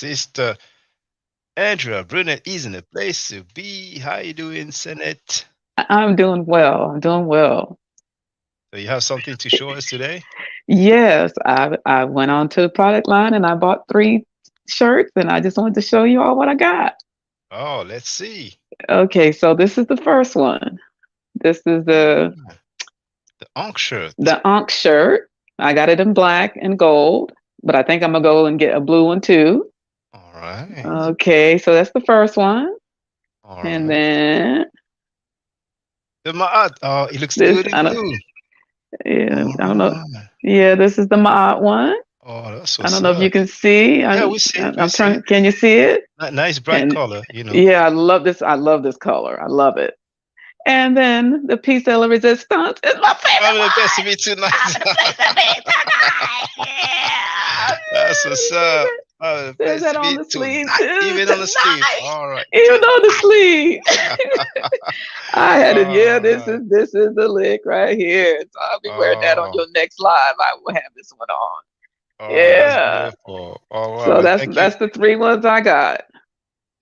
Sister Andrea Brunette is in a place to be. How you doing, Senate? I'm doing well. I'm doing well. So you have something to show us today? Yes, I went on to the product line and I bought 3 shirts and I just wanted to show you all what I got. Oh, let's see. Okay, so this is the first one. This is the Ah, the Onk shirt. the Ankh shirt. I got it in black and gold, but I think I'm gonna go and get a blue one too. All right. Okay, so that's the first one. All And right. then The Ma'at. Oh, it looks this good in I don't blue. yeah, All I don't know. right. Yeah, this is the Ma'at one. Oh, that's I don't what's know if you up. can see. Yeah, we see it. We I'm see trying. it. Can you see it? Nice bright And color. yeah, I love this. I love this color. I love it. And then the piece de la resistance is my I'm favorite the best to one. be I'm tonight. the piece of me tonight. Yeah. That's what's up. I'm the There's best that to on be the sleeve tonight. too. Even on the sleeve. Tonight. All right. Even on the Tonight. sleeve. I had it. Yeah, All this right. is the lick right here. So I'll be wearing that on Oh, your next live. I will have this one on. oh, that's Yeah. beautiful. Oh, wow. So Well, that's thank you. that's the 3 ones I got.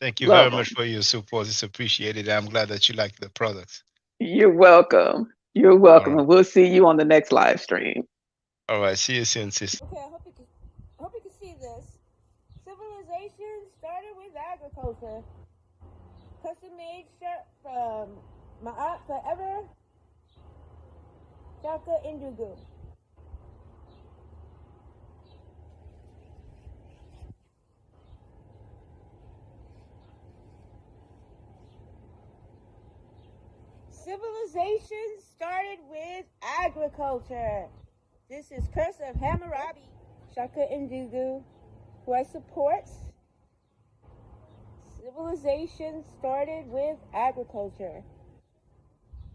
Thank you very Love much them. for your support. It's appreciated. I'm glad that you like the products. You're welcome. You're All welcome. right. And we'll see you on the next live stream. All right. See you soon, sis. Okay, I hope you can see this. Civilization started with agriculture. Custom made shirt from Ma'at Forever, Shaka Indugu. Civilization started with agriculture. This is Curse of Hammurabi, Shaka Indugu, who I support. Civilization started with agriculture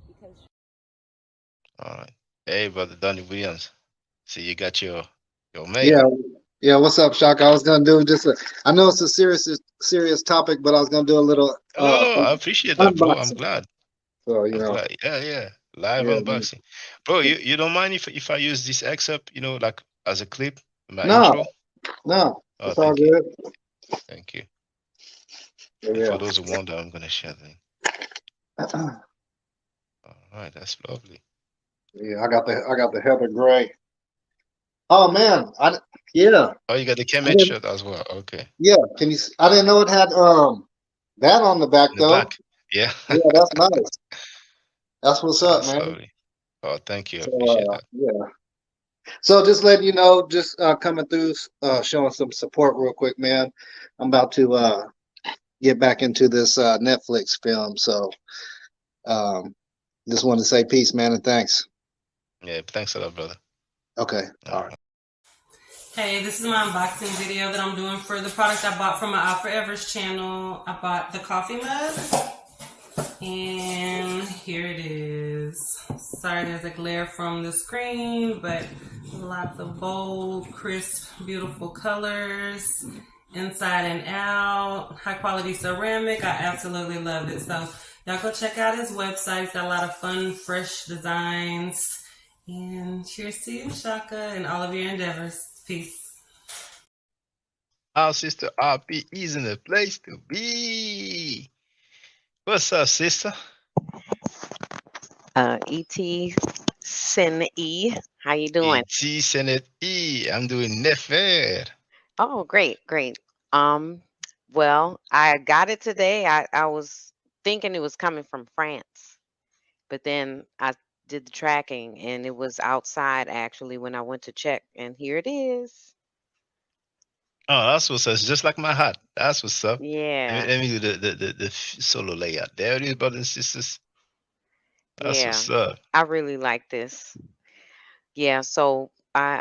because All right. Hey, brother Donnie Williams. See, you got your Yeah, makeup. yeah. What's up, Shaka? I was gonna do just a. I know it's a serious topic, but I was gonna do a little No, no, I appreciate that, bro. I'm unboxing. glad. So I'm glad. Yeah, yeah. Live yeah, man. unboxing. Bro, you don't mind if I use this excerpt, like as a clip, my No, intro? no, Oh, it's all thank you. good. Thank you. And Yeah, for those who wonder, I'm gonna share the link. All right, that's lovely. yeah. I got the Heather Gray. Oh man, yeah, Oh, you got the I Kemet didn't. shirt as well. Okay. Yeah, I didn't know it had that on the back In the though. back. Yeah. Yeah, that's nice. That's what's up, That's man. lovely. Oh, thank you. I So appreciate that. yeah. So just letting you know, just coming through, showing some support real quick, man. I'm about to get back into this Netflix film. So um, just wanted to say peace, man, and thanks. Yeah, thanks a lot, brother. Okay, All all right. right. Hey, this is my unboxing video that I'm doing for the product I bought from my Out Forever's channel. I bought the coffee mug, and here it is. Sorry there's a glare from the screen, but lots of bold, crisp, beautiful colors, inside and out, high quality ceramic. I absolutely love it. So y'all go check out his website. He's got a lot of fun, fresh designs. And cheers to you, Shaka, and all of your endeavors. Peace. Our sister RP is in the place to be. What's up, sister? Et Sin E. How you doing? E.T. Senate E. I'm doing Nefer. Oh, great, great. Um, well, I got it today. I was thinking it was coming from France, but then I did the tracking and it was outside actually when I went to check, and here it is. Oh, that's what's up. It's just like my hat. That's what's up. Let me, Yeah, let me do the solo layout. There it is, brothers and sisters. That's yeah. what's up. I really like this. Yeah, so I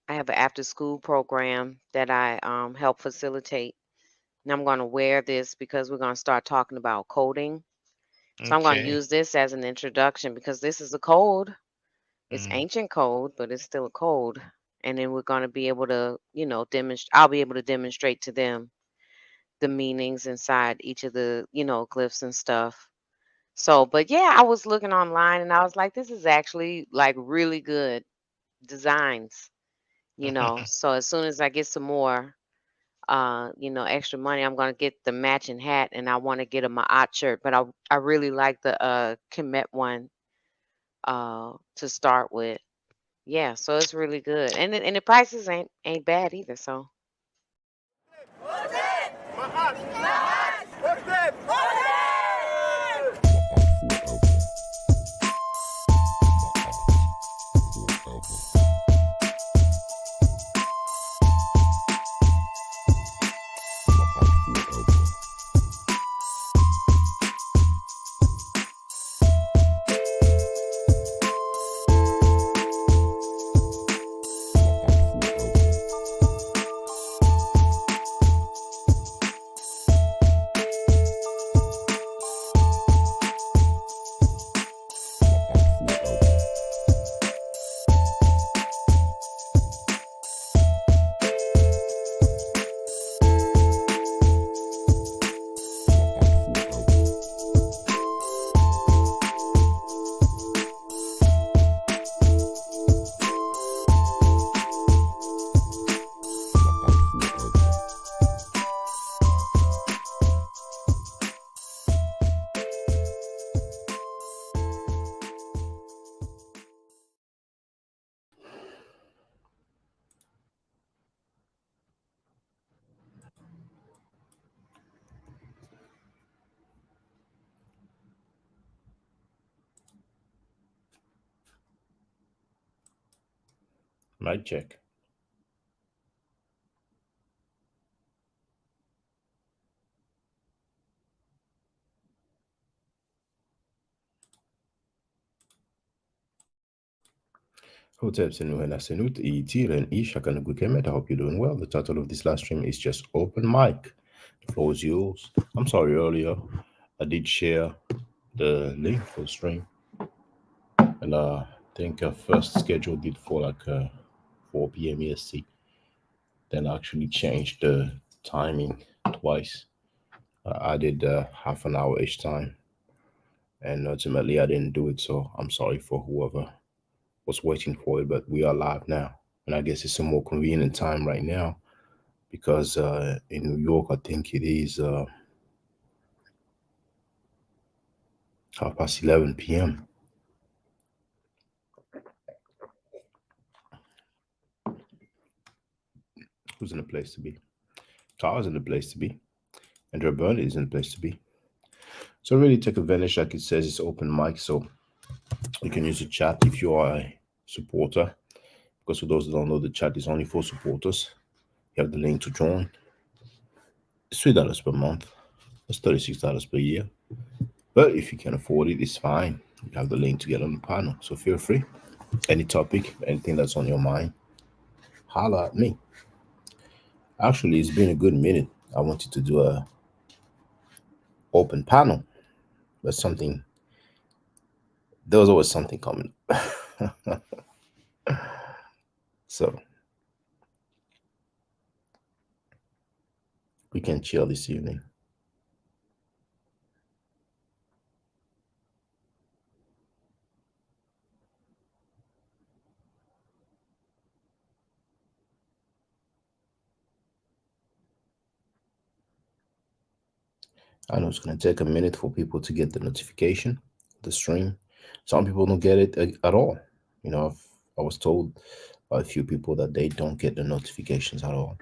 have an after school program that I help facilitate. And I'm going to wear this because we're going to start talking about coding. So I'm going to Okay. use this as an introduction because this is a code. It's Mm, ancient code, but it's still a code. And then we're going to be able to, demonstrate. I'll be able to demonstrate to them the meanings inside each of the, glyphs and stuff. So, but yeah, I was looking online and I was like, this is actually like really good designs. So as soon as I get some more, extra money, I'm gonna get the matching hat, and I want to get a Ma'at shirt. But I really like the Kemet one to start with. Yeah, so it's really good, and the prices ain't bad either. So Mic check. Hotep Senuhena Senut, Tiren Ishakan Gukemet. I hope you're doing well. The title of this live stream is just open mic. The floor is yours. I'm sorry earlier. I did share the link for the stream. And I think first scheduled it for like 4 p.m. EST. Then I actually changed the timing twice. I did half an hour each time. And ultimately I didn't do it. So I'm sorry for whoever was waiting for it, but we are live now. And I guess it's a more convenient time right now because in New York, I think it is 11 p.m. Who's in the place to be? Tara's in the place to be. Andrea Burnett is in the place to be. So really take advantage, like it says, it's open mic. So you can use the chat if you are a supporter. Because for those that don't know, the chat is only for supporters. You have the link to join. It's $3 per month. That's $36 per year. But if you can afford it, it's fine. You have the link to get on the panel. So feel free. Any topic, anything that's on your mind, holla at me. Actually, it's been a good minute. I wanted to do a open panel, but there was always something coming. So we can chill this evening. I know it's going to take a minute for people to get the notification, the stream. Some people don't get it at all. I was told by a few people that they don't get the notifications at all.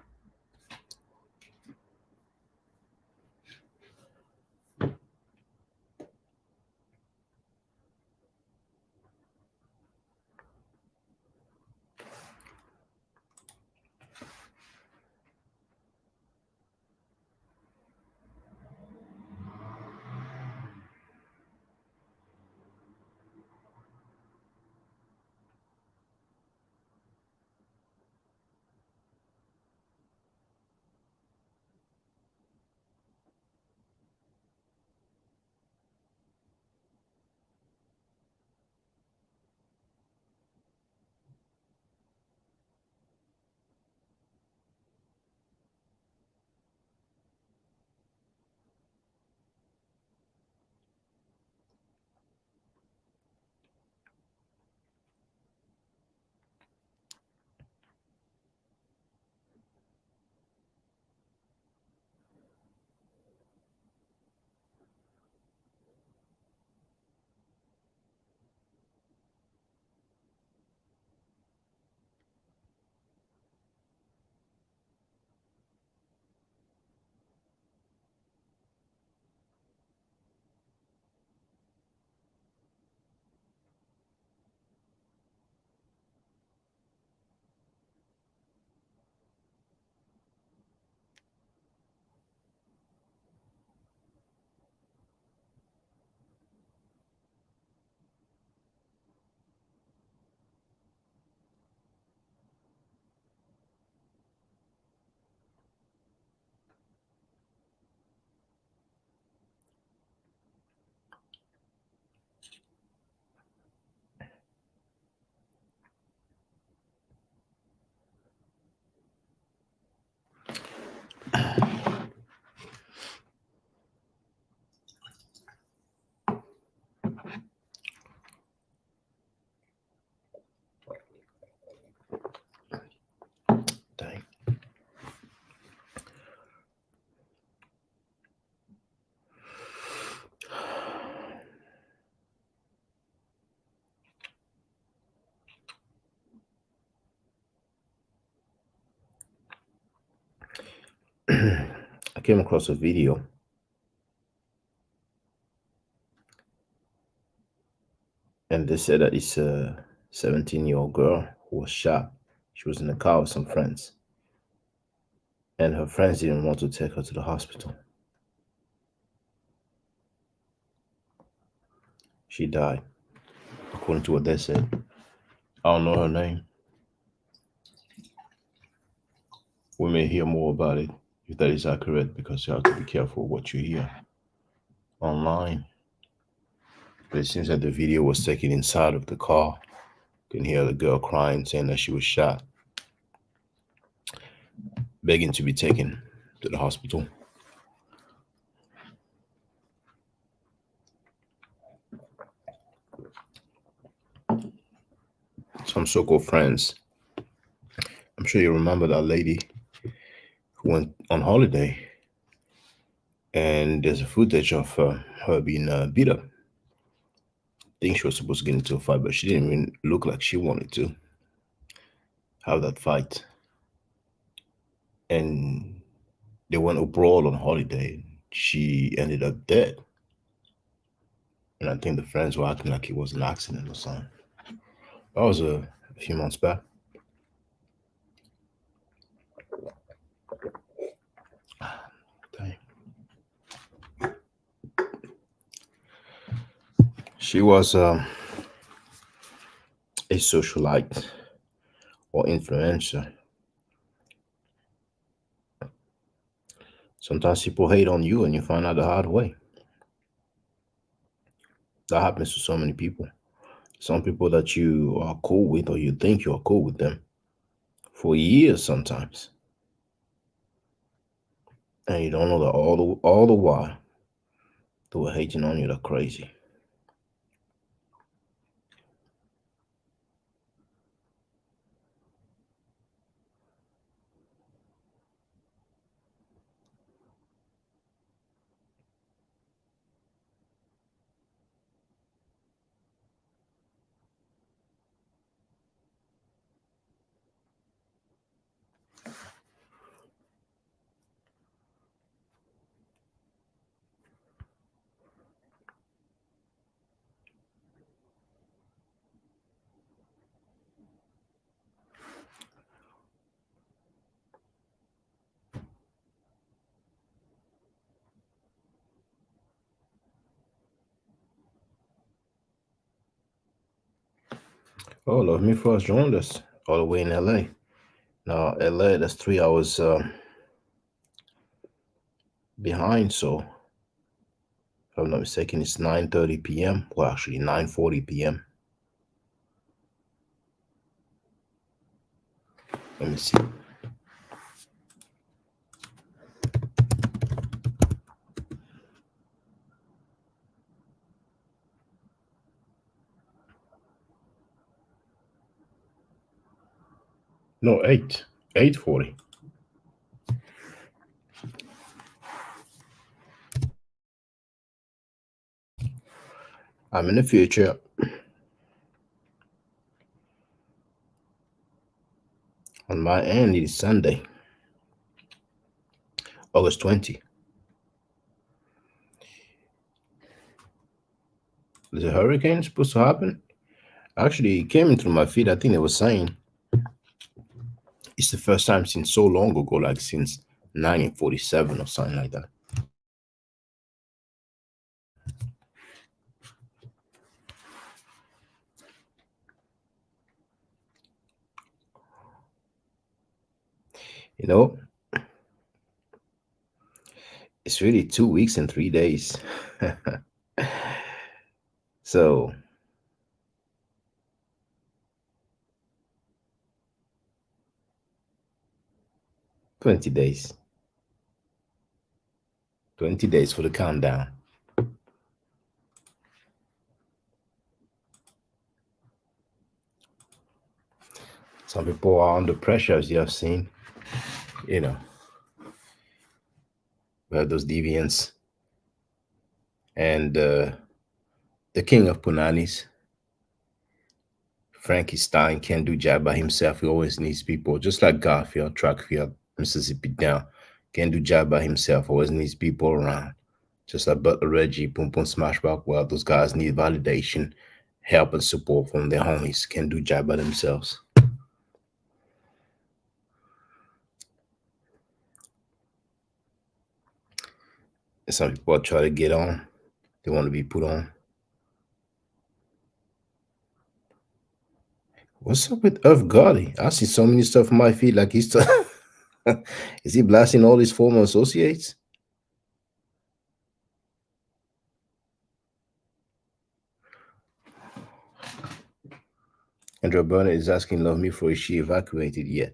came across a video. And they said that it's a 17-year-old girl who was shot. She was in the car with some friends. And her friends didn't want to take her to the hospital. She died, according to what they said. I don't know her name. We may hear more about it if that is accurate, because you have to be careful what you hear online. But it seems that the video was taken inside of the car. You can hear the girl crying, saying that she was shot, begging to be taken to the hospital. Some so-called friends. I'm sure you remember that lady who went on holiday, and there's a footage of her being beat up. I think she was supposed to get into a fight, but she didn't even look like she wanted to have that fight. And they went abroad on holiday. She ended up dead. And I think the friends were acting like it was an accident or something. That was a few months back. Dang. She was a socialite or influencer. Sometimes people hate on you and you find out the hard way. That happens to so many people. Some people that you are cool with, or you think you're cool with them for years sometimes. And you don't know that all the while they were hating on you like crazy. Oh, Love Me First joined us all the way in LA. Now, LA, that's 3 hours behind. So, if I'm not mistaken, it's 9:30 p.m. Well, actually, 9:40 p.m. Let me see. No, 8:40. I'm in the future. On my end, it is Sunday, August 20. Is a hurricane supposed to happen? Actually, it came in through my feed. I think they were saying it's the first time since so long ago, like since 1947 or something like that. You know, it's really 2 weeks and 3 days. So, $20 days. 20 days for the countdown. Some people are under pressure, as you have seen. You know, we have those deviants. And the king of Punanis, Frankie Stein, can't do job by himself. He always needs people, just like Garfield, Trackfield, Mississippi Down. can't do job by himself, always needs people around. Just like Butler Reggie, Boom Boom Smashback, well, those guys need validation, help, and support from their homies. Can't do job by themselves. Some people try to get on. They want to be put on. What's up with Earth Gotti? I see so many stuff on my feed. Like he's is he blasting all his former associates? Andrew Burnett is asking Love Me for is she evacuated yet?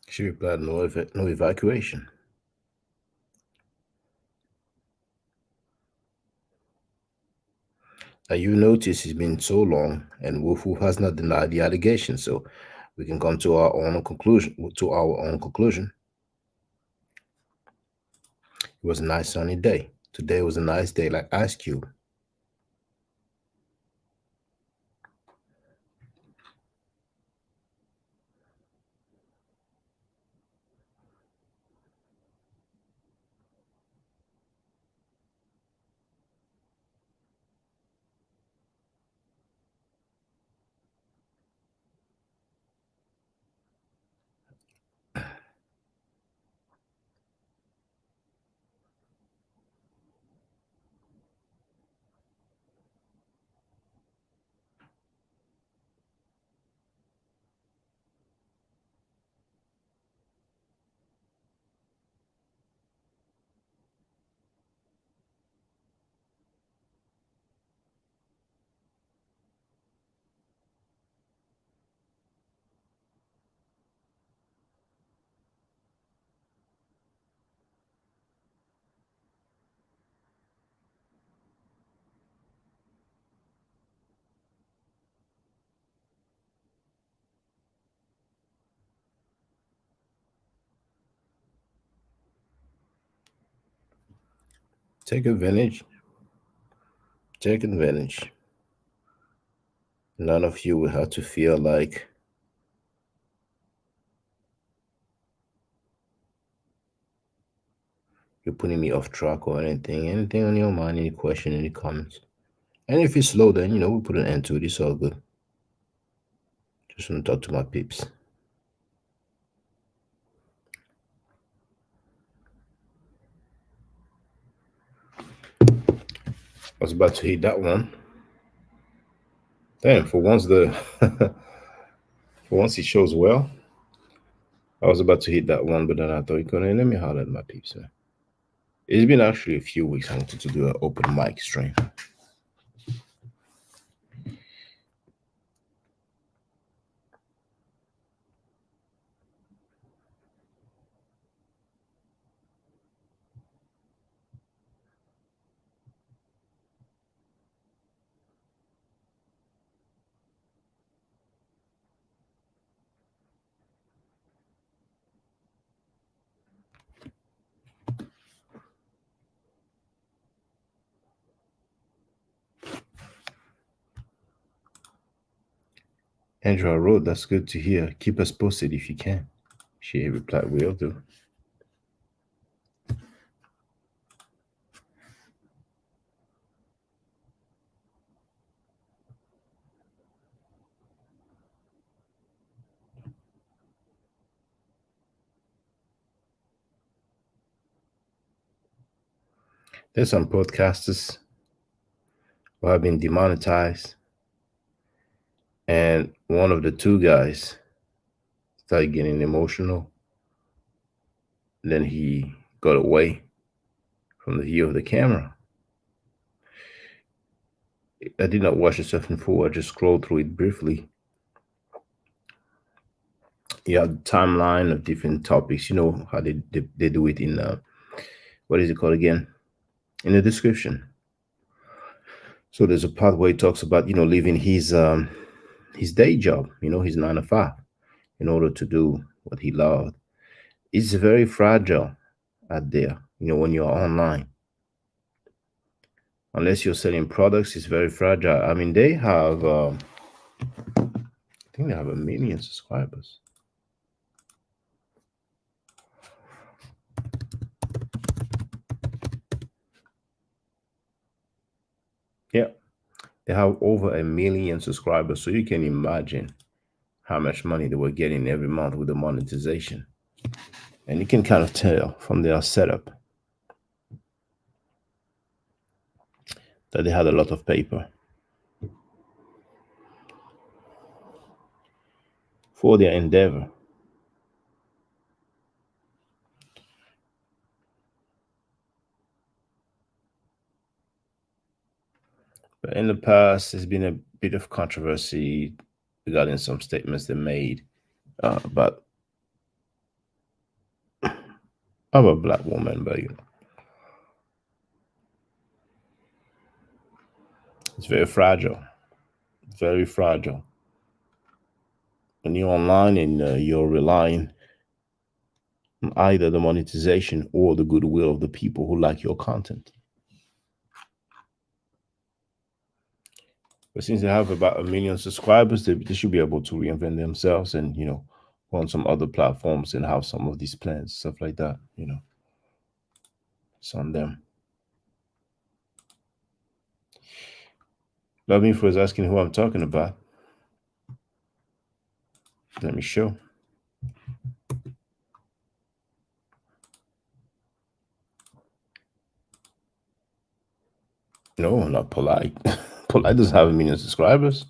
She replied, no evacuation. You notice it's been so long, and Wolf has not denied the allegation, so we can come to our own conclusion. It was a nice sunny day. Today was a nice day, like Ice Cube. Take advantage. Take advantage. None of you will have to feel like you're putting me off track or anything. Anything on your mind, any question, any comments. And if it's slow, then we'll put an end to it. It's all good. Just want to talk to my peeps. I was about to hit that one. Damn, for once it shows well. I was about to hit that one, but then I thought, let me holler at my peeps, man. It's been actually a few weeks. I wanted to do an open mic stream. Andrew, I wrote, that's good to hear. Keep us posted if you can. She replied, will do. There's some podcasters who have been demonetized. And one of the two guys started getting emotional. Then he got away from the view of the camera. I did not watch the stuff in full. I just scrolled through it briefly. You have the timeline of different topics. You know how they do it in what is it called again? In the description. So there's a part where he talks about, leaving his day job, his 9 to 5, in order to do what he loved. It's very fragile out there, when you're online. Unless you're selling products, it's very fragile. I mean, they have, I think they have 1 million subscribers. Yeah, they have over 1 million subscribers. So you can imagine how much money they were getting every month with the monetization. And you can kind of tell from their setup that they had a lot of paper for their endeavor. But in the past, there's been a bit of controversy regarding some statements they made about a black woman, but it's very fragile. Very fragile. When you're online and you're relying on either the monetization or the goodwill of the people who like your content. But since they have about 1 million subscribers, they should be able to reinvent themselves and, go on some other platforms and have some of these plans, stuff like that, It's on them. Love Me for is asking who I'm talking about. Let me show. No, not Polite. Polite doesn't have 1 million subscribers.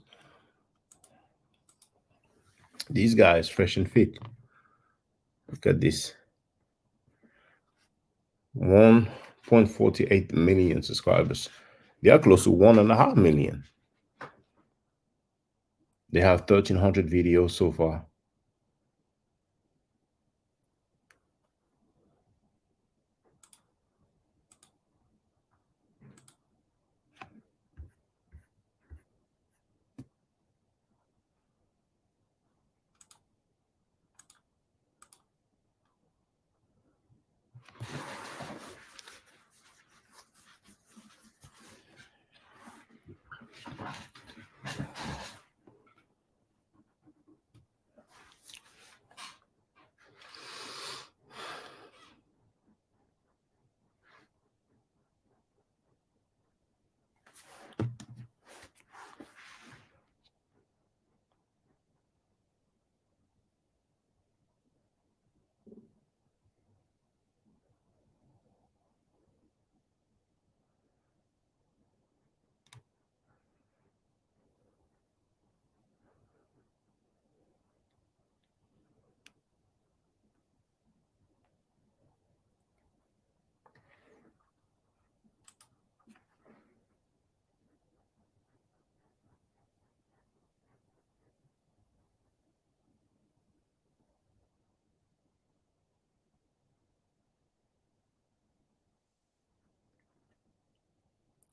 These guys, Fresh and Fit. Look at this. 1.48 million subscribers. They are close to 1.5 million. They have 1,300 videos so far.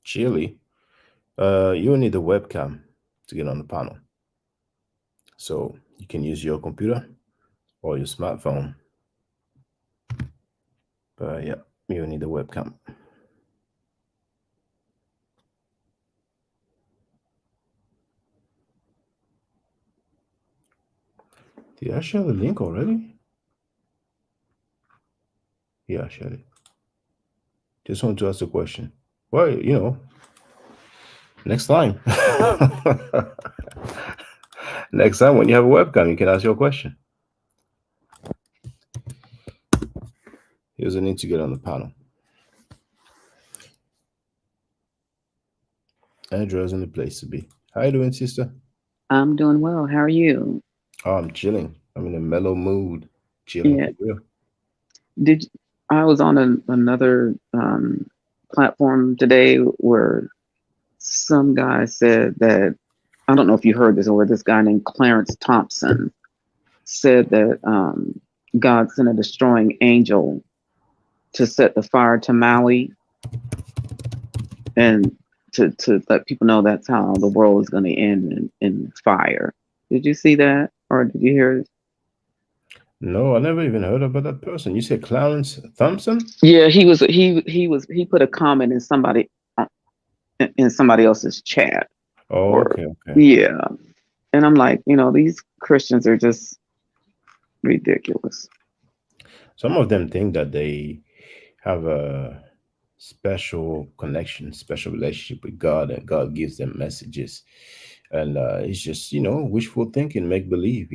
Chili, you will need a webcam to get on the panel. So you can use your computer or your smartphone. But yeah, you need a webcam. Did I share the link already? Yeah, I shared it. Just want to ask a question. Well, next time. Next time when you have a webcam, you can ask your question. Here's a need to get on the panel. Andrew's in the place to be. How you doing, sister? I'm doing well. How are you? Oh, I'm chilling. I'm in a mellow mood. Chilling. Yeah. For real. I was on another platform today where some guy said that, I don't know if you heard this, or this guy named Clarence Thompson said that God sent a destroying angel to set the fire to Maui, and to let people know that's how the world is going to end in fire. Did you see that, or did you hear it? No, I never even heard about that person. You said Clarence Thompson? Yeah, he put a comment in somebody else's chat. Oh, Or okay. yeah, and I'm like, these Christians are just ridiculous. Some of them think that they have a special connection, special relationship with God, and God gives them messages. And it's just, wishful thinking, make believe,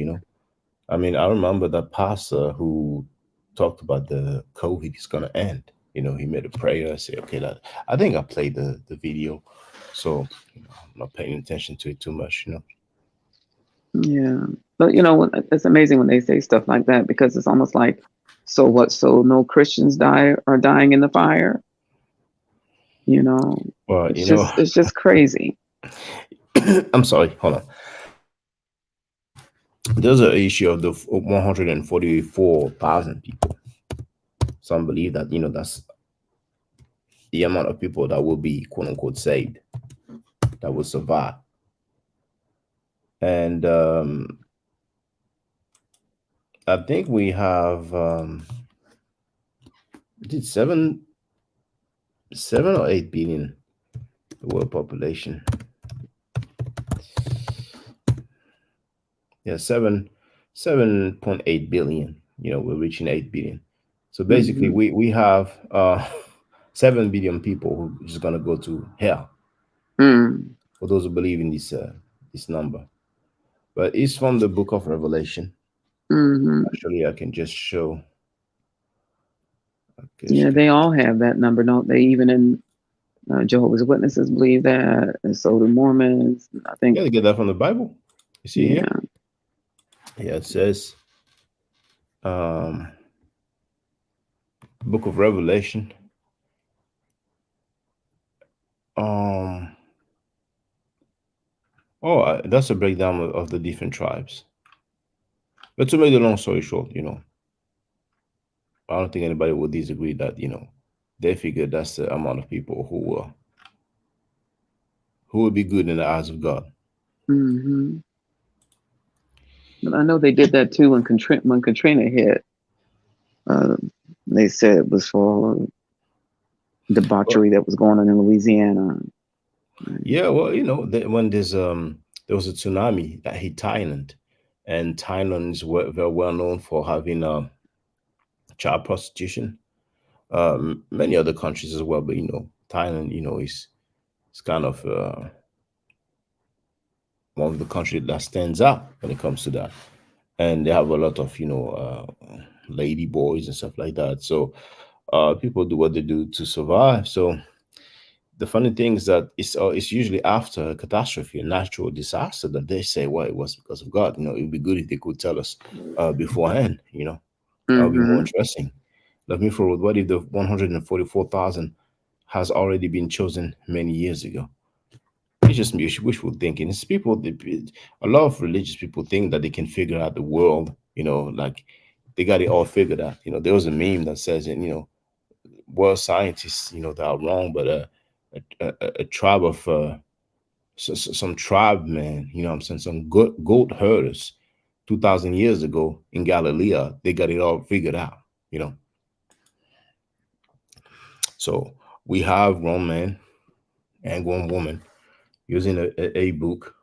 I mean, I remember that pastor who talked about the COVID is going to end. He made a prayer. I say, okay, I think I played the video. So I'm not paying attention to it too much, Yeah, but it's amazing when they say stuff like that, because it's almost like, so what? So no Christians are dying in the fire? Well, it's just crazy. I'm sorry, hold on. There's an issue of the 144,000 people. Some believe that, that's the amount of people that will be, quote unquote, saved, that will survive. And I think we have did 7 or 8 billion the world population. Yeah, 7.8 billion. We're reaching 8 billion. So basically, we have 7 billion people who are just gonna go to hell. For those who believe in this number, but it's from the book of Revelation. Actually, I can just show. Yeah, they all have that number, don't they? Even in Jehovah's Witnesses believe that, and so do Mormons. I think. Yeah, they get that from the Bible. You see here? Yeah, it says, book of Revelation. That's a breakdown of the different tribes. But to make the long story short, I don't think anybody would disagree that, they figured that's the amount of people who will be good in the eyes of God. But I know they did that too when Katrina hit. They said it was for debauchery that was going on in Louisiana. Yeah, well, when there was a tsunami that hit Thailand, and Thailand is very well known for having child prostitution. Many other countries as well, but Thailand, is kind of one of the countries that stands out when it comes to that, and they have a lot of lady boys and stuff like that. So people do what they do to survive. So the funny thing is that it's usually after a catastrophe, a natural disaster, that they say, well, it was because of God. It would be good if they could tell us beforehand. That would be more interesting. Let me forward. What if the 144,000 has already been chosen many years ago? It's just wishful thinking. It's people. A lot of religious people think that they can figure out the world. Like they got it all figured out. There was a meme that says, world scientists, they are wrong, but a tribe of some tribe man, I'm saying, some goat herders 2,000 years ago in Galilee, they got it all figured out. So we have grown men and grown women using a book,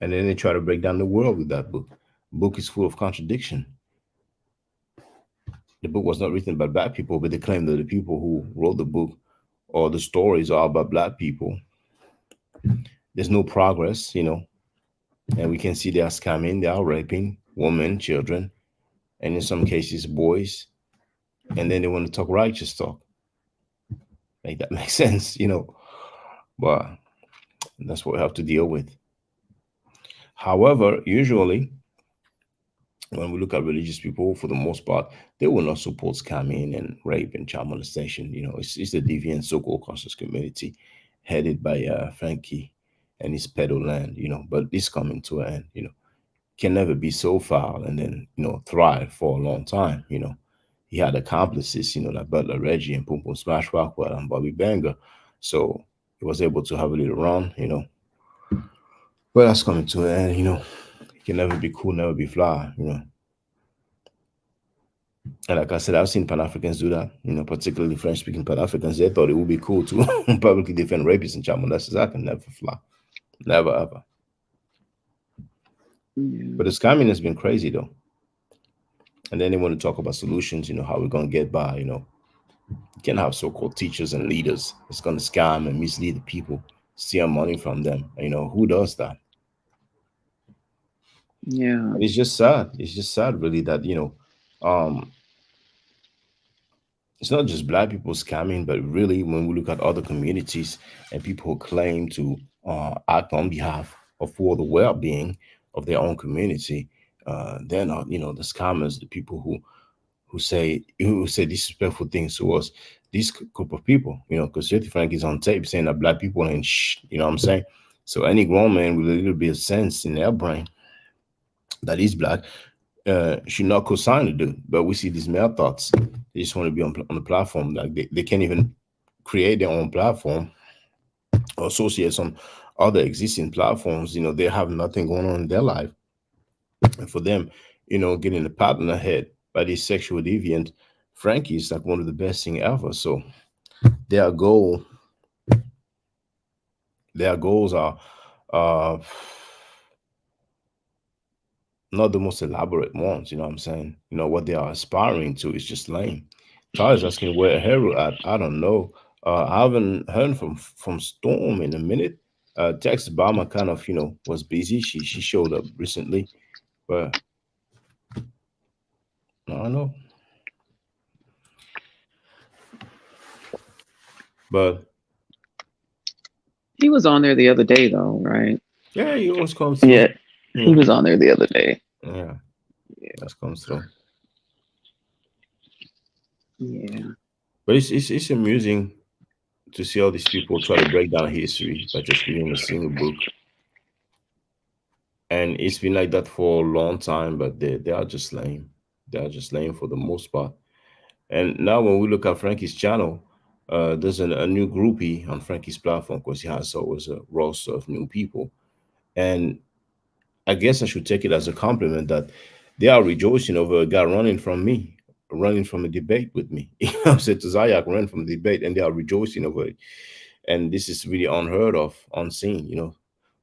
and then they try to break down the world with that book. Book is full of contradiction. The book was not written by black people, but they claim that the people who wrote the book or the stories are about black people. There's no progress, and we can see they are scamming, they are raping women, children, and in some cases boys, and then they want to talk righteous talk. Make that make sense, but that's what we have to deal with. However, usually when we look at religious people, for the most part, they will not support scamming and rape and child molestation. It's the deviant so-called conscious community headed by Frankie and his pedo land, but this coming to an end, can never be so foul and then, thrive for a long time, he had accomplices, like Butler Reggie and Pum Pum Smash Rockwell and Bobby Banger. So he was able to have a little run, But that's coming to an end, He can never be cool, never be fly, And like I said, I've seen Pan Africans do that, particularly French speaking Pan Africans. They thought it would be cool to publicly defend rapists and child molesters. I can never fly. Never, ever. Yeah. But the scamming has been crazy, though. And then they want to talk about solutions, how we're going to get by, You can't have so called teachers and leaders that's going to scam and mislead the people, steal money from them. Who does that? Yeah. And it's just sad. It's just sad, really, that, it's not just Black people scamming, but really when we look at other communities and people who claim to act on behalf of for the well-being of their own community, they're not, the scammers, the people who say disrespectful things to us. This group of people, because Filthy Frank is on tape saying that Black people ain't you know what I'm saying? So any grown man with a little bit of sense in their brain that is Black should not co-sign the dude. But we see these male thoughts. They just want to be on the platform. Like they can't even create their own platform or associate some other existing platforms. They have nothing going on in their life. And for them, getting a pat on the head by this sexual deviant Frankie is like one of the best thing ever. So their goals are not the most elaborate ones, you know what I'm saying? What they are aspiring to is just lame. Charles asking where Hero at. I don't know. I haven't heard from Storm in a minute. Tex Obama kind of, was busy. She showed up recently, but I don't know. But he was on there the other day, though, right? Yeah, he always comes. Yeah, he was on there the other day. Yeah, that comes through. Yeah, but it's amusing to see all these people try to break down history by just reading a single book. And it's been like that for a long time, but they are just lame. They are just lame for the most part. And now when we look at Frankie's channel, there's a new groupie on Frankie's platform because he has always a roster of new people. And I guess I should take it as a compliment that they are rejoicing over a guy running from a debate with me. I said to Zayak, ran from a debate, and they are rejoicing over it. And this is really unheard of, unseen,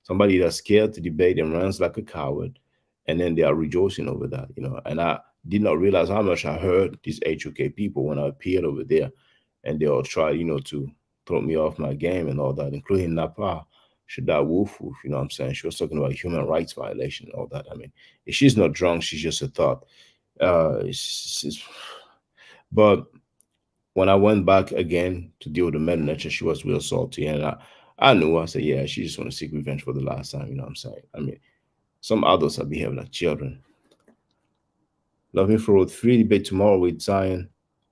somebody that's scared to debate and runs like a coward, and then they are rejoicing over that, And I did not realize how much I heard these HOK people when I appeared over there, and they all try, to throw me off my game and all that, including Napa. Shada Woof, you know what I'm saying? She was talking about human rights violation and all that. I mean, if she's not drunk, she's just a thought. But when I went back again to deal with the meta nature, she was real salty. And I knew, I said, yeah, she just want to seek revenge for the last time, you know what I'm saying? I mean, some adults are behaving like children. Love Me for Road 3 debate tomorrow with Zion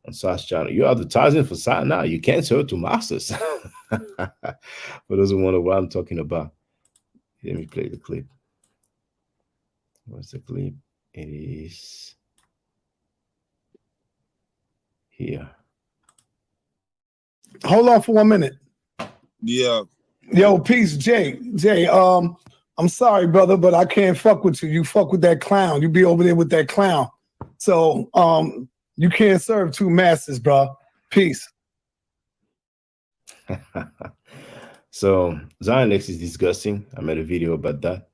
on Sas channel. You're advertising for Zion now. You can't sell it to masters. For those who wonder what I'm talking about, let me play the clip. What's the clip? It is here. Hold on for 1 minute. Yeah. Yo, peace, Jay. I'm sorry, brother, but I can't fuck with you. You fuck with that clown. You be over there with that clown. So you can't serve two masters, bro. Peace. So Zion X is disgusting. I made a video about that.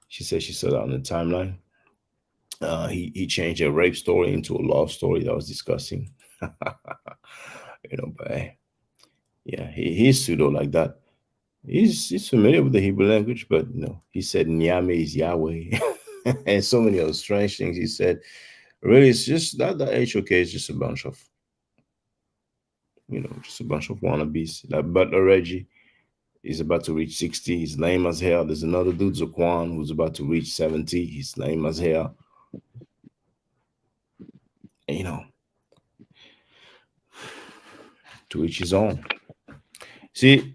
She said she saw that on the timeline. He changed a rape story into a love story. That was disgusting. But yeah, he's pseudo like that. He's familiar with the Hebrew language, but he said Nyame is Yahweh, and so many other strange things he said. Really, it's just that HOK is just a bunch of, just a bunch of wannabes. Like Butler Reggie is about to reach 60. He's lame as hell. There's another dude, Zaquan, who's about to reach 70. He's lame as hell. And, to each his own. See,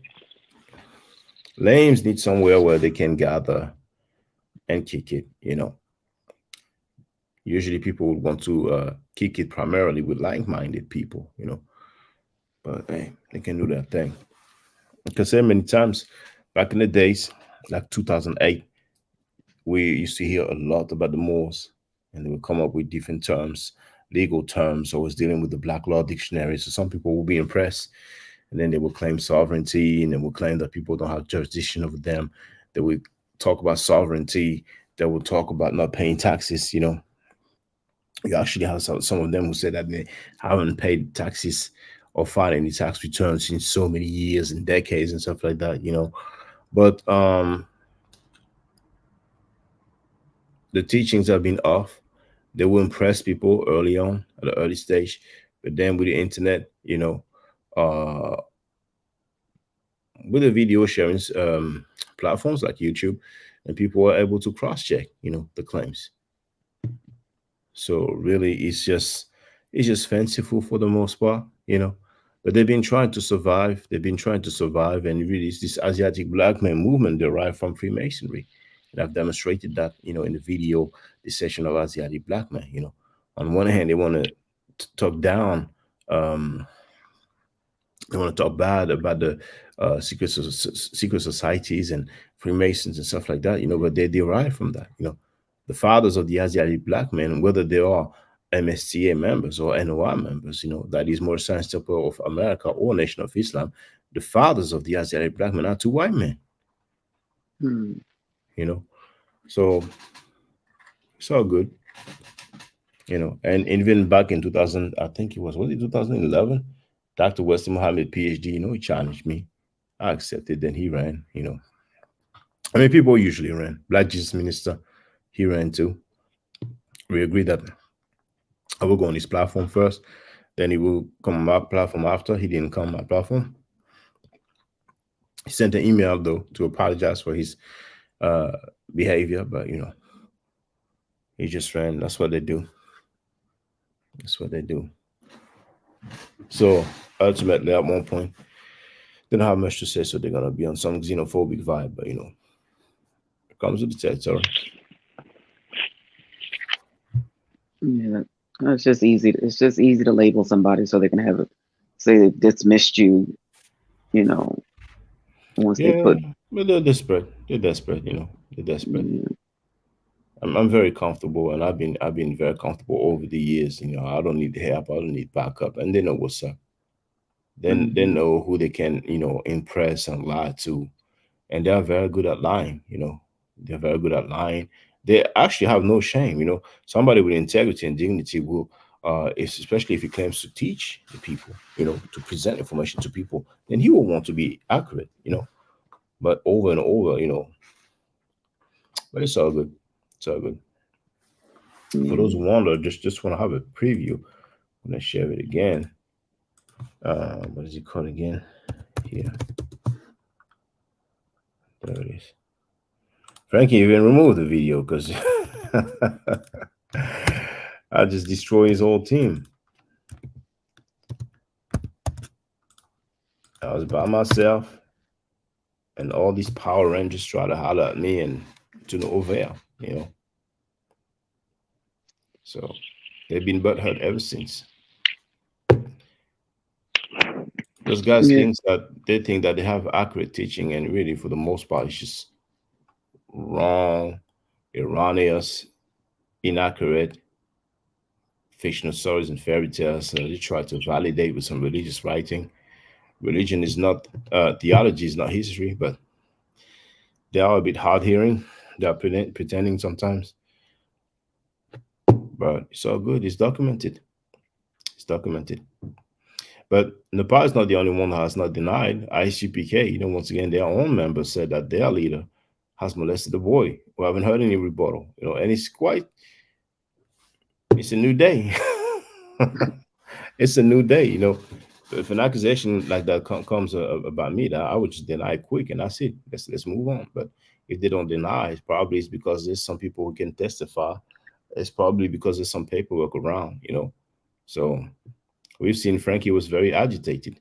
lames need somewhere where they can gather and kick it, Usually people would want to kick it primarily with like-minded people, you know. But hey, they can do that thing. Because so many times back in the days, like 2008, we used to hear a lot about the Moors, and they would come up with different terms, legal terms, always dealing with the Black Law Dictionary. So some people will be impressed, and then they will claim sovereignty, and they will claim that people don't have jurisdiction over them. They would talk about sovereignty. They will talk about not paying taxes. You know, you actually have some of them who say that they haven't paid taxes or filed any tax returns in so many years and decades and stuff like that. You know, but the teachings have been off. They will impress people early on at the early stage, but then with the internet, you know, with the video sharing platforms like YouTube, and people are able to cross-check, you know, the claims. So really, it's just fanciful for the most part, you know. But they've been trying to survive. They've been trying to survive, and really, it's this Asiatic black man movement derived from Freemasonry. And I've demonstrated that, you know, in the video, the session of Asiatic black men. You know, on one hand, they want to talk down, they want to talk bad about the secret societies and Freemasons and stuff like that. You know, but they derive from that. You know, the fathers of the Asiatic black men, whether they are MSTA members or NOI members, you know, that is Moorish Science Temple of America or Nation of Islam, the fathers of the Asiatic black men are two white men. You know, so it's all good. You know, and even back in 2000, I think it was it 2011? Dr. Wesley Muhammad, PhD, you know, he challenged me. I accepted, then he ran, you know. I mean, people usually ran. Black Jesus Minister, he ran too. We agreed that I will go on his platform first, then he will come on my platform after. He didn't come on my platform. He sent an email, though, to apologize for his behavior, but, you know, he just ran. That's what they do. That's what they do. So ultimately, at one point, they don't have much to say, so they're gonna be on some xenophobic vibe. But you know, it comes with the territory. Yeah, it's just easy. It's just easy to label somebody so they can have it. Say they dismissed you. You know, once they put. But they're desperate. They're desperate. You know, they're desperate. Yeah. I'm very comfortable, and I've been very comfortable over the years. You know, I don't need help. I don't need backup, and they know what's up. Then they know who they can, you know, impress and lie to, and they are very good at lying. You know, they're very good at lying. They actually have no shame. You know, somebody with integrity and dignity will, especially if he claims to teach the people, you know, to present information to people, then he will want to be accurate. You know, but over and over, you know. But it's all good. It's all good. For those who wonder, just want to have a preview. I'm gonna share it again. What is it called again? Here. There it is. Frankie even removed the video because I just destroyed his whole team. I was by myself, and all these Power Rangers try to holler at me, and to no avail, you know. So they've been butthurt ever since. Those guys think that they have accurate teaching, and really, for the most part, it's just wrong, erroneous, inaccurate, fictional stories and fairy tales. They try to validate with some religious writing. Religion is not theology is not history, but they are a bit hard hearing. They are pretending sometimes, but it's all good. It's documented. It's documented. But Nepal is not the only one that has not denied. ICPK, you know, once again, their own members said that their leader has molested a boy. We haven't heard any rebuttal, you know, and it's a new day. It's a new day, you know. If an accusation like that comes about me, that I would just deny it quick, and that's it. Let's move on. But if they don't deny, it's because there's some people who can testify. It's probably because there's some paperwork around, you know. So we've seen Frankie was very agitated.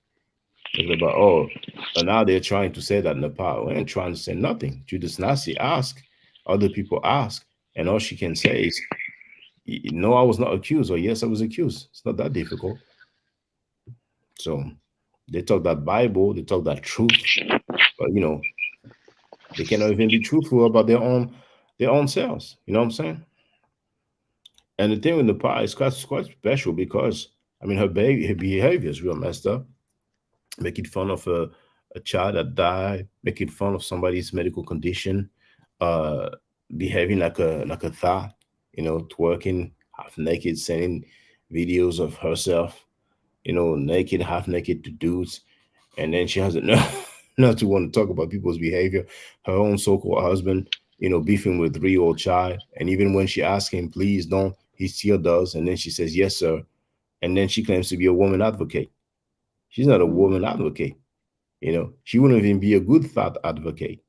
Thinking about, and now they're trying to say that Nepal. We ain't trying to say nothing. Judith Nasi asked, other people ask, and all she can say is, no, I was not accused, or yes, I was accused. It's not that difficult. So they talk that Bible, they talk that truth, but they cannot even be truthful about their own selves. You know what I'm saying? And the thing with the pie is quite special because her behavior is real messed up. Making fun of a child that died, making fun of somebody's medical condition, uh, behaving like a thought, twerking half naked, sending videos of herself, naked, half naked to dudes, and then she has not to want to talk about people's behavior. Her own so-called husband, beefing with 3-year-old child, and even when she asks him, please don't, he still does, and then she says, yes, sir, and then she claims to be a woman advocate. She's not a woman advocate. She wouldn't even be a good thought advocate.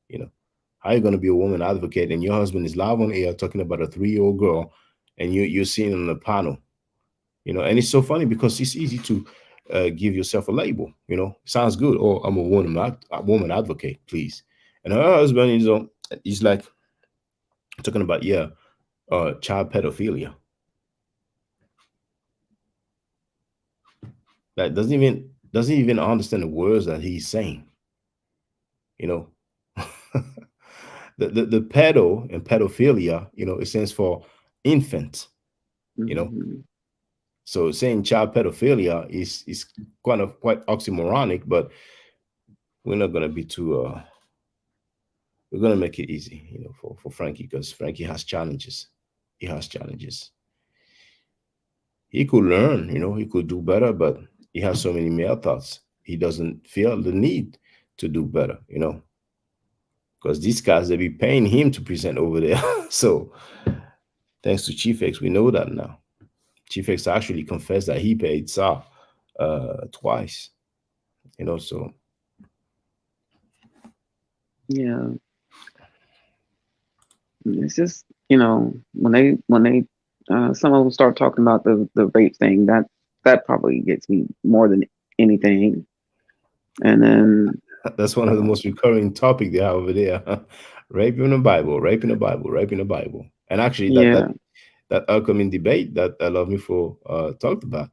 How are you going to be a woman advocate and your husband is live on air talking about a 3-year-old girl, and you're seeing on the panel, and it's so funny because it's easy to give yourself a label. Sounds good. Oh, I'm a woman advocate, please. And her husband he's like talking about child pedophilia. That doesn't even understand the words that he's saying. The pedo and pedophilia, it stands for infant. So saying child pedophilia is quite oxymoronic, but we're not gonna be too we're gonna make it easy, for Frankie, because Frankie has challenges. He has challenges. He could learn, he could do better, but he has so many male thoughts. He doesn't feel the need to do better, because these guys, they be paying him to present over there. So thanks to Chief X, we know that now. Chief X actually confessed that he paid Sa twice, so. Yeah. It's just, when they some of them start talking about the rape thing, that probably gets me more than anything. And then that's one of the most recurring topic they have over there. Rape in the Bible, rape in the Bible, rape in the Bible. And actually that upcoming debate that Love Me For talked about,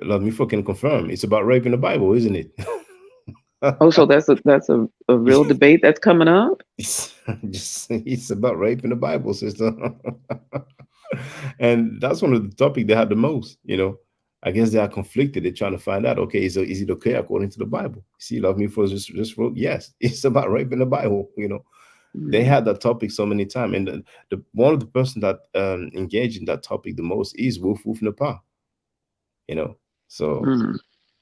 Love Me For can confirm it's about rape in the Bible, isn't it? Oh, so that's a real debate that's coming up? It's about rape in the Bible, sister. And that's one of the topics they had the most, I guess they are conflicted. They're trying to find out, okay, is it okay according to the Bible? See, Love Me For just wrote, yes, it's about rape in the Bible, They had that topic so many times. And the one of the person that engaged in that topic the most is Wolf Napa, so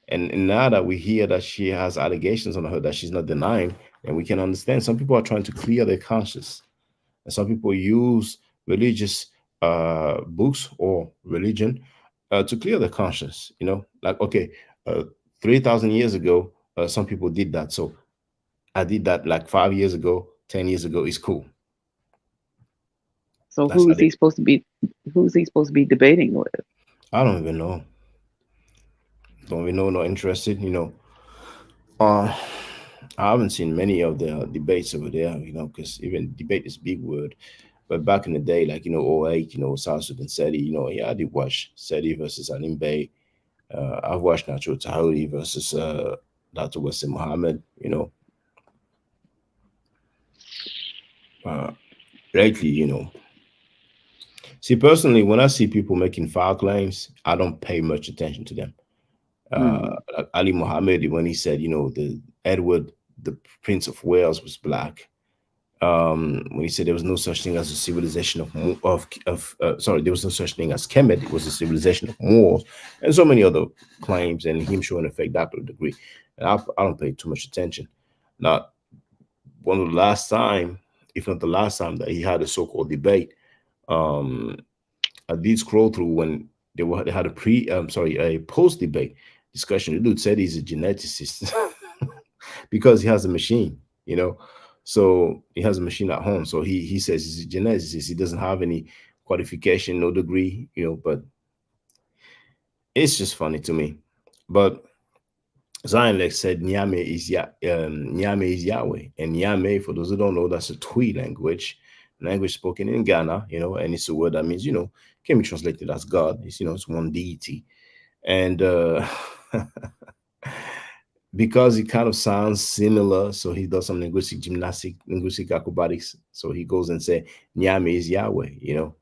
and now that we hear that she has allegations on her that she's not denying, and we can understand some people are trying to clear their conscience, and some people use religious books or religion to clear their conscience. Like, okay, 3,000 years ago, some people did that, so I did that like 5 years ago, 10 years ago. It's cool. So who is he supposed to be debating with? I don't even know. Don't even know, not interested, I haven't seen many of the debates over there, because even debate is a big word. But back in the day, like, 08, South Sudan Seti, I did watch Seti versus Alim Bey. I've watched Nacho Tahiri versus Dr. Wasim Muhammad, lately, See, personally, when I see people making foul claims, I don't pay much attention to them. Like Ali Muhammad, when he said, the Edward, the Prince of Wales, was black. When he said there was no such thing as a civilization there was no such thing as Kemet, it was a civilization of Moors, and so many other claims, and him showing a fake doctorate degree. And I don't pay too much attention. Not one of the last time, if not the last time, that he had a so-called debate. I did scroll through when they had a post-debate discussion. The dude said he's a geneticist because he has a machine, So he has a machine at home. So he says he's a geneticist. He doesn't have any qualification, no degree, but it's just funny to me. But Zion Lex said Nyame is Yahweh. And Nyame, for those who don't know, that's a Twi language. language spoken in Ghana, you know, and it's a word that means, you know, can be translated as God. It's, you know, it's one deity. And because it kind of sounds similar, so he does some linguistic gymnastics, linguistic acrobatics. So he goes and say, Nyame is Yahweh, you know.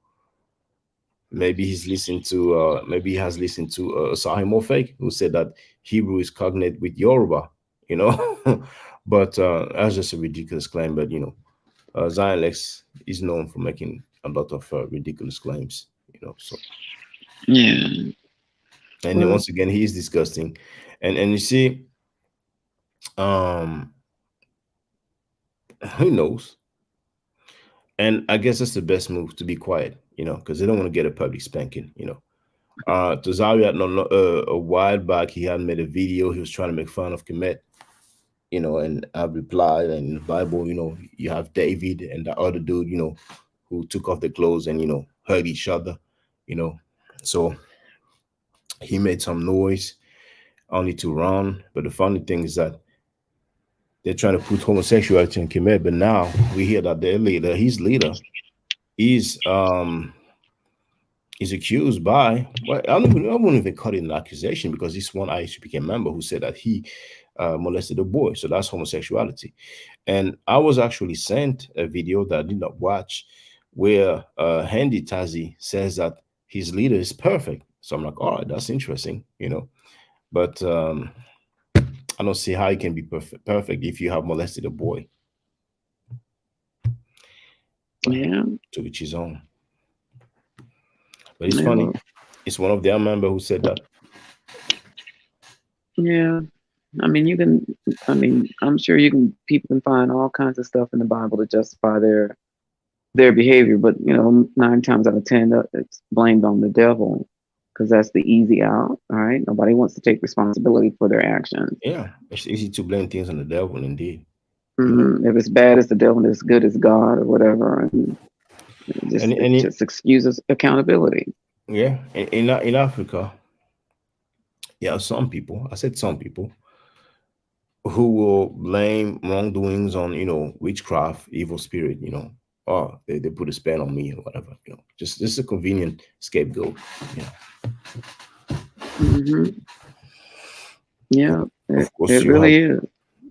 Maybe he's listened to, maybe he has listened to Sahim Ofek, who said that Hebrew is cognate with Yoruba, you know. But that's just a ridiculous claim. But, you know, Zion Lex is known for making a lot of ridiculous claims, you know. So, Yeah. and then once again, he is disgusting. And you see, who knows? And I guess that's the best move, to be quiet, you know, because they don't want to get a public spanking, you know. Tazari had a while back, he had made a video. He was trying to make fun of Kemet, you know, and I replied. And in the Bible, you know, you have David and the other dude, you know, who took off their clothes and, you know, hurt each other, you know. So he made some noise only to run. But the funny thing is that they're trying to put homosexuality in Kemet, but now we hear that their leader, his leader, is accused by, well, I wouldn't even call it an accusation, because this one ISUPK member who said that he molested a boy. So that's homosexuality. And I was actually sent a video that I did not watch where Handy Tazi says that his leader is perfect. So I'm like, all right, that's interesting, you know. But I don't see how you can be perfect if you have molested a boy. Yeah. To each his own. But it's funny. It's one of their members who said that. Yeah. I mean, I'm sure people can find all kinds of stuff in the Bible to justify their behavior, but, you know, 9 times out of 10, it's blamed on the devil, because that's the easy out. All right. Nobody wants to take responsibility for their actions. Yeah. It's easy to blame things on the devil, indeed. Mm-hmm. If it's bad, it's the devil, and if it's good, it's God, or whatever. And it just excuses accountability. Yeah. In Africa, yeah, some people, I said some people, who will blame wrongdoings on, you know, witchcraft, evil spirit, you know. Oh, they put a spell on me or whatever, you know. Just a convenient scapegoat, you know. Mm-hmm. Yeah, of course, it really is.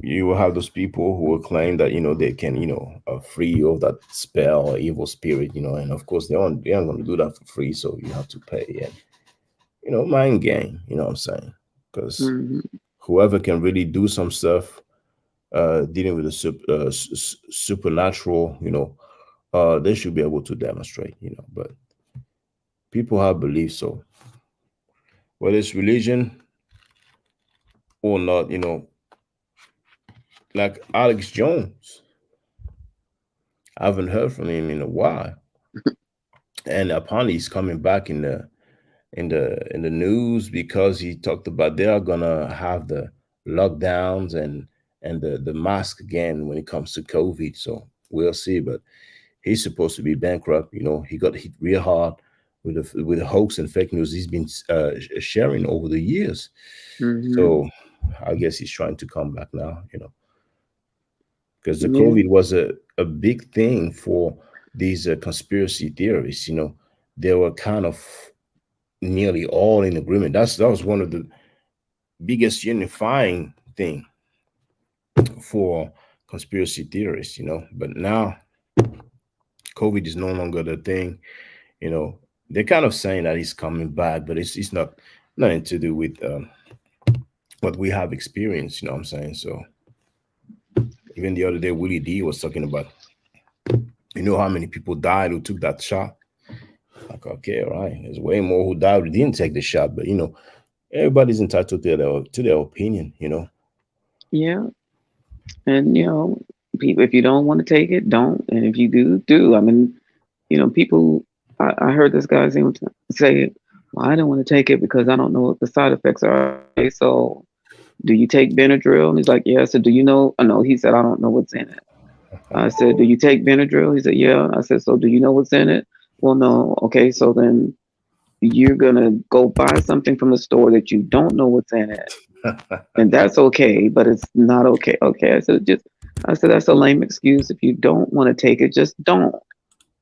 You will have those people who will claim that, you know, they can, you know, free you of that spell or evil spirit, you know, and of course they aren't going to do that for free, so you have to pay. And, you know, mind game, you know what I'm saying? Because whoever can really do some stuff dealing with the supernatural, you know, they should be able to demonstrate, you know. But people have beliefs, so whether it's religion or not, you know, like Alex Jones, I haven't heard from him in a while, and apparently he's coming back in the news because he talked about they are gonna have the lockdowns and the mask again when it comes to COVID. So we'll see. But he's supposed to be bankrupt. You know, he got hit real hard with the hoax and fake news he's been sharing over the years. So I guess he's trying to come back now, you know, because the COVID was a big thing for these conspiracy theorists. You know, they were kind of nearly all in agreement. That was one of the biggest unifying thing for conspiracy theorists, you know. But now COVID is no longer the thing, you know. They're kind of saying that he's coming back, but it's not nothing to do with what we have experienced, you know what I'm saying? So even the other day, Willie D was talking about, you know, how many people died who took that shot. Like, okay, all right, there's way more who died who didn't take the shot, but, you know, everybody's entitled to their opinion, you know. Yeah, and, you know, people, if you don't want to take it, don't, and if you do. I mean, you know, people. I heard this guy say, well, I don't want to take it because I don't know what the side effects are. Okay, so do you take Benadryl? And he's like, yeah. I said, do you know? Oh, no, he said, I don't know what's in it. I said, do you take Benadryl? He said, yeah. I said, so do you know what's in it? Well, no. Okay, so then you're going to go buy something from the store that you don't know what's in it. And that's okay, but it's not okay. Okay, I said, that's a lame excuse. If you don't want to take it, just don't.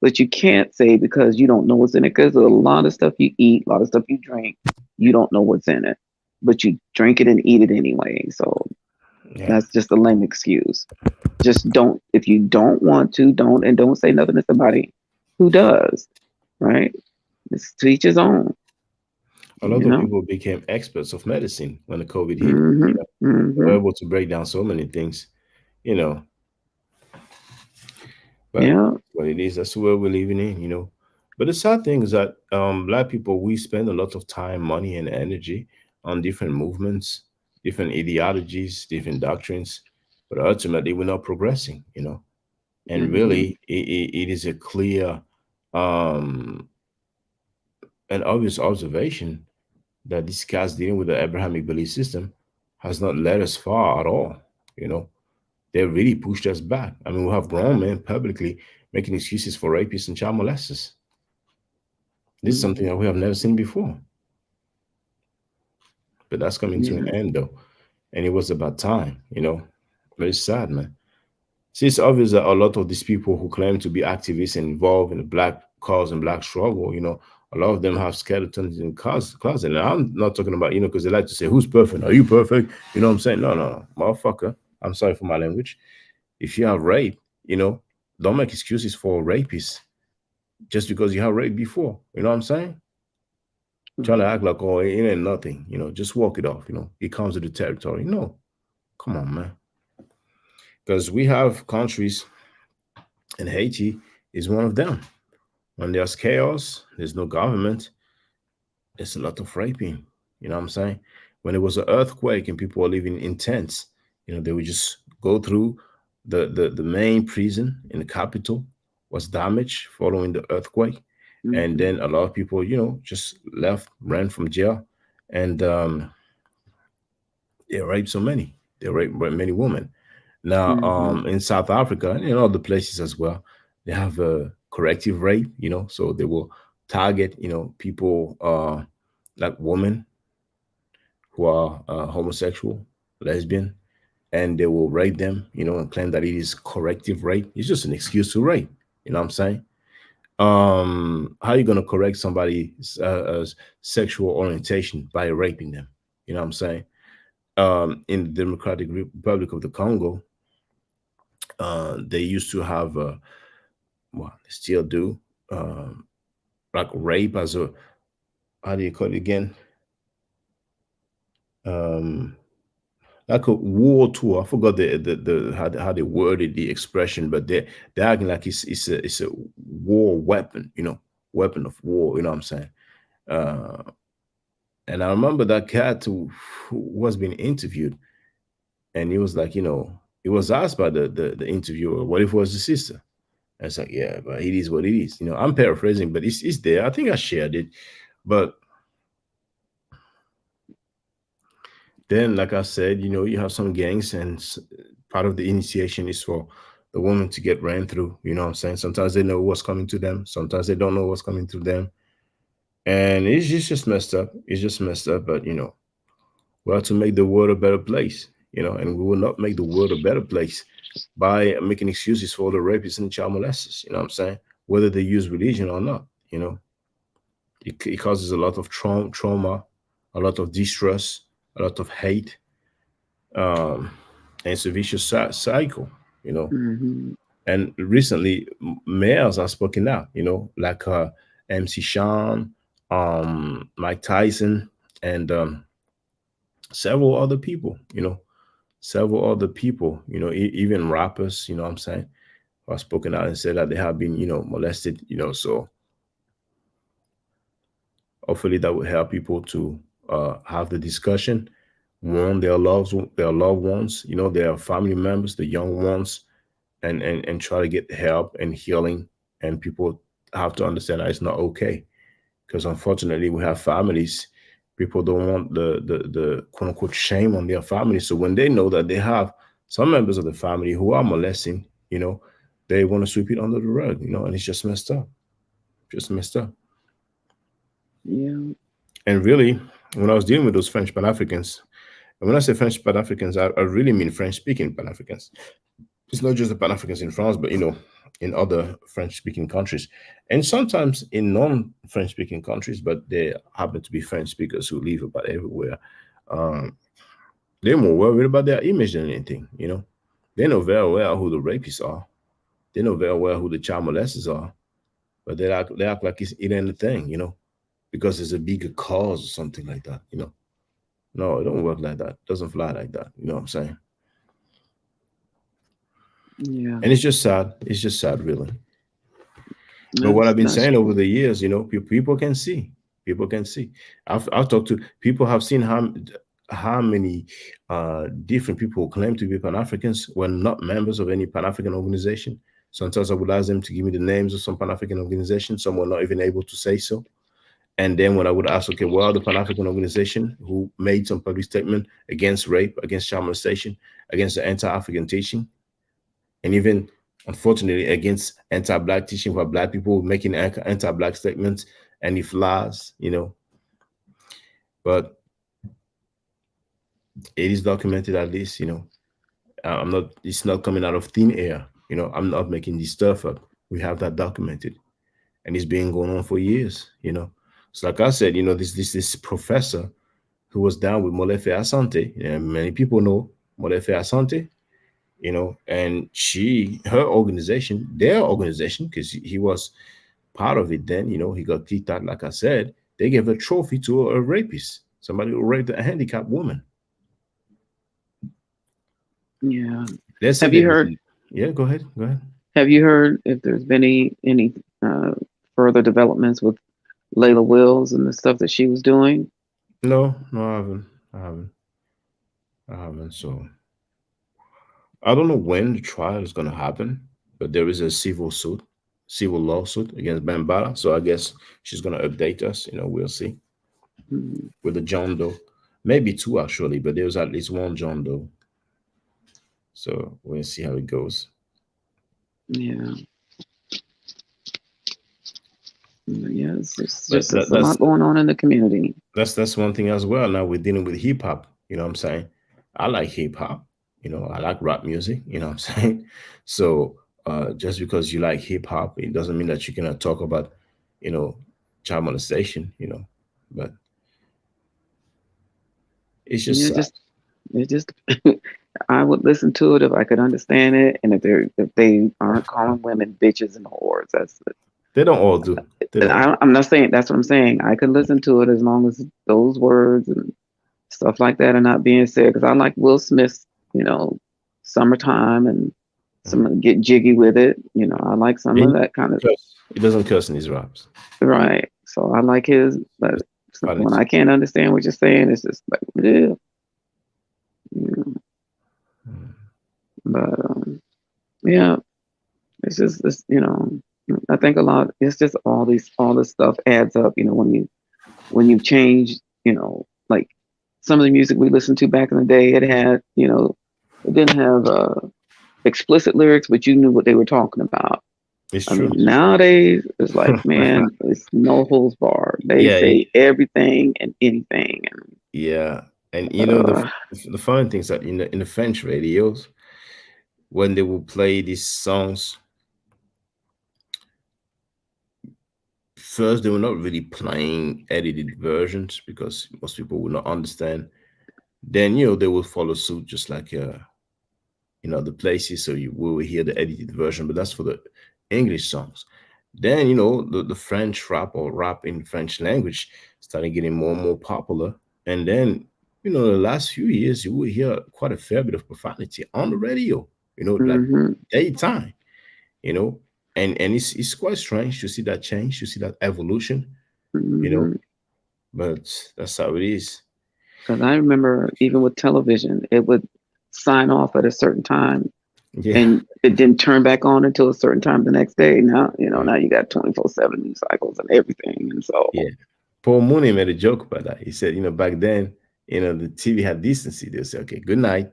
But you can't say because you don't know what's in it, because a lot of stuff you eat, a lot of stuff you drink, you don't know what's in it, but you drink it and eat it anyway. So Yeah. that's just a lame excuse. Just don't, if you don't want to, don't, and don't say nothing to somebody who does, right? It's to each his own, A lot you of know? people became experts of medicine when the COVID hit. Mm-hmm. They were Mm-hmm. able to break down so many things, you know. But Yeah. what it is, that's where we're living in. But the sad thing is that Black people, we spend a lot of time, money, and energy on different movements, different ideologies, different doctrines, but ultimately we're not progressing. And Mm-hmm. really, it is a clear um, and obvious observation that this cast dealing with the Abrahamic belief system has not led us far at all. You know, they really pushed us back. I mean, we have grown men publicly making excuses for rapists and child molesters. This is something that we have never seen before. But that's coming to an Yeah. end, though. And it was about time. But it's sad, man. See, it's obvious that a lot of these people who claim to be activists and involved in the black cause and black struggle, a lot of them have skeletons in closet. And I'm not talking about, because they like to say, who's perfect? Are you perfect? You know what I'm saying? No, motherfucker. I'm sorry for my language. If you have rape, don't make excuses for rapists just because you have raped before. You know what I'm saying? Trying to act like, oh, it ain't nothing. Just walk it off. It comes to the territory. No, come on, man. Because we have countries, and Haiti is one of them. When there's chaos, there's no government, there's a lot of raping. You know what I'm saying? When there was an earthquake and people were living in tents, they would just go through the main prison in the capital was damaged following the earthquake. And then a lot of people, just left, ran from jail, and they raped so many. They raped many women. Now, in South Africa and in other places as well, they have a corrective rape. So they will target, people like women who are homosexual, lesbian, and they will rape them, and claim that it is corrective rape. It's just an excuse to rape. You know what I'm saying? How are you gonna correct somebody's sexual orientation by raping them? You know what I'm saying? In the Democratic Republic of the Congo, they used to have, well, they still do, like rape as a, how do you call it again? Like a war tool. I forgot the how they worded the expression, but they're acting like it's a war weapon, weapon of war. You know what I'm saying? And I remember that cat who was being interviewed, and he was like, he was asked by the interviewer, what if it was the sister? And it's like, yeah, but it is what it is. I'm paraphrasing, but it's there. I think I shared it, but then, like I said, you have some gangs, and part of the initiation is for the woman to get ran through. You know what I'm saying? Sometimes they know what's coming to them. Sometimes they don't know what's coming to them. And it's just messed up. It's just messed up. But, we have to make the world a better place, and we will not make the world a better place by making excuses for the rapists and child molesters. You know what I'm saying? Whether they use religion or not. It causes a lot of trauma, a lot of distrust, a lot of hate, and it's a vicious cycle. And recently, males are spoken out, like MC Sean, Mike Tyson, and several other people, even rappers, you know what I'm saying, who have spoken out and said that they have been, molested, so hopefully that will help people to have the discussion, warn their loved ones, their family members, the young ones, and try to get help and healing. And people have to understand that it's not okay, because unfortunately we have families. People don't want the quote unquote shame on their family. So when they know that they have some members of the family who are molesting, they want to sweep it under the rug, and it's just messed up. Just messed up. Yeah. And really, when I was dealing with those French Pan Africans, and when I say French Pan Africans, I really mean French speaking Pan Africans. It's not just the Pan Africans in France, but in other French-speaking countries, and sometimes in non-French-speaking countries, but there happen to be French speakers who live about everywhere. Um, they're more worried about their image than anything. They know very well who the rapists are. They know very well who the child molesters are, but they act like it ain't a thing, because it's a bigger cause or something like that. No, it don't work like that. It doesn't fly like that. You know what I'm saying? Yeah. And it's just sad. It's just sad, really. But what I've been saying over the years, people can see. People can see. I've talked to people, have seen how many different people who claim to be Pan-Africans were not members of any Pan-African organization. Sometimes I would ask them to give me the names of some Pan-African organizations. Some were not even able to say so. And then when I would ask, okay, what are the Pan-African organization who made some public statement against rape, against child molestation, against the anti-African teaching, and even, unfortunately, against anti-Black teaching, where Black people making anti-Black statements and if lies, But it is documented, at least, it's not coming out of thin air. I'm not making this stuff up. We have that documented, and it's been going on for years. So like I said, this professor who was down with Molefe Asante, many people know Molefe Asante, and her organization, their organization, because he was part of it then, he got kicked out, like I said, they gave a trophy to a rapist, somebody who raped a handicapped woman. Yeah. Have you heard? Yeah, go ahead. Have you heard if there's been any further developments with Layla Wills and the stuff that she was doing? No, I haven't. So I don't know when the trial is going to happen, but there is a civil lawsuit against Bambaataa. So I guess she's going to update us. We'll see. Mm-hmm. With the John Doe, maybe two actually, but there's at least one John Doe. So we'll see how it goes. Yeah. Yeah, there's a lot going on in the community. That's one thing as well. Now we're dealing with hip hop. You know what I'm saying? I like hip hop. I like rap music. You know what I'm saying? So just because you like hip hop, it doesn't mean that you cannot talk about, child molestation. But it's just I would listen to it if I could understand it, and if they aren't calling women bitches and whores. They don't all do. I'm not saying that's what I'm saying. I could listen to it as long as those words and stuff like that are not being said. Because I like Will Smith's, "Summertime" and some get jiggy with it. I like some of that kind of. He doesn't curse in his raps. Right. So I like his, but when I can't understand what you're saying, it's just like, yeah. But yeah, it's just this, I think a lot. It's just all this stuff adds up. When you change, like some of the music we listened to back in the day, it had, it didn't have explicit lyrics, but you knew what they were talking about. It's true. Nowadays, it's like, man, it's no holds barred. They say everything and anything. And the funny thing is that in the French radios, when they will play these songs, first they were not really playing edited versions because most people would not understand. Then they will follow suit, just like in other places. So you will hear the edited version, but that's for the English songs. Then the French rap or rap in French language started getting more and more popular, and then the last few years you will hear quite a fair bit of profanity on the radio. Like daytime. And it's quite strange to see that change, to see that evolution. But that's how it is. Because I remember even with television, it would sign off at a certain time. Yeah. And it didn't turn back on until a certain time the next day. Now, now you got 24/7 news cycles and everything. And so Paul Mooney made a joke about that. He said, back then, the TV had decency. They'll say, okay, good night.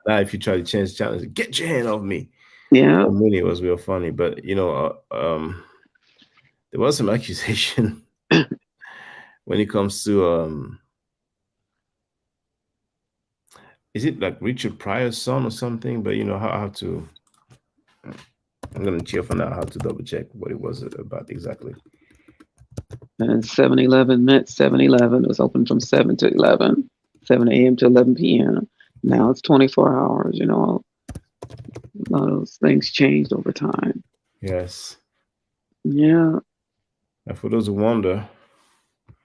Now, if you try to change the channel, get your hand off me. Yeah. Paul Mooney was real funny, but there was some accusation when it comes to is it like Richard Pryor's son or something? But I have to. I'm gonna check for now. I have to double check what it was about exactly. And 7-Eleven meant 7-Eleven. It was open from 7 to 11, 7 a.m. to 11 p.m. Now it's 24 hours. A lot of those things changed over time. Yes. Yeah. And for those who wonder, I'm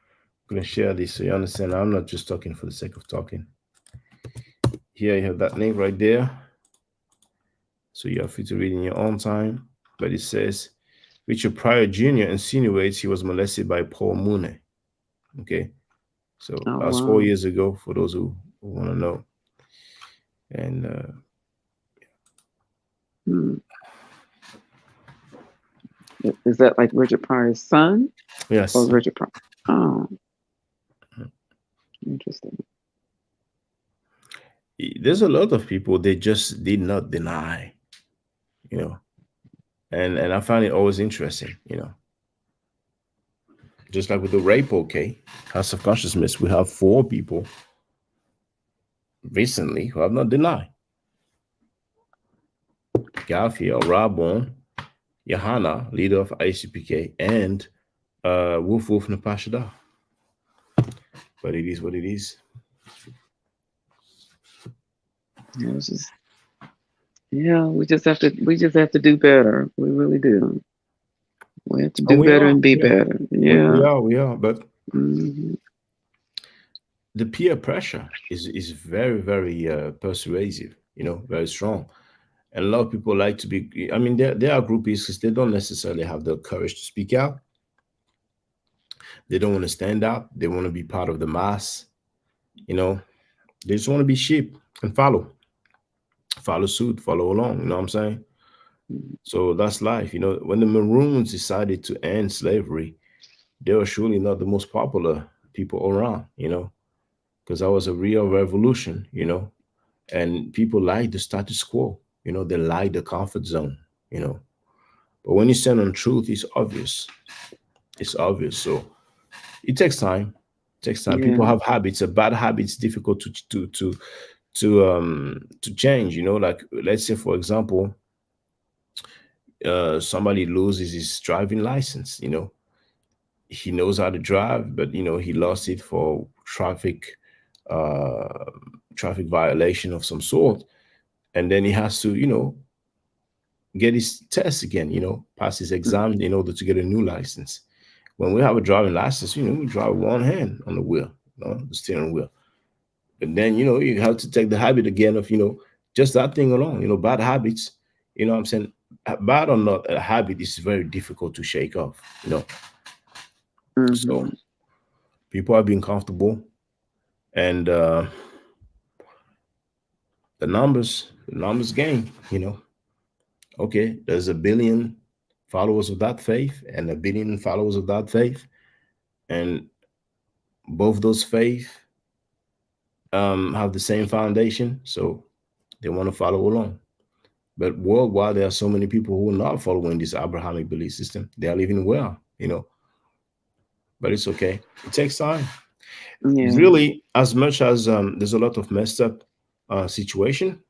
gonna share this so you understand. I'm not just talking for the sake of talking. Here you have that link right there. So you are free to read in your own time. But it says Richard Pryor Jr. insinuates he was molested by Paul Mooney. Okay. So that was 4 years ago, for those who want to know. And is that like Richard Pryor's son? Yes. Or Richard Pryor? Oh. Interesting. There's a lot of people, they just did not deny, and I find it always interesting, just like with the rape, House of Consciousness, we have 4 people recently who have not denied. Garfield, Rabon, Johanna, leader of ICPK, and Wolf Napashada. But it is what it is. We just have to do better. We really do. We have to do better and be better. Yeah. We are. But the peer pressure is very, very persuasive, very strong. And a lot of people like to be, I mean, there are groupies because they don't necessarily have the courage to speak out. They don't want to stand out. They want to be part of the mass. They just want to be sheep and follow suit, follow along. You know what I'm saying? So that's life. When the Maroons decided to end slavery, they were surely not the most popular people around, because that was a real revolution, and people like the status quo, they like the comfort zone, but when you stand on truth, it's obvious. So it takes time. Yeah. People have habits. A bad habit is difficult to change. Like, let's say, for example, somebody loses his driving license. He knows how to drive, but he lost it for traffic violation of some sort, and then he has to get his test again, pass his exam in order to get a new license. When we have a driving license, we drive one hand on the wheel, the steering wheel. But then, you have to take the habit again of, just that thing alone, bad habits, what I'm saying? Bad or not, a habit is very difficult to shake off, So people are being comfortable, and the numbers game, Okay, there's 1 billion followers of that faith and 1 billion followers of that faith, and both those faith have the same foundation, so they want to follow along. But worldwide, there are so many people who are not following this Abrahamic belief system. They are living well, but it's okay. It takes time. Yeah. Really, as much as there's a lot of messed up situation,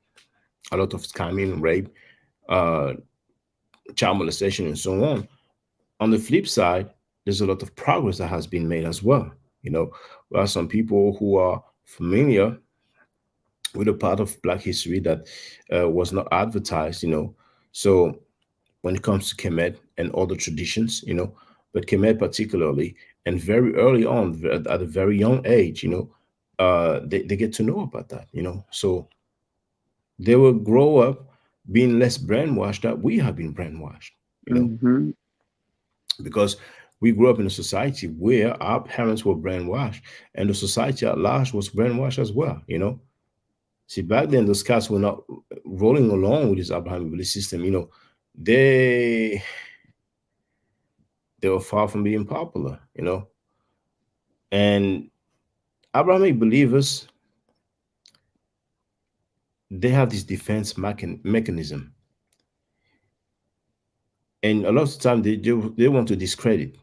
a lot of scamming, rape, child molestation, and so on the flip side, there's a lot of progress that has been made as well. There are some people who are familiar with a part of Black history that was not advertised, So when it comes to Kemet and other traditions, but Kemet particularly, and very early on, at a very young age, they get to know about that, So they will grow up being less brainwashed that we have been brainwashed, because we grew up in a society where our parents were brainwashed, and the society at large was brainwashed as well, See, back then, those cats were not rolling along with this Abrahamic belief system, they were far from being popular, and Abrahamic believers, they have this defense mechanism, and a lot of the time they want to discredit,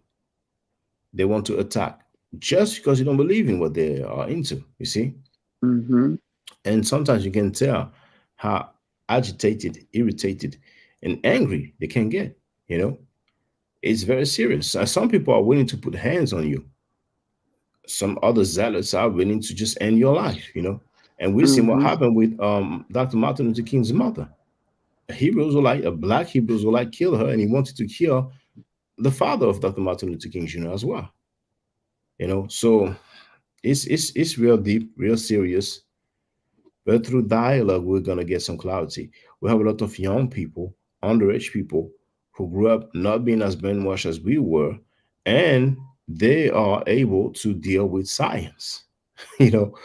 they want to attack, just because you don't believe in what they are into, you see. And sometimes you can tell how agitated, irritated, and angry they can get. You know, it's very serious. Some people are willing to put hands on you. Some other zealots are willing to just end your life. You know, and we've seen what Mm-hmm. happened with Dr. Martin Luther King's mother. A black Hebrew Israelite killed her, and he wanted to kill the father of Dr. Martin Luther King Jr. as well. You know, so it's real deep, real serious. But through dialogue, we're gonna get some clarity. We have a lot of young people, underage people, who grew up not being as brainwashed as we were, and they are able to deal with science. You know,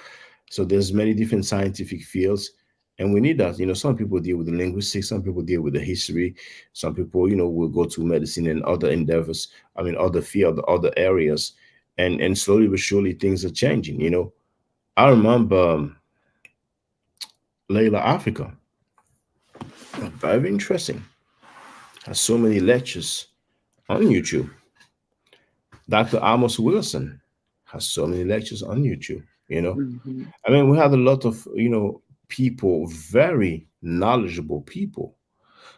so there's many different scientific fields, and we need that. You know, some people deal with the linguistics, some people deal with the history, some people, will go to medicine and other endeavors. I mean, other field, other areas, and slowly but surely things are changing. You know, I remember Layla Africa, very interesting. Has so many lectures on YouTube. Dr. Amos Wilson has so many lectures on YouTube. You know, Mm-hmm. I mean, we had a lot of people, very knowledgeable people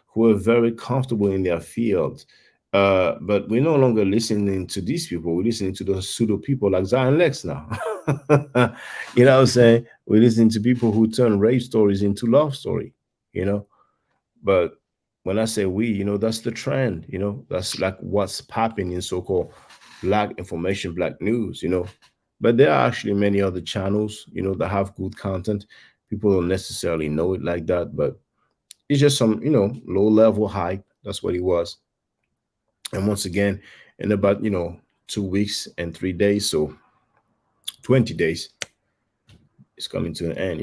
who are very comfortable in their field. But we're no longer listening to these people. We're listening to those pseudo people like Zion Lex now. You know what I'm saying? We're listening to people who turn rape stories into love story. You know, but when I say we, that's the trend. That's like what's popping in so-called black information, black news. But there are actually many other channels, that have good content. People don't necessarily know it like that, but it's just some, low level hype. That's what it was. And once again, in about, 2 weeks and 3 days, so 20 days, it's coming to an end.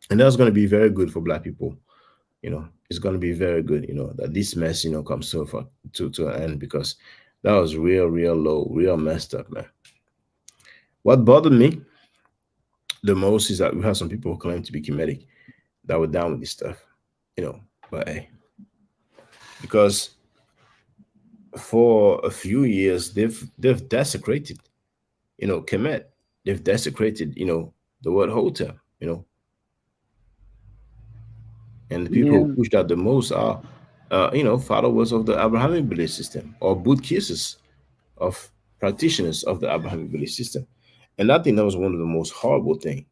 And that's going to be very good for black people. It's going to be very good, that this mess, comes to an end, because that was real low, real messed up, man. What bothered me the most is that we have some people who claim to be Kemetic that were down with this stuff, but hey, because for a few years they've desecrated, Kemet. They've desecrated, the word hotel, and the people Yeah. who pushed out the most are, followers of the Abrahamic belief system, or boot kisses of practitioners of the Abrahamic belief system. And I think that was one of the most horrible thing,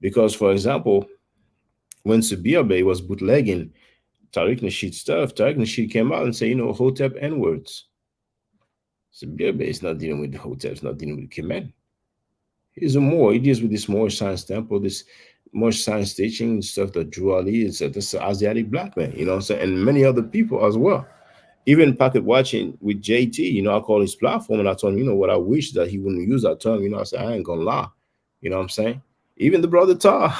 because, for example, when Sabir Bey was bootlegging Tariq Nasheed stuff, Tariq Nasheed came out and said, Hotep N words. Sabir Bey is not dealing with the Hotep, it's not dealing with Kemet. He deals with this Moorish science temple, this Moorish science teaching stuff that Drew Ali is this Asiatic black man, what I'm saying, and many other people as well. Even Pocket Watching with JT, I call his platform and I told him, what I wish that he wouldn't use that term. I said, I ain't gonna lie. You know what I'm saying? Even the brother Tar,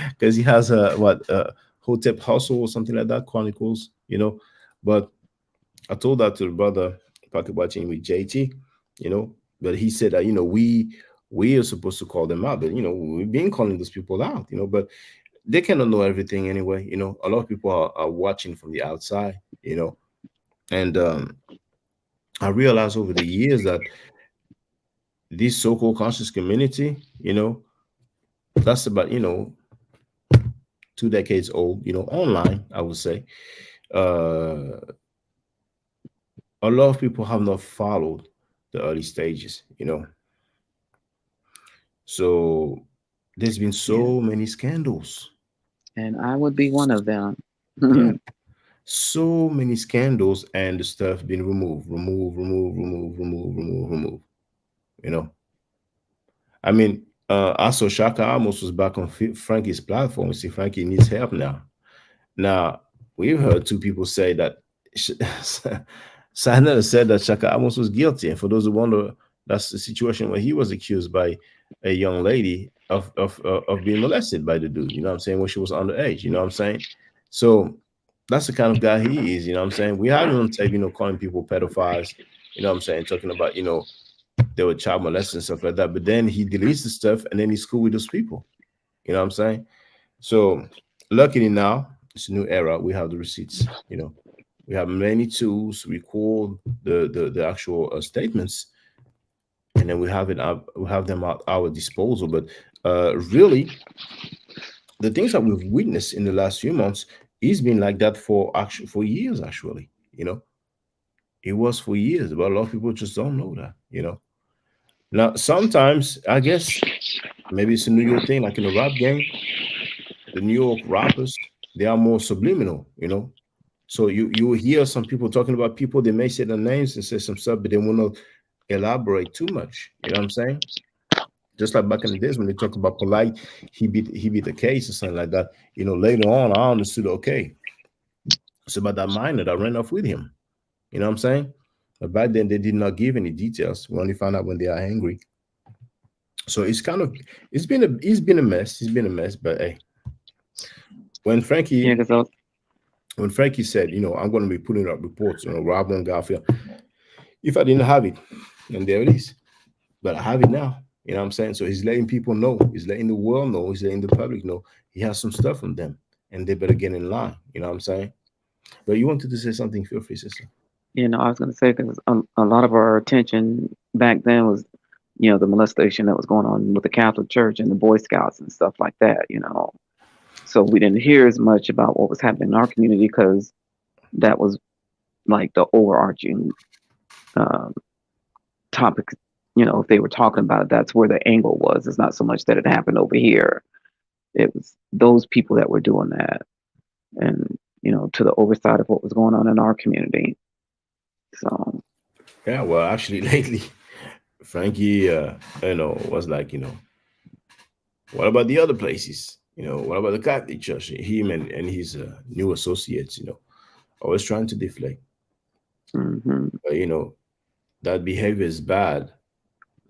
because he has Hotep Hustle or something like that, Chronicles, But I told that to the brother Pocket Watching with JT, but he said that, we are supposed to call them out, but we've been calling those people out, but they cannot know everything anyway. A lot of people are watching from the outside, and I realized over the years that this so-called conscious community, that's about 2 decades old, online, I would say. A lot of people have not followed the early stages, so there's been so many scandals. And I would be one of them. Yeah. So many scandals, and the stuff being removed. I mean, I saw Shaka Amos was back on Frankie's platform. You see, Frankie needs help now. Now, we've heard two people say that Sinetta said that Shaka Amos was guilty. And for those who wonder, that's the situation where he was accused by a young lady of being molested by the dude, you know what I'm saying, when she was underage, you know what I'm saying? So that's the kind of guy he is, you know what I'm saying? We had him on tape, calling people pedophiles, you know what I'm saying, talking about, they were child molested and stuff like that. But then he deletes the stuff and then he's cool with those people. You know what I'm saying? So luckily now, it's a new era. We have the receipts, we have many tools to record the actual statements. and then we have them at our disposal. But really, the things that we've witnessed in the last few months, it's been like that for years. Actually, it was for years, but a lot of people just don't know that. Now sometimes I guess maybe it's a New York thing, like in the rap game, the New York rappers, they are more subliminal. So you will hear some people talking about people, they may say their names and say some stuff, but they will not elaborate too much. You know what I'm saying? Just like back in the days when they talked about Polite, he beat the case or something like that. Later on, I understood, okay, it's about that minor that ran off with him. You know what I'm saying? But back then, they did not give any details. We only found out when they are angry. So it's been a mess. It's been a mess. But hey, when Frankie said, I'm going to be putting up reports, Rob and Garfield, if I didn't have it, and there it is. But I have it now. You know what I'm saying? So he's letting people know. He's letting the world know. He's letting the public know. He has some stuff from them, and they better get in line. You know what I'm saying? But you wanted to say something? Feel free, sister. I was going to say, because a lot of our attention back then was, the molestation that was going on with the Catholic Church and the Boy Scouts and stuff like that, So we didn't hear as much about what was happening in our community because that was like the overarching topic. If they were talking about it, that's where the angle was. It's not so much that it happened over here. It was those people that were doing that. And, to the oversight of what was going on in our community. So. Yeah, well, actually, lately, Frankie, was like, what about the other places? What about the Catholic Church? Him and his new associates, always trying to deflect. Mm-hmm. But, that behavior is bad,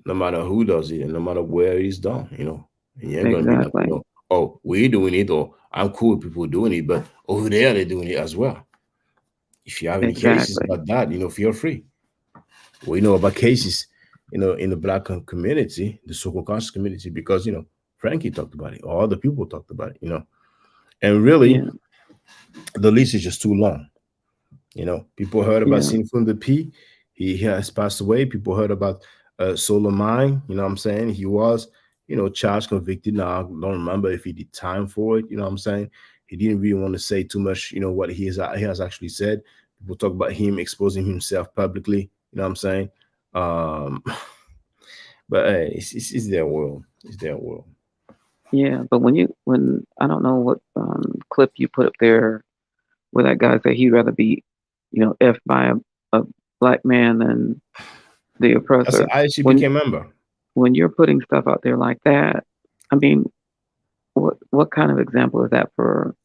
no matter who does it and no matter where it's done, And you ain't going to be like, oh, we're doing it, or I'm cool with people doing it, but over there, they're doing it as well. If you have any cases about that, feel free. We know about cases, in the Black community, the social conscious community, because, Frankie talked about it, or other people talked about it, and really, the list is just too long. People heard about Sinful the P. He has passed away. People heard about Solomon. You know what I'm saying? He was, charged, convicted. Now I don't remember if he did time for it. You know what I'm saying? He didn't really want to say too much. What he has actually said. People talk about him exposing himself publicly. You know what I'm saying? But hey, it's their world. It's their world. Yeah, but when I don't know what clip you put up there, where that guy said he'd rather be, effed by a Black man than the oppressor. That's an ICPK member. When you're putting stuff out there like that, I mean, what kind of example is that for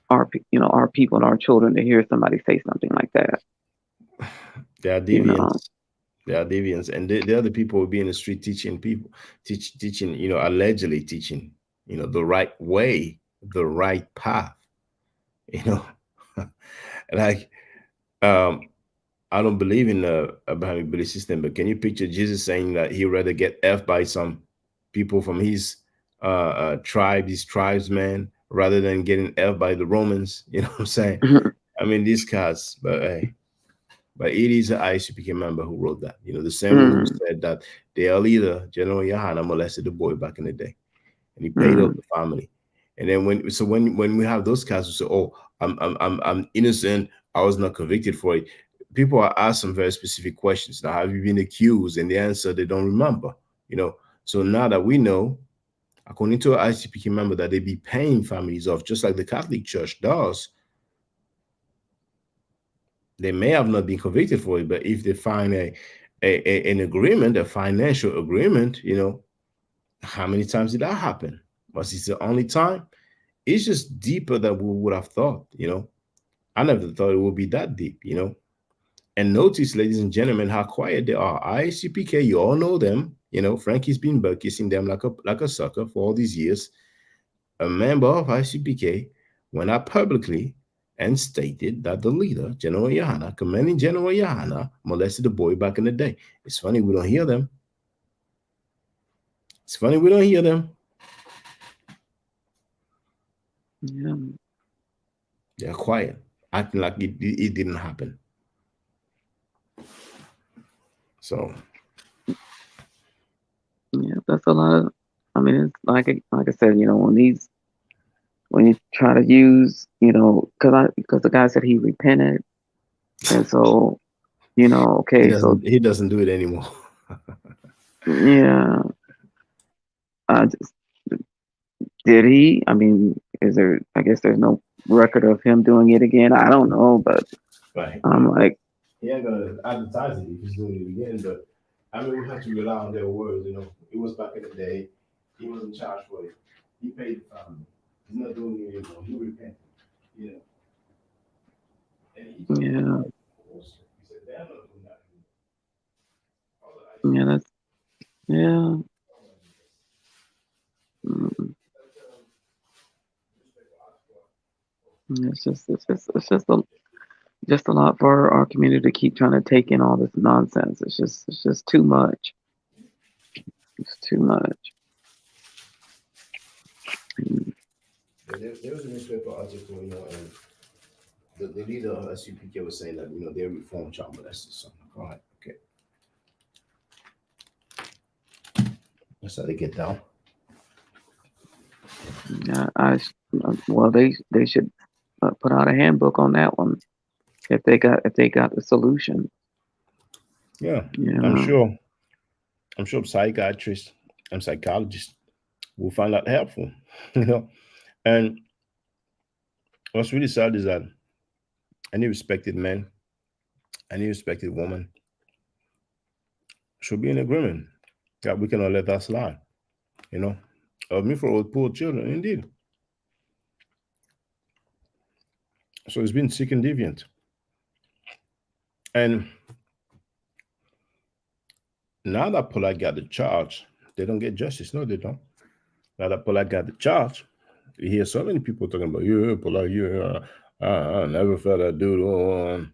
our people and our children to hear somebody say something like that? They are deviants. They are deviants, and the other people will be in the street teaching people, teaching, allegedly teaching, the right way, the right path, like, I don't believe in the Abrahamic belief system, but can you picture Jesus saying that he'd rather get F by some people from his tribe, his tribesmen, rather than getting F by the Romans? You know what I'm saying? I mean, these guys, but hey. But it is an ICPK member who wrote that. The same one who said that their leader, General Yohana, molested the boy back in the day, and he paid up the family. And then when we have those guys who say, "Oh, I'm innocent. I was not convicted for it," people are asked some very specific questions. Now, have you been accused? And the answer, they don't remember. So now that we know, according to an ICPK member, that they be paying families off, just like the Catholic Church does. They may have not been convicted for it, but if they find an agreement, a financial agreement, how many times did that happen? Was it the only time? It's just deeper than we would have thought, I never thought it would be that deep, And notice, ladies and gentlemen, how quiet they are. ICPK, you all know them. Frankie's been butt kissing them like a sucker for all these years. A member of ICPK went out publicly and stated that the leader, General Yohana, commanding General Yohana, molested the boy back in the day. It's funny we don't hear them. Yeah. They're quiet, acting like it didn't happen. So a lot of. I mean, it's like I said, you know, when you try to use, you know, because the guy said he repented, and so you know, okay, so He doesn't do it anymore. yeah, I just did he? I mean, is there? I guess there's no record of him doing it again. I don't know, but Right. I'm like, He ain't gonna advertise it if he's doing it again. But I mean, we have to rely on their words. You know, it was back in the day. He wasn't charged for it. He paid the family. He's not doing it anymore. He repented. You know. And he told yeah, he said, "They're not doing that yeah, anymore." that's yeah. Mm, it's just a lot for our community to keep trying to take in all this nonsense. It's just too much. It's too much. And, There was a newspaper article, you know, and the leader of SUPK was saying that, you know, they reform child molesters. So, all right, okay. That's how they get down. yeah, well, they should put out a handbook on that one if they got the solution. Yeah, You I'm know. sure. I'm sure psychiatrists and psychologists will find that helpful. You know, and what's really sad is that any respected man, any respected woman should be in agreement that we cannot let that slide. You know, me for all poor children, indeed. So it's been sick and deviant. And now that Polite got the charge, they don't get justice. No, they don't. Now that Polite got the charge, you hear so many people talking about, yeah, Polite, yeah, I never felt that dude on.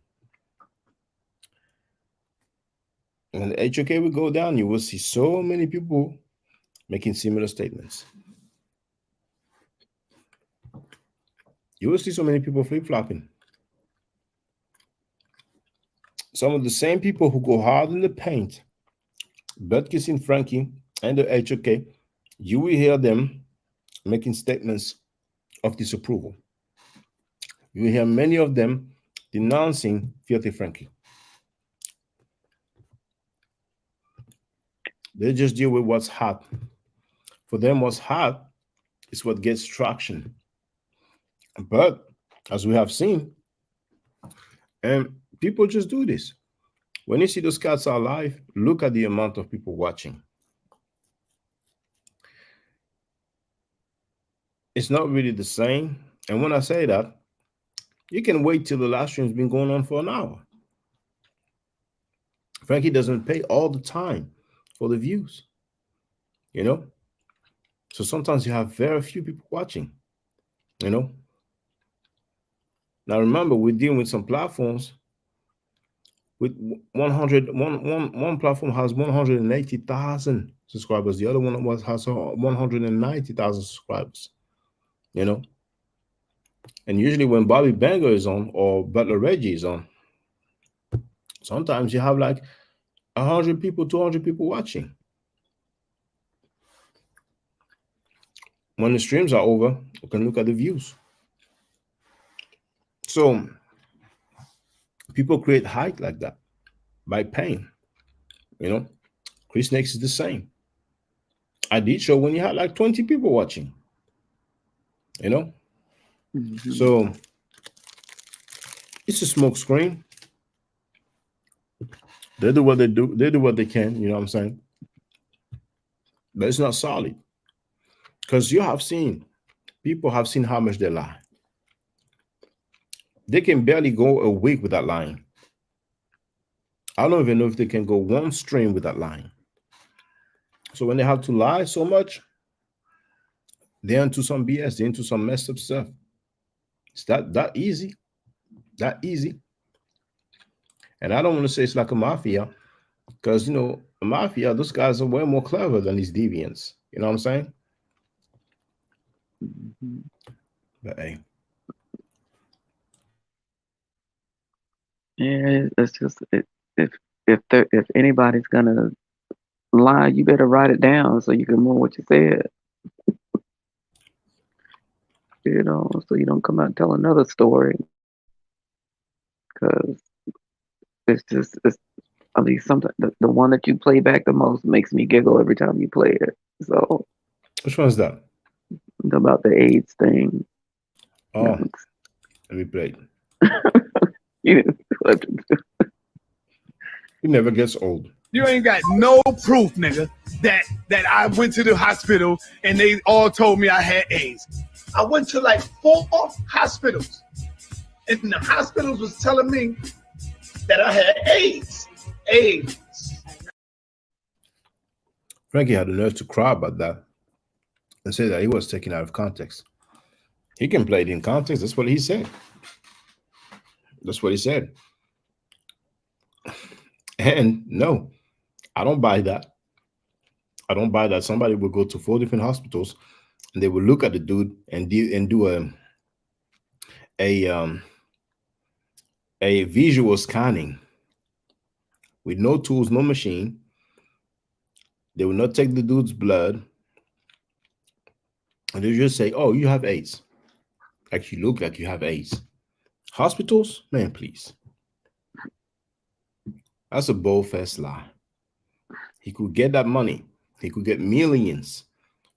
When the HOK will go down, you will see so many people making similar statements. You will see so many people flip flopping. Some of the same people who go hard in the paint, butt kissing Frankie and the HOK, you will hear them making statements of disapproval. You will hear many of them denouncing Filthy Frankie. They just deal with what's hot. For them, what's hot is what gets traction. But as we have seen, and people just do this. When you see those cats are live, look at the amount of people watching. It's not really the same. And when I say that, you can wait till the live stream's been going on for an hour. Frankie doesn't pay all the time for the views, you know? So sometimes you have very few people watching, you know? Now remember, we're dealing with some platforms with 100, one platform has 180,000 subscribers. The other one has 190,000 subscribers, you know? And usually when Bobby Banger is on or Butler Reggie is on, sometimes you have like 100 people, 200 people watching. When the streams are over, you can look at the views. So people create hype like that by paying. You know, Chris Snakes is the same. I did show when you had like 20 people watching. You know, so it's a smoke screen. They do what they do. They do what they can. You know what I'm saying? But it's not solid because people have seen how much they lie. They can barely go a week without lying. I don't even know if they can go one stream without lying. So when they have to lie so much, they're into some BS. They're into some messed up stuff. It's that easy. That easy. And I don't want to say it's like a mafia, because you know, a mafia, those guys are way more clever than these deviants. You know what I'm saying? But hey. Yeah, it's just if anybody's gonna lie, you better write it down so you can remember what you said. So you don't come out and tell another story. Because it's at least sometimes the one that you play back the most makes me giggle every time you play it. So Which one's that? about the AIDS thing. Oh, let me play. You It never gets old. You ain't got no proof, nigga, that I went to the hospital and they all told me I had AIDS. I went to like 4 hospitals, and the hospitals was telling me that I had AIDS. AIDS. Frankie had the nerve to cry about that and say that he was taken out of context. He can play it in context. That's what he said. That's what he said. And no, I don't buy that. I don't buy that. Somebody will go to 4 different hospitals and they will look at the dude and do a visual scanning with no tools, no machine. They will not take the dude's blood. And they just say, oh, you have AIDS. Like you look like you have AIDS. Hospitals? Man, please. That's a bold-faced lie. He could get that money. He could get millions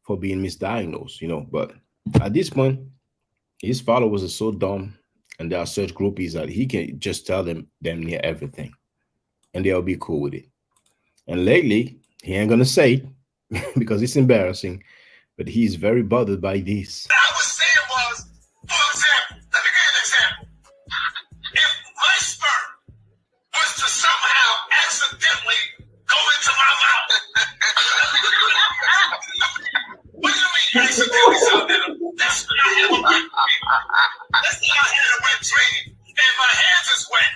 for being misdiagnosed, but at this point, his followers are so dumb and they are such groupies that he can just tell them damn near everything and they'll be cool with it. And lately, he ain't gonna say it because it's embarrassing, but he's very bothered by this. What I was saying was, for example, let me give you an example. If my sperm was to somehow accidentally go into my mouth, what do you mean accidentally, Saldana? That's when I have a wet dream. That's when I had a wet dream, and my hands is wet,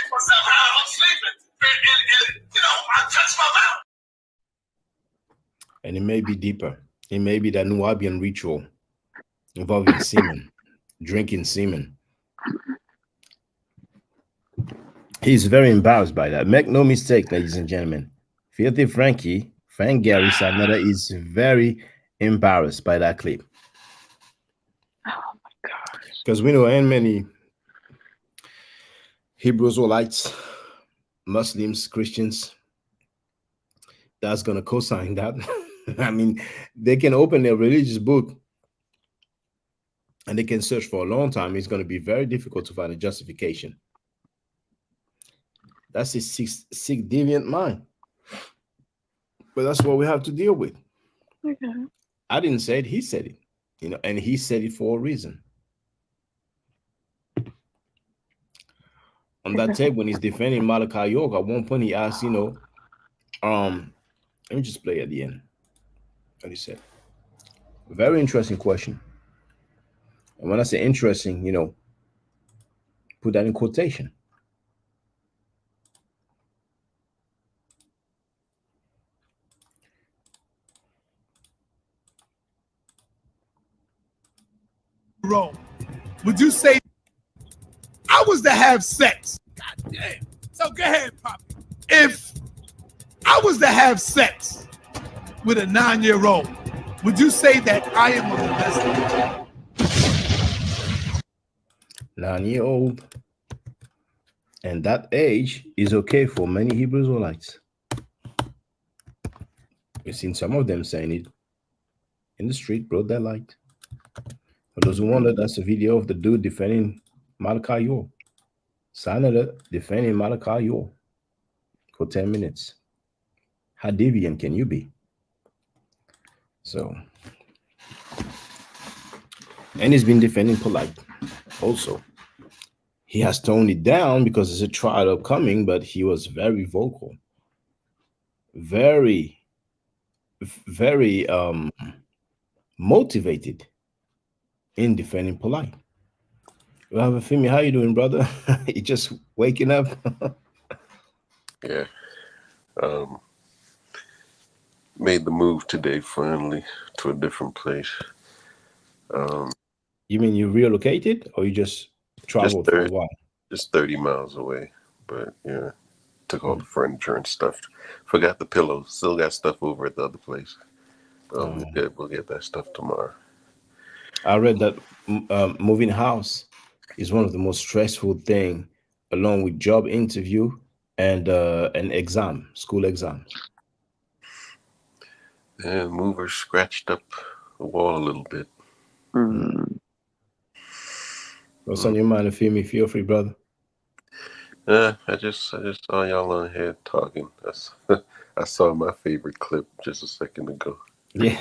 but somehow I'm sleeping, and I touch my mouth. And it may be deeper. It may be that Nubian ritual involving semen, drinking semen. He's very embarrassed by that. Make no mistake, ladies and gentlemen. Filthy Frank Gary Sanada is very embarrassed by that clip. Oh my gosh. Because we know and many Hebrew Israelites, Muslims, Christians, that's going to co-sign that. I mean, they can open their religious book and they can search for a long time. It's going to be very difficult to find a justification. That's his sick deviant mind. But that's what we have to deal with. Okay. I didn't say it, he said it, and he said it for a reason. On that tape, when he's defending Malachi York, at one point he asked, let me just play at the end. What he said. Very interesting question. And when I say interesting, put that in quotation. Would you say I was to have sex? God damn. So go ahead, Poppy. If I was to have sex with a 9-year-old, would you say that I am a molester? 9-year-old. And that age is okay for many Hebrew Israelites. We've seen some of them saying it in the street, broad daylight. For those who wonder, that's a video of the dude defending Malachi York. Senator defending Malachi York for 10 minutes. How deviant can you be? So, and he's been defending Polite also. He has toned it down because there's a trial upcoming, but he was very vocal, very motivated in defending Polite. Well, Femi, how you doing, brother? You just waking up? Yeah. Made the move today finally to a different place. You mean you relocated or you just traveled for a while? Just 30 miles away. But yeah, took all the furniture and stuff. Forgot the pillows. Still got stuff over at the other place. We'll get that stuff tomorrow. I read that moving house is one of the most stressful thing, along with job interview and an school exams. And mover scratched up the wall a little bit. What's on your mind, Femi? Feel free, brother. I just saw y'all on here talking. I saw my favorite clip just a second ago. Yeah.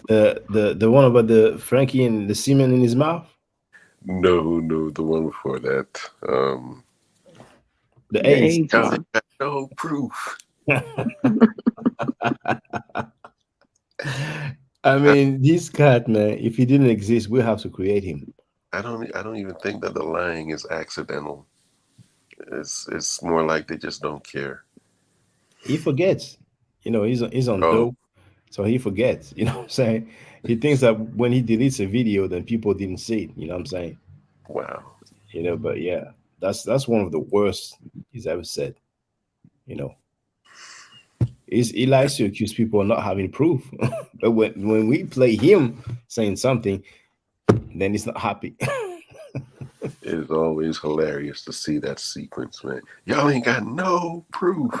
The one about the Frankie and the semen in his mouth? No, the one before that. The AIDS. No proof. I mean, this cat, man, if he didn't exist, we'll have to create him. I don't even think that the lying is accidental. It's more like they just don't care. He forgets. He's on dope, so he forgets. You know what I'm saying? He thinks that when he deletes a video, then people didn't see it. You know what I'm saying? Wow. But yeah, that's one of the worst he's ever said. He likes to accuse people of not having proof, but when we play him saying something, then he's not happy. It is always hilarious to see that sequence, man. Y'all ain't got no proof.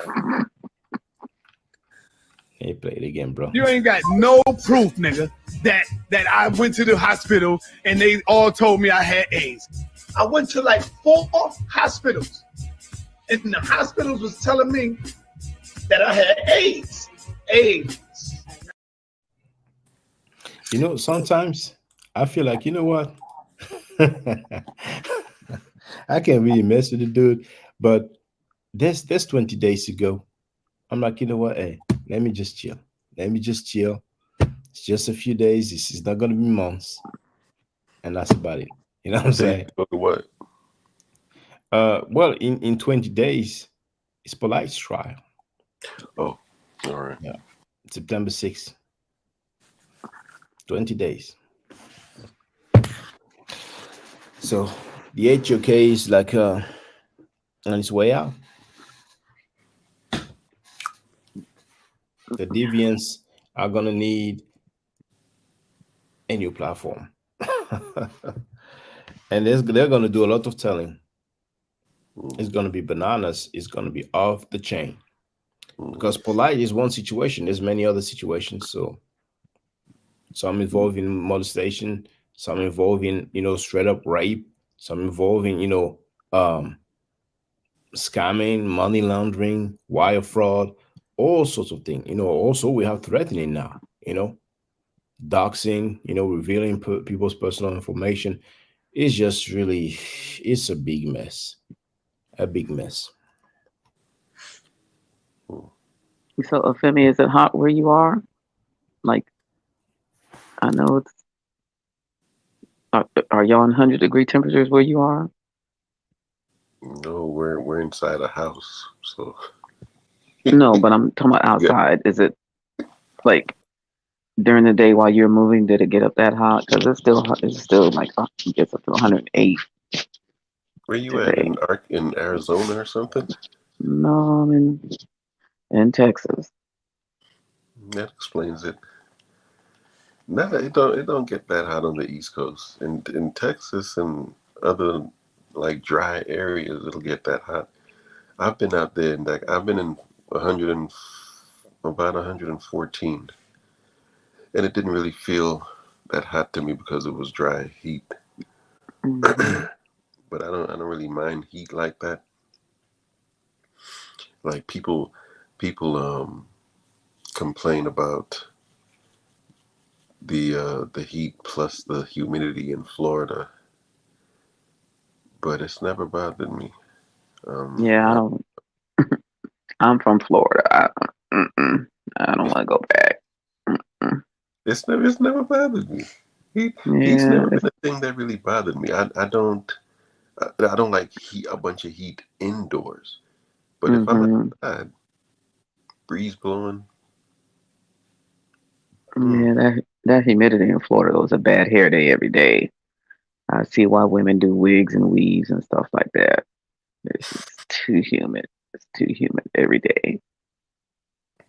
Hey, play it again, bro. You ain't got no proof, nigga, that I went to the hospital and they all told me I had AIDS. I went to like 4 hospitals, and the hospitals was telling me that I had AIDS. Sometimes I feel like, you know what? I can't really mess with the dude, but there's 20 days to go. I'm like, you know what? Hey, let me just chill. It's just a few days. This is not going to be months. And that's about it. You know what I'm saying? What? Well, in 20 days, it's Polite's trial. Oh, all right. Yeah. September 6th. 20 days. So the HOK is like on its way out. The deviants are gonna need a new platform. And they're gonna do a lot of telling. It's gonna be bananas, it's gonna be off the chain. Because Polite is one situation, there's many other situations. So some involved in molestation, some involved in straight up rape, some involved in scamming, money laundering, wire fraud, all sorts of things. Also we have threatening now, doxing, revealing people's personal information. It's just really, it's a big mess. So, Femi, is it hot where you are? Like, I know it's. Are y'all in 100-degree temperatures where you are? No, we're inside a house, so. No, but I'm talking about outside. Yeah. Is it like during the day while you're moving? Did it get up that hot? Because it's still like it gets up to 108. Where you at? In Arizona or something? No, I'm in Texas. That explains it. No, it don't get that hot on the East Coast. In Texas and other like dry areas, it'll get that hot. I've been out there and I've been in about 114, and it didn't really feel that hot to me because it was dry heat. Mm-hmm. But I don't really mind heat like that. Like people complain about the heat plus the humidity in Florida, but it's never bothered me. Yeah, I don't. I'm from Florida. I don't want to go back. It's never bothered me. Heat's never been a thing that really bothered me. I don't like a bunch of heat indoors, but if I'm outside, breeze blowing. Yeah, that humidity in Florida was a bad hair day every day. I see why women do wigs and weaves and stuff like that. It's just too humid. It's too humid every day.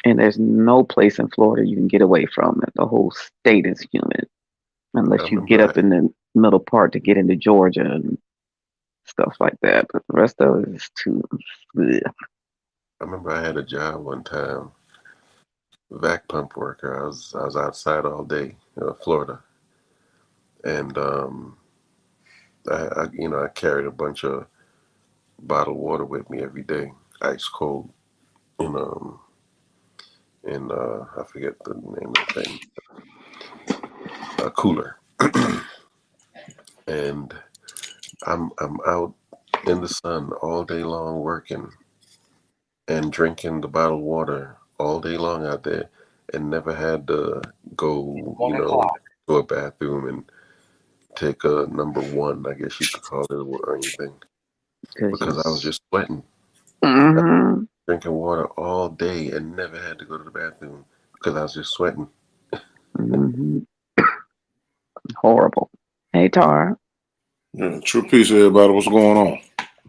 And there's no place in Florida you can get away from it. The whole state is humid I unless you get remember up in the middle part to get into Georgia and stuff like that. But the rest of it is too. Ugh. I remember I had a job one time, vac pump worker. I was outside all day, Florida, and I carried a bunch of bottled water with me every day, ice cold, in I forget the name of the thing, a cooler, and I'm out in the sun all day long working and drinking the bottled water all day long out there, and never had to go, to a bathroom and take a number one, I guess you could call it, or anything, because I was just sweating, Mm-hmm. drinking water all day, and never had to go to the bathroom because I was just sweating. Mm-hmm. Horrible. Hey, Tara. Yeah, true peace, everybody. What's going on?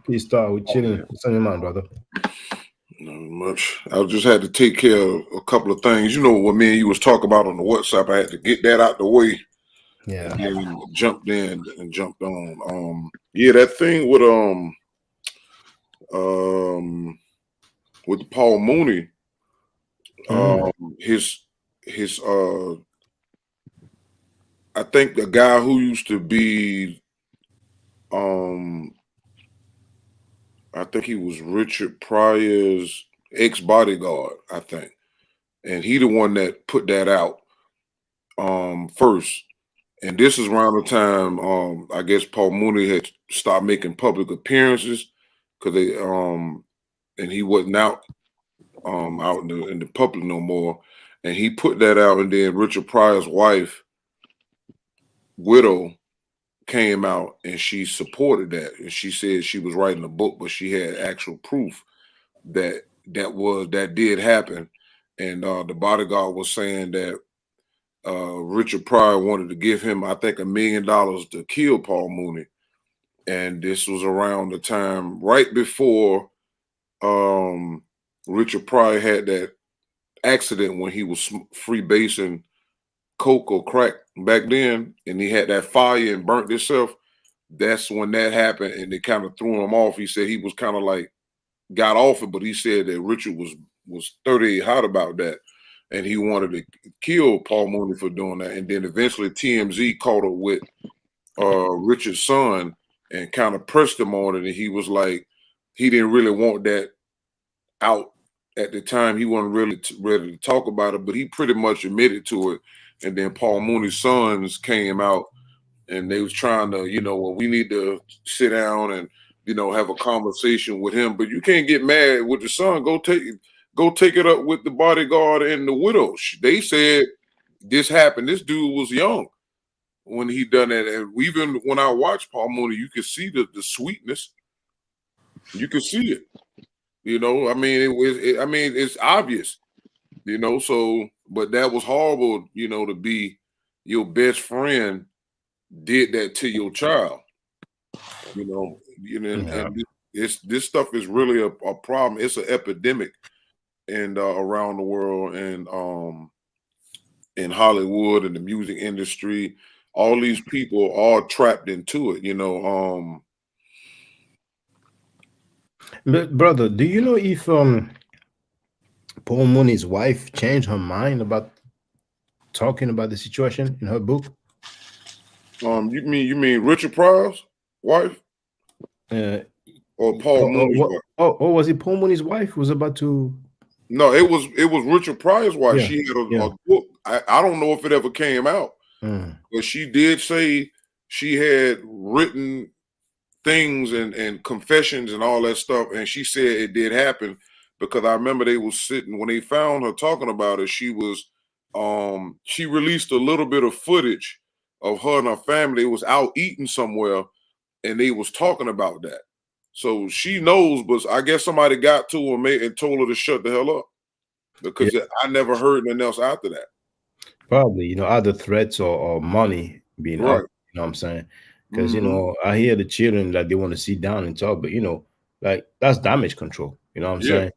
Peace, Star. We're chilling. What's on your mind, brother? Not much. I just had to take care of a couple of things. You know what me and you was talking about on the WhatsApp. I had to get that out the way. Yeah. And then jumped in and jumped on. Yeah, that thing with Paul Mooney, his I think the guy who used to be I think he was Richard Pryor's ex-bodyguard, I think. And he the one that put that out first. And this is around the time I guess Paul Mooney had stopped making public appearances because they and he wasn't out in the public no more. And he put that out, and then Richard Pryor's wife, widow, came out and she supported that, and she said she was writing a book, but she had actual proof that did happen. And the bodyguard was saying that Richard Pryor wanted to give him, I think, $1 million to kill Paul Mooney, and this was around the time right before Richard Pryor had that accident when he was freebasing coke or crack back then, and he had that fire and burnt himself. That's when that happened, and they kind of threw him off. He said he was kind of like got off it, but he said that Richard was 38 hot about that, and he wanted to kill Paul Mooney for doing that. And then eventually TMZ caught up with Richard's son and kind of pressed him on it, and he was like, he didn't really want that out at the time. He wasn't really ready to talk about it, but he pretty much admitted to it. And then Paul Mooney's sons came out, and they was trying to, well, we need to sit down and, have a conversation with him. But you can't get mad with the son. Go take it up with the bodyguard and the widow. They said this happened. This dude was young when he done that. And even when I watched Paul Mooney, you could see the sweetness. You could see it. I mean, it's obvious. So, but that was horrible, to be your best friend did that to your child, and this stuff is really a problem. It's an epidemic and around the world, and in Hollywood and the music industry, all these people are trapped into it, But brother, do you know if Paul Mooney's wife changed her mind about talking about the situation in her book? You mean Richard Pryor's wife? Or Paul Mooney's wife? Oh, was it Paul Mooney's wife who was about to? No, it was Richard Pryor's wife. Yeah, She had a book. I don't know if it ever came out, but she did say she had written things and confessions and all that stuff, and she said it did happen, because I remember they was sitting when they found her talking about it. She was she released a little bit of footage of her and her family. They was out eating somewhere, and they was talking about that. So she knows, but I guess somebody got to her and told her to shut the hell up, because I never heard nothing else after that. Probably, either threats or money being Right. up. You know what I'm saying? Because I hear the children that they want to sit down and talk, but like that's damage control. You know what I'm Yeah. saying?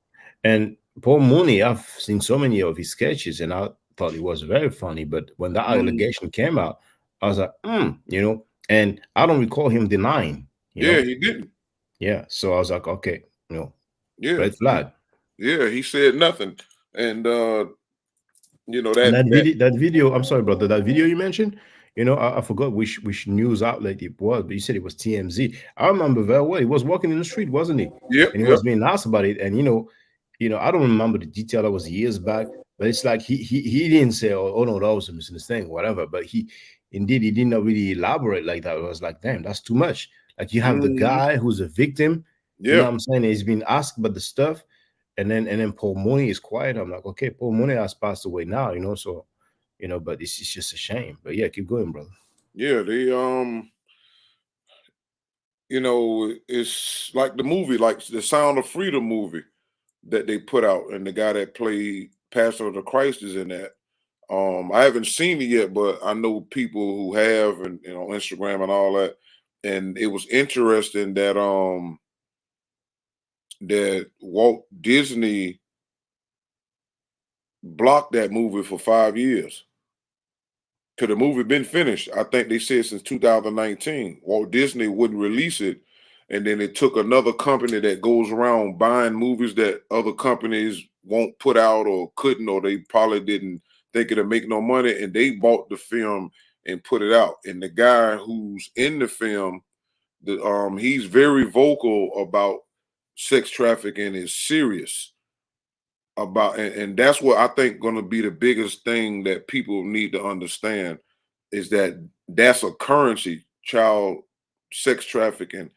And Paul Mooney, I've seen so many of his sketches, and I thought it was very funny. But when that allegation came out, I was like, you know, and I don't recall him denying. You Yeah, know? he didn't. Yeah. So I was like, okay, you know, Yeah. red flag. Yeah, he said nothing. And you know And that that video, I'm sorry, brother, that video you mentioned, you know, I forgot which news outlet it was, but you said it was TMZ. I remember very well. He was walking in the street, wasn't he? Yep. And he was being asked about it. And you know, I don't remember the detail. That was years back, but it's like he didn't say, oh no, that was a misunderstanding, whatever. But he did not really elaborate like that. It was like, damn, that's too much. Like you have the guy who's a victim. You know what I'm saying? He's been asked about the stuff. And then Paul Mooney is quiet. I'm like, okay, Paul Mooney has passed away now, you know. So, you know, but it's just a shame. But yeah, keep going, brother. Yeah, they you know, it's like the movie, like the Sound of Freedom movie that they put out, and the guy that played Pastor of the Christ is in that. I haven't seen it yet, but I know people who have, and you know, Instagram and all that. And it was interesting that that Walt Disney blocked that movie for 5 years. Could the movie been finished? I think they said since 2019. Walt Disney wouldn't release it, and then it took another company that goes around buying movies that other companies won't put out or couldn't, or they probably didn't think it'd make no money, and they bought the film and put it out. And the guy who's in the film, he's very vocal about sex trafficking, is serious about, and that's what I think going to be the biggest thing that people need to understand is that that's a currency. Child sex trafficking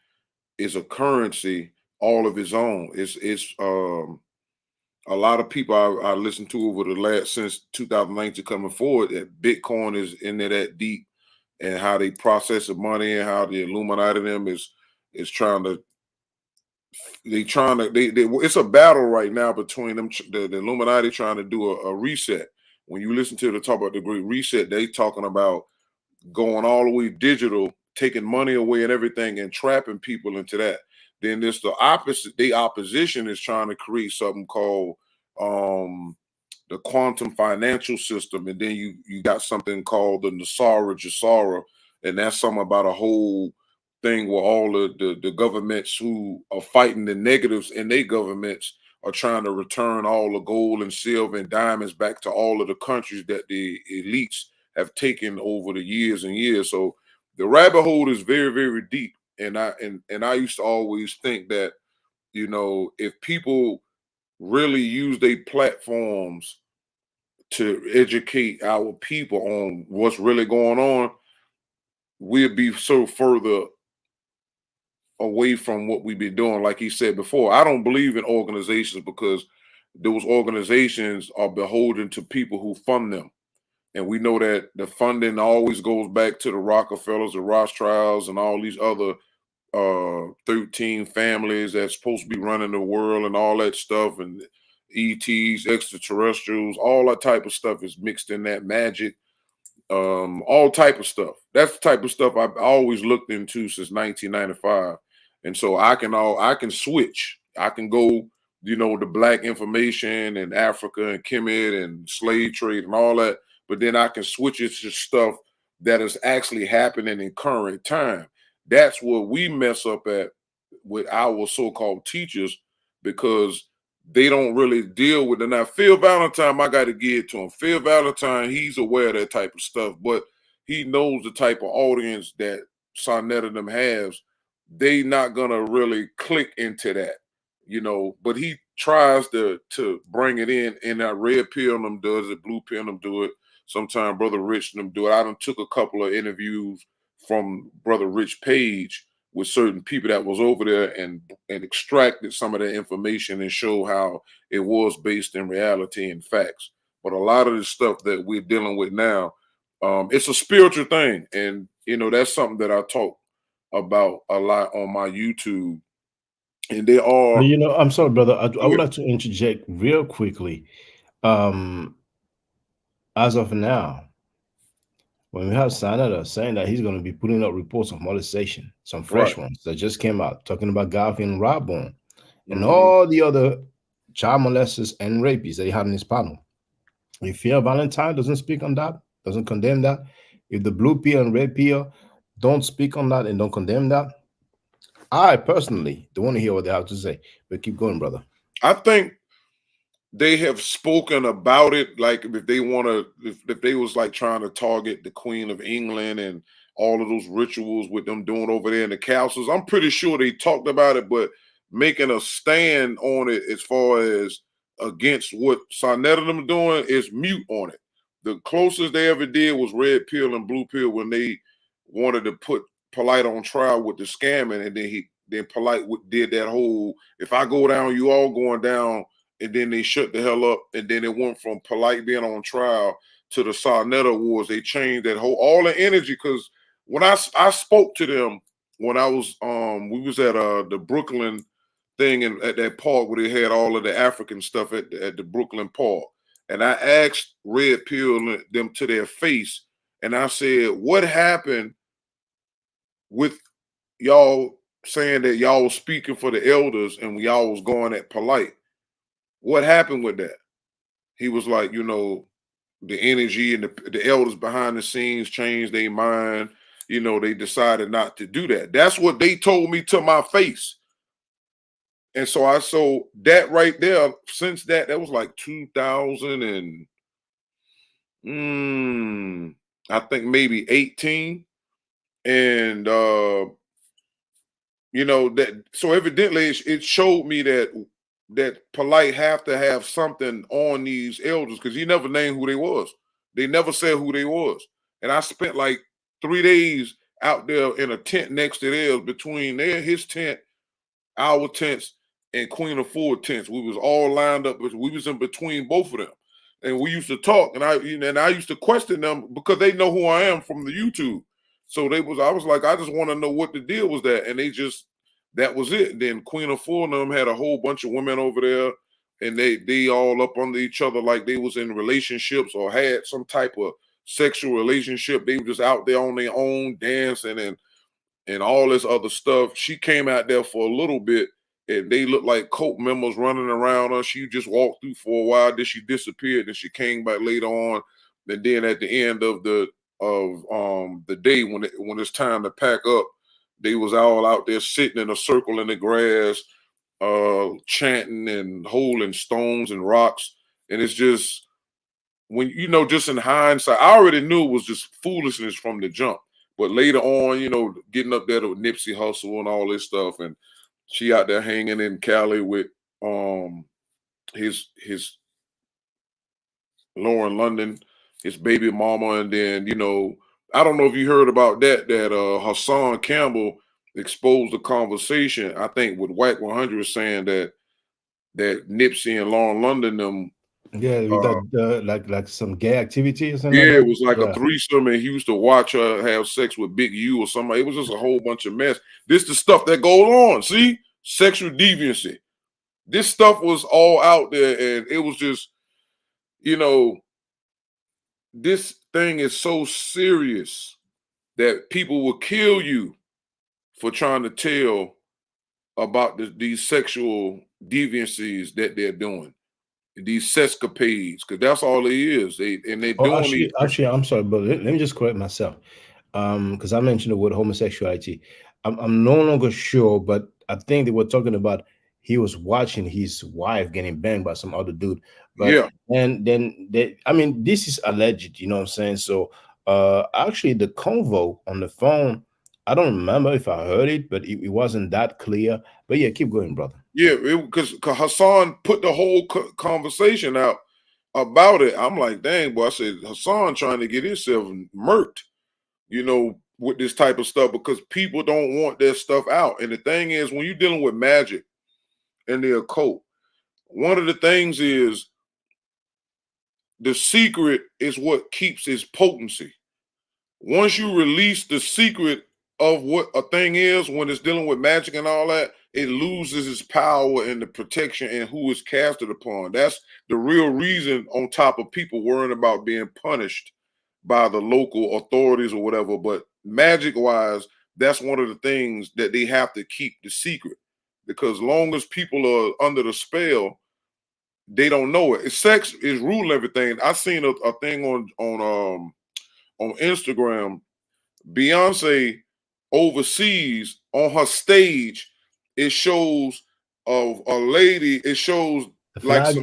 is a currency all of its own. It's a lot of people I listened to over the last since 2019 coming forward that Bitcoin is in there that deep, and how they process the money and how the Illuminati them is trying to. It's a battle right now between them, the Illuminati trying to do a reset. When you listen to the talk about the Great Reset, they talking about going all the way digital, taking money away and everything, and trapping people into that. Then there's the opposite. The opposition is trying to create something called the quantum financial system, and then you got something called the Nasara Jasara, and that's something about a whole thing where all the governments who are fighting the negatives in their governments are trying to return all the gold and silver and diamonds back to all of the countries that the elites have taken over the years and years. So the rabbit hole is very, very deep. And I used to always think that, you know, if people really use their platforms to educate our people on what's really going on, we'll be so further away from what we've been doing. Like he said before, I don't believe in organizations because those organizations are beholden to people who fund them. And we know that the funding always goes back to the Rockefellers, the Rothschilds, and all these other 13 families that's supposed to be running the world and all that stuff, and ETs, extraterrestrials, all that type of stuff is mixed in that magic, all type of stuff. That's the type of stuff I've always looked into since 1995. And so I can switch. I can go, you know, the black information and Africa and Kemet and slave trade and all that, but then I can switch it to stuff that is actually happening in current time. That's what we mess up at with our so-called teachers, because they don't really deal with it. Now, Phil Valentine, I got to give it to him. Phil Valentine, he's aware of that type of stuff, but he knows the type of audience that Sonetta them has. They not gonna really click into that, you know. But he tries to bring it in, and that Red Pill them does it, Blue Pill them do it. Sometimes Brother Rich them do it. I done took a couple of interviews from Brother Rich Page with certain people that was over there and extracted some of that information and show how it was based in reality and facts. But a lot of the stuff that we're dealing with now, it's a spiritual thing. And, you know, that's something that I talk about a lot on my YouTube. And they are... You know, I'm sorry, brother. I would like to interject real quickly. As of now, when we have Senator saying that he's going to be putting up reports of molestation, some fresh ones that just came out, talking about Garvey and Robborn, and all the other child molesters and rapists that he had in his panel. If Fear Valentine doesn't speak on that, doesn't condemn that, if the blue pill and red pill don't speak on that and don't condemn that, I personally don't want to hear what they have to say. But keep going, brother. I think they have spoken about it, like if they want to, if they was like trying to target the Queen of England and all of those rituals with them doing over there in the castles. I'm pretty sure they talked about it, but making a stand on it as far as against what Sonetta and them doing is mute on it. The closest they ever did was red pill and blue pill when they wanted to put Polite on trial with the scamming, and then Polite did that whole if I go down, you all going down, and then they shut the hell up, and then it went from Polite being on trial to the Sonetta Wars. They changed that whole all the energy because when I spoke to them when I was we was at the Brooklyn thing and at that park where they had all of the African stuff at the Brooklyn Park, and I asked Red Pill them to their face, and I said, "What happened with y'all saying that y'all was speaking for the elders and y'all was going at Polite? What happened with that?" He was like, you know, the energy and the elders behind the scenes changed their mind. You know, they decided not to do that. That's what they told me to my face. And so so that right there, since that was like 2000 and I think maybe 18. And you know, that so evidently it showed me that Polite have to have something on these elders because he never named who they was. They never said who they was. And I spent like 3 days out there in a tent next to theirs between his tent, our tents, and Queen of Ford tents. We was all lined up. We was in between both of them. And we used to talk, and I used to question them because they know who I am from the YouTube. So I was like, I just want to know what the deal was that. And that was it. And then Queen of Four and them had a whole bunch of women over there, and they all up under each other like they was in relationships or had some type of sexual relationship. They were just out there on their own dancing and all this other stuff. She came out there for a little bit, and they looked like cult members running around her. She just walked through for a while, then she disappeared, and she came back later on. And then at the end of the day when it's time to pack up, they was all out there sitting in a circle in the grass, chanting and holding stones and rocks. And it's just when just in hindsight, I already knew it was just foolishness from the jump. But later on, getting up there with Nipsey Hussle and all this stuff, and she out there hanging in Cali with his Lauren London, his baby mama, and then I don't know if you heard about that Hassan Campbell exposed the conversation, I think, with Wack 100 saying that Nipsey and Lauren London them. Yeah, we got like some gay activity or something. Yeah, like it was like a threesome, and he used to watch her have sex with Big U or somebody. It was just a whole bunch of mess. This the stuff that goes on. See, sexual deviancy. This stuff was all out there, and it was just, this thing is so serious that people will kill you for trying to tell about these sexual deviancies that they're doing. These sescapades, because that's all it is. They're doing actually, I'm sorry, but let me just correct myself. Because I mentioned the word homosexuality. I'm no longer sure, but I think they were talking about he was watching his wife getting banged by some other dude. But yeah. And then this is alleged, you know what I'm saying? So actually the convo on the phone, I don't remember if I heard it, but it wasn't that clear. But yeah, keep going, brother. Yeah, because Hassan put the whole conversation out about it. I'm like, dang, boy, I said, Hassan trying to get himself murked, with this type of stuff because people don't want their stuff out. And the thing is, when you're dealing with magic and the occult, one of the things is the secret is what keeps its potency. Once you release the secret of what a thing is when it's dealing with magic and all that, it loses its power and the protection and who is casted upon. That's the real reason, on top of people worrying about being punished by the local authorities or whatever. But magic wise, that's one of the things that they have to keep the secret, because long as people are under the spell, they don't know it. Sex is ruling everything. I seen a thing on Instagram. Beyonce overseas on her stage, it shows of a lady. It shows like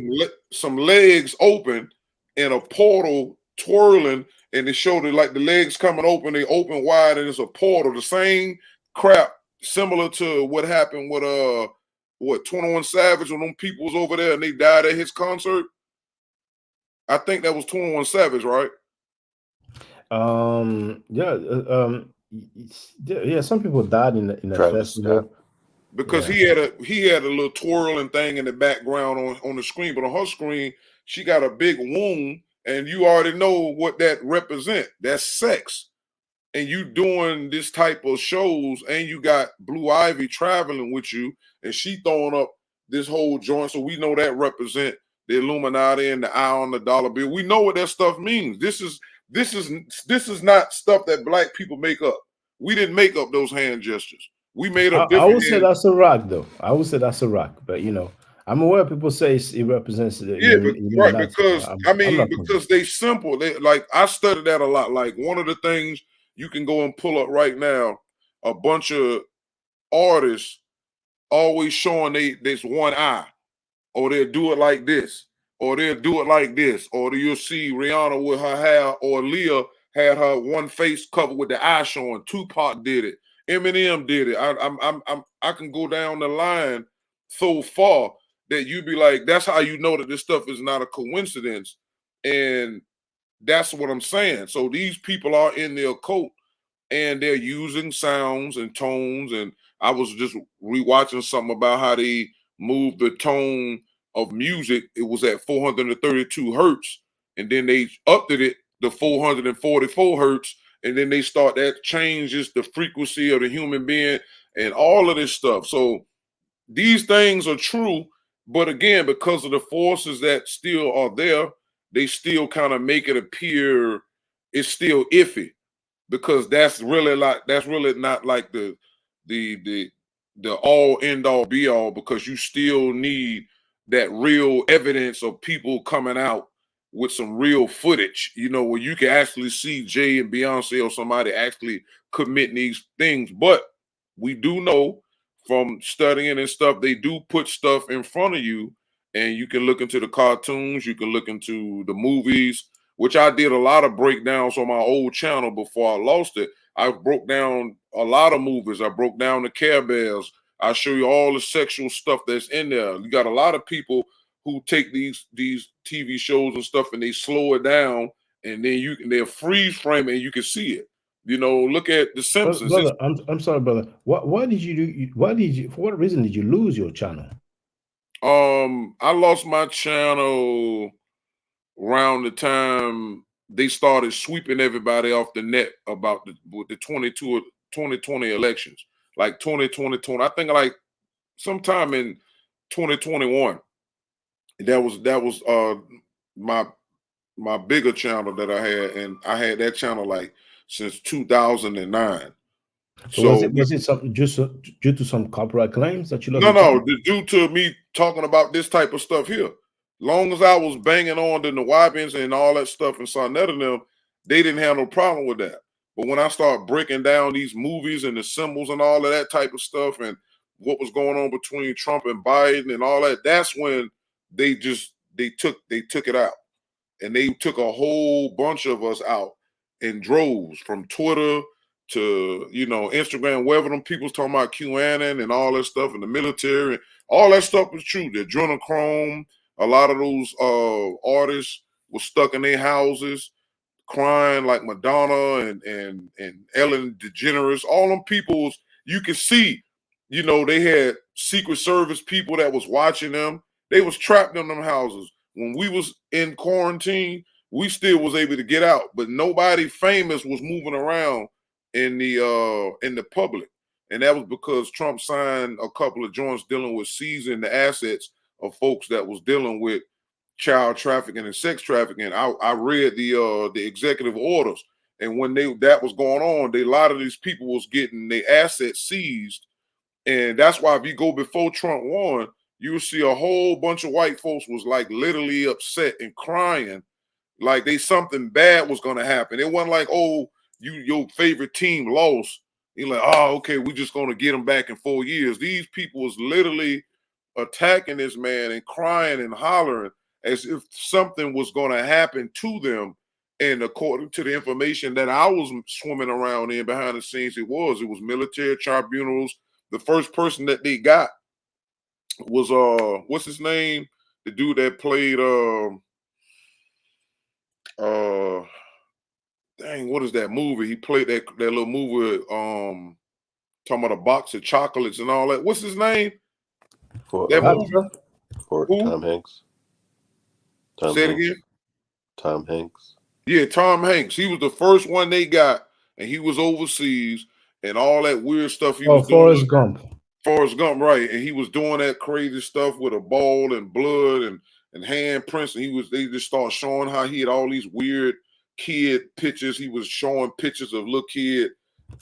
some legs open and a portal twirling, and it showed it like the legs coming open. They open wide, and it's a portal. The same crap, similar to what happened with 21 Savage when them people was over there and they died at his concert. I think that was 21 Savage, right? Yeah, some people died in the festival because he had a little twirling thing in the background on the screen, but on her screen she got a big wound, and you already know what that represent. That's sex. And you doing this type of shows, and you got Blue Ivy traveling with you, and she throwing up this whole joint, so we know that represent the Illuminati and the eye on the dollar bill. We know what that stuff means. This is not stuff that black people make up. We didn't make up those hand gestures. We made up different. I would say that's a rock, though. I would say that's a rock, but I'm aware people say it represents the right, because because they simple. They like, I studied that a lot. Like, one of the things you can go and pull up right now, a bunch of artists always showing this one eye, or they'll do it like this, or they'll do it like this, or you'll see Rihanna with her hair, or Leah had her one face covered with the eye showing. Tupac did it. Eminem did it. I can go down the line so far that you be like, that's how you know that this stuff is not a coincidence. And that's what I'm saying. So these people are in the occult, and they're using sounds and tones. And I was just rewatching something about how they moved the tone of music. It was at 432 hertz, and then they upped it to 444 hertz, and then they start that changes the frequency of the human being and all of this stuff. So these things are true, but again, because of the forces that still are there, they still kind of make it appear it's still iffy, because that's really not like the all end all be all, because you still need that real evidence of people coming out with some real footage, where you can actually see Jay and Beyonce or somebody actually committing these things. But we do know from studying and stuff, they do put stuff in front of you, and you can look into the cartoons, you can look into the movies, which I did a lot of breakdowns on my old channel before I lost it. I broke down a lot of movies. I broke down the Care Bears. I show you all the sexual stuff that's in there. You got a lot of people who take these TV shows and stuff, and they slow it down, and then they'll freeze frame it, and you can see it. Look at The Simpsons. Brother, I'm sorry, brother. What did you do? For what reason did you lose your channel? I lost my channel around the time they started sweeping everybody off the net about the 2020 elections, like 2020. I think like sometime in 2021. That was my bigger channel that I had, and I had that channel like since 2009. So was it just due to some copyright claims that you lost? No, due to me talking about this type of stuff here. Long as I was banging on the Nuwaubians and all that stuff and Sonetta and them, they didn't have no problem with that. But when I start breaking down these movies and the symbols and all of that type of stuff, and what was going on between Trump and Biden and all that, that's when they took it out. And they took a whole bunch of us out in droves, from Twitter to Instagram, wherever them people's talking about QAnon and all that stuff, in the military, all that stuff was true. The adrenochrome, a lot of those artists were stuck in their houses crying, like Madonna and Ellen DeGeneres. All them peoples, you could see, they had Secret Service people that was watching them. They was trapped in them houses. When we was in quarantine, we still was able to get out, but nobody famous was moving around in the public. And that was because Trump signed a couple of joints dealing with seizing the assets of folks that was dealing with child trafficking and sex trafficking. I read the executive orders, and when that was going on, a lot of these people was getting their assets seized And that's why if you go before Trump won, you'll see a whole bunch of white folks was like literally upset and crying, like something bad was gonna happen. It wasn't like, oh, your favorite team lost. You're like, oh, okay, we're just gonna get them back in 4 years. These people was literally attacking this man and crying and hollering as if something was gonna happen to them. And according to the information that I was swimming around in behind the scenes, it was military tribunals. The first person that they got was what's his name? The dude that played dang, what is that movie? He played that little movie talking about a box of chocolates and all that. What's his name? For That movie? For Who? Tom Hanks. Say it again. Tom Hanks. Yeah, Tom Hanks. He was the first one they got, and he was overseas and all that weird stuff he was doing. Forrest Gump. Forrest Gump, right? And he was doing that crazy stuff with a ball and blood and handprints. And they just started showing how he had all these weird kid pictures. He was showing pictures of little kid.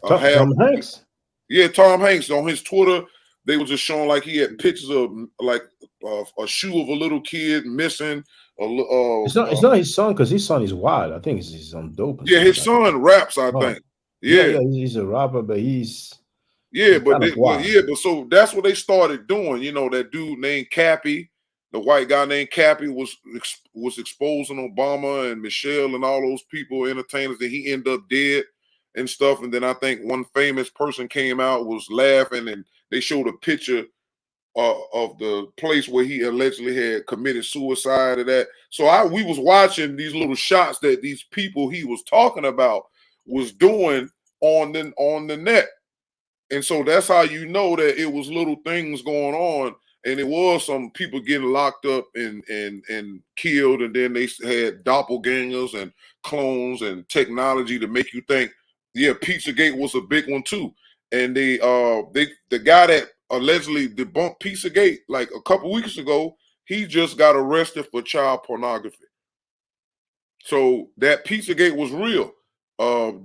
Tom Hanks. Yeah, Tom Hanks on his Twitter. They were just showing like he had pictures of like a shoe of a little kid missing. It's not his son, because his son is wild. I think he's on dope. Yeah, his son raps, I think. Yeah, he's a rapper, but he's but so that's what they started doing. You know, that dude named Cappy, the white guy named Cappy was exposing Obama and Michelle and all those people, entertainers, that he ended up dead and stuff. And then I think one famous person came out, was laughing, and they showed a picture of the place where he allegedly had committed suicide and that. So we was watching these little shots that these people he was talking about was doing on the net. And so that's how you know that it was little things going on, and it was some people getting locked up and killed, and then they had doppelgangers and clones and technology to make you think, yeah, Pizzagate was a big one too. And the guy that allegedly debunked Pizzagate like a couple weeks ago, he just got arrested for child pornography. So that Pizzagate was real.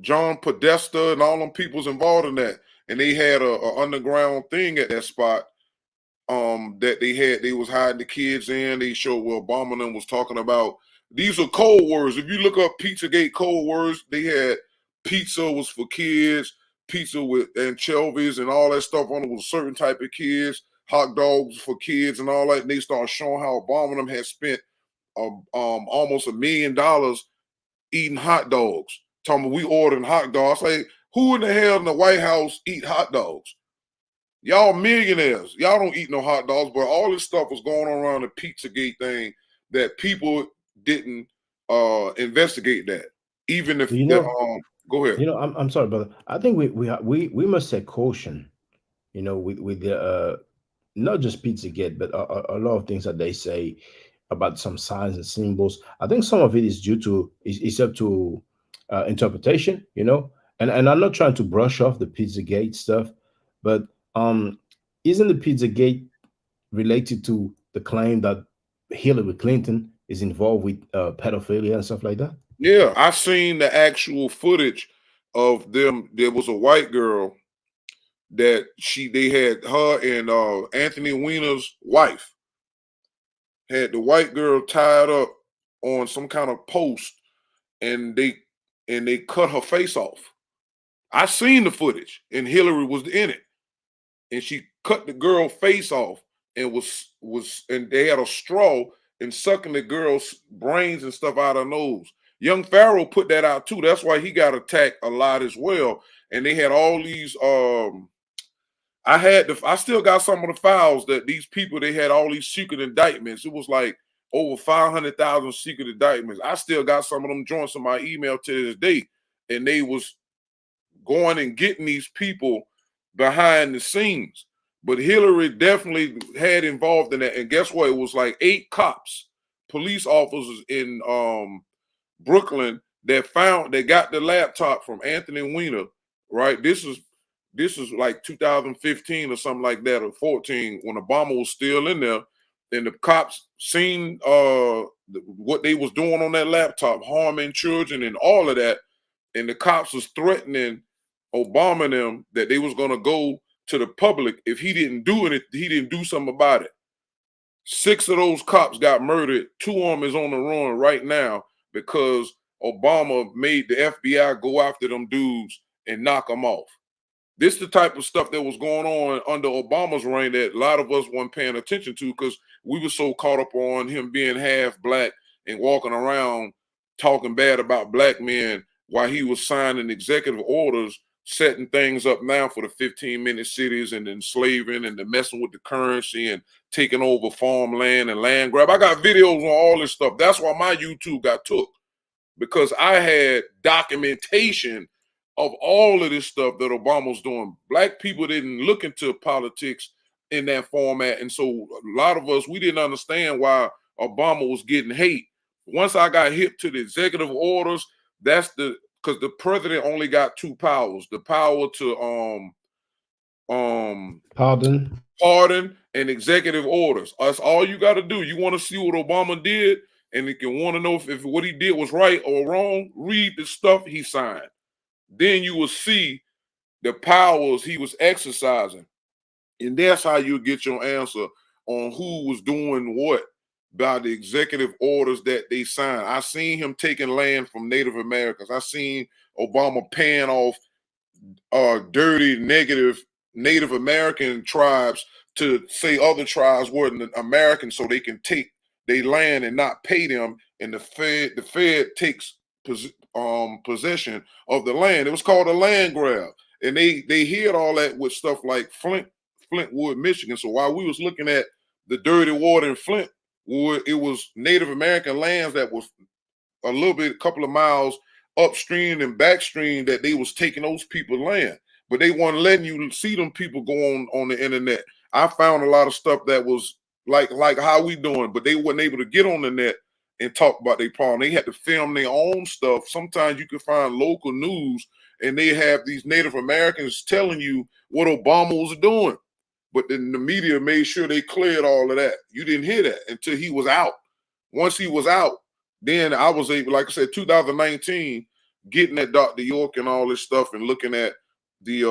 John Podesta and all them people's involved in that. And they had a underground thing at that spot that they was hiding the kids in. They showed where Obama and them was talking about. These are code words. If you look up Pizzagate code words, they had pizza was for kids, pizza with anchovies and all that stuff on it was a certain type of kids, hot dogs for kids and all that. And they started showing how Obama and them had spent almost $1 million eating hot dogs. Talking about we ordering hot dogs. I say, who in the hell in the White House eat hot dogs? Y'all millionaires. Y'all don't eat no hot dogs, but all this stuff was going on around the Pizzagate thing that people didn't investigate that. Even if go ahead. You know, I'm sorry, brother. I think we must take caution, you know, with the not just Pizzagate, but a lot of things that they say about some signs and symbols. I think some of it is due to is up to interpretation, you know. And I'm not trying to brush off the Pizzagate stuff, but isn't the Pizzagate related to the claim that Hillary Clinton is involved with pedophilia and stuff like that? Yeah, I seen the actual footage of them. There was a white girl that they had her and Anthony Weiner's wife had the white girl tied up on some kind of post, and they cut her face off. I seen the footage, and Hillary was in it, and she cut the girl face off and and they had a straw and sucking the girl's brains and stuff out of her nose. Young Pharaoh put that out too. That's why he got attacked a lot as well. And they had all these. I still got some of the files that these people, they had all these secret indictments. It was like over 500,000 secret indictments. I still got some of them joints in my email to this day, and they was going and getting these people behind the scenes. But Hillary definitely had involved in that. And guess what? It was like 8 cops, police officers in Brooklyn that got the laptop from Anthony Weiner, right? This is like 2015 or something like that, or 14, when Obama was still in there. And the cops seen what they was doing on that laptop, harming children and all of that. And the cops was threatening Obama and them that they was going to go to the public if he didn't do it. He didn't do something about it. 6 of those cops got murdered. 2 of them is on the run right now because Obama made the FBI go after them dudes and knock them off. This is the type of stuff that was going on under Obama's reign that a lot of us weren't paying attention to because we were so caught up on him being half black and walking around talking bad about black men while he was signing executive orders, setting things up now for the 15-minute cities and enslaving and the messing with the currency and taking over farmland and land grab. I got videos on all this stuff. That's why my YouTube got took, because I had documentation of all of this stuff that Obama was doing. Black people didn't look into politics in that format. And so a lot of us, we didn't understand why Obama was getting hate. Once I got hip to the executive orders, that's because the president only got 2 powers: the power to pardon and executive orders. That's all you got to do. You want to see what Obama did, and if you want to know if what he did was right or wrong, read the stuff he signed. Then you will see the powers he was exercising. And that's how you get your answer on who was doing what by the executive orders that they signed. I seen him taking land from Native Americans. I seen Obama paying off dirty, negative Native American tribes to say other tribes weren't American so they can take their land and not pay them. And the Fed takes possession of the land. It was called a land grab. And they hid all that with stuff like Flintwood, Michigan. So while we was looking at the dirty water in Flintwood, it was Native American lands that was a couple of miles upstream and backstream that they was taking those people's land. But they weren't letting you see them people go on the internet. I found a lot of stuff that was like how we doing, but they weren't able to get on the net and talk about their problem. They had to film their own stuff. Sometimes you can find local news and they have these Native Americans telling you what Obama was doing. But then the media made sure they cleared all of that. You didn't hear that until he was out. Once he was out, then I was able, like I said, 2019, getting at Dr. York and all this stuff and looking at the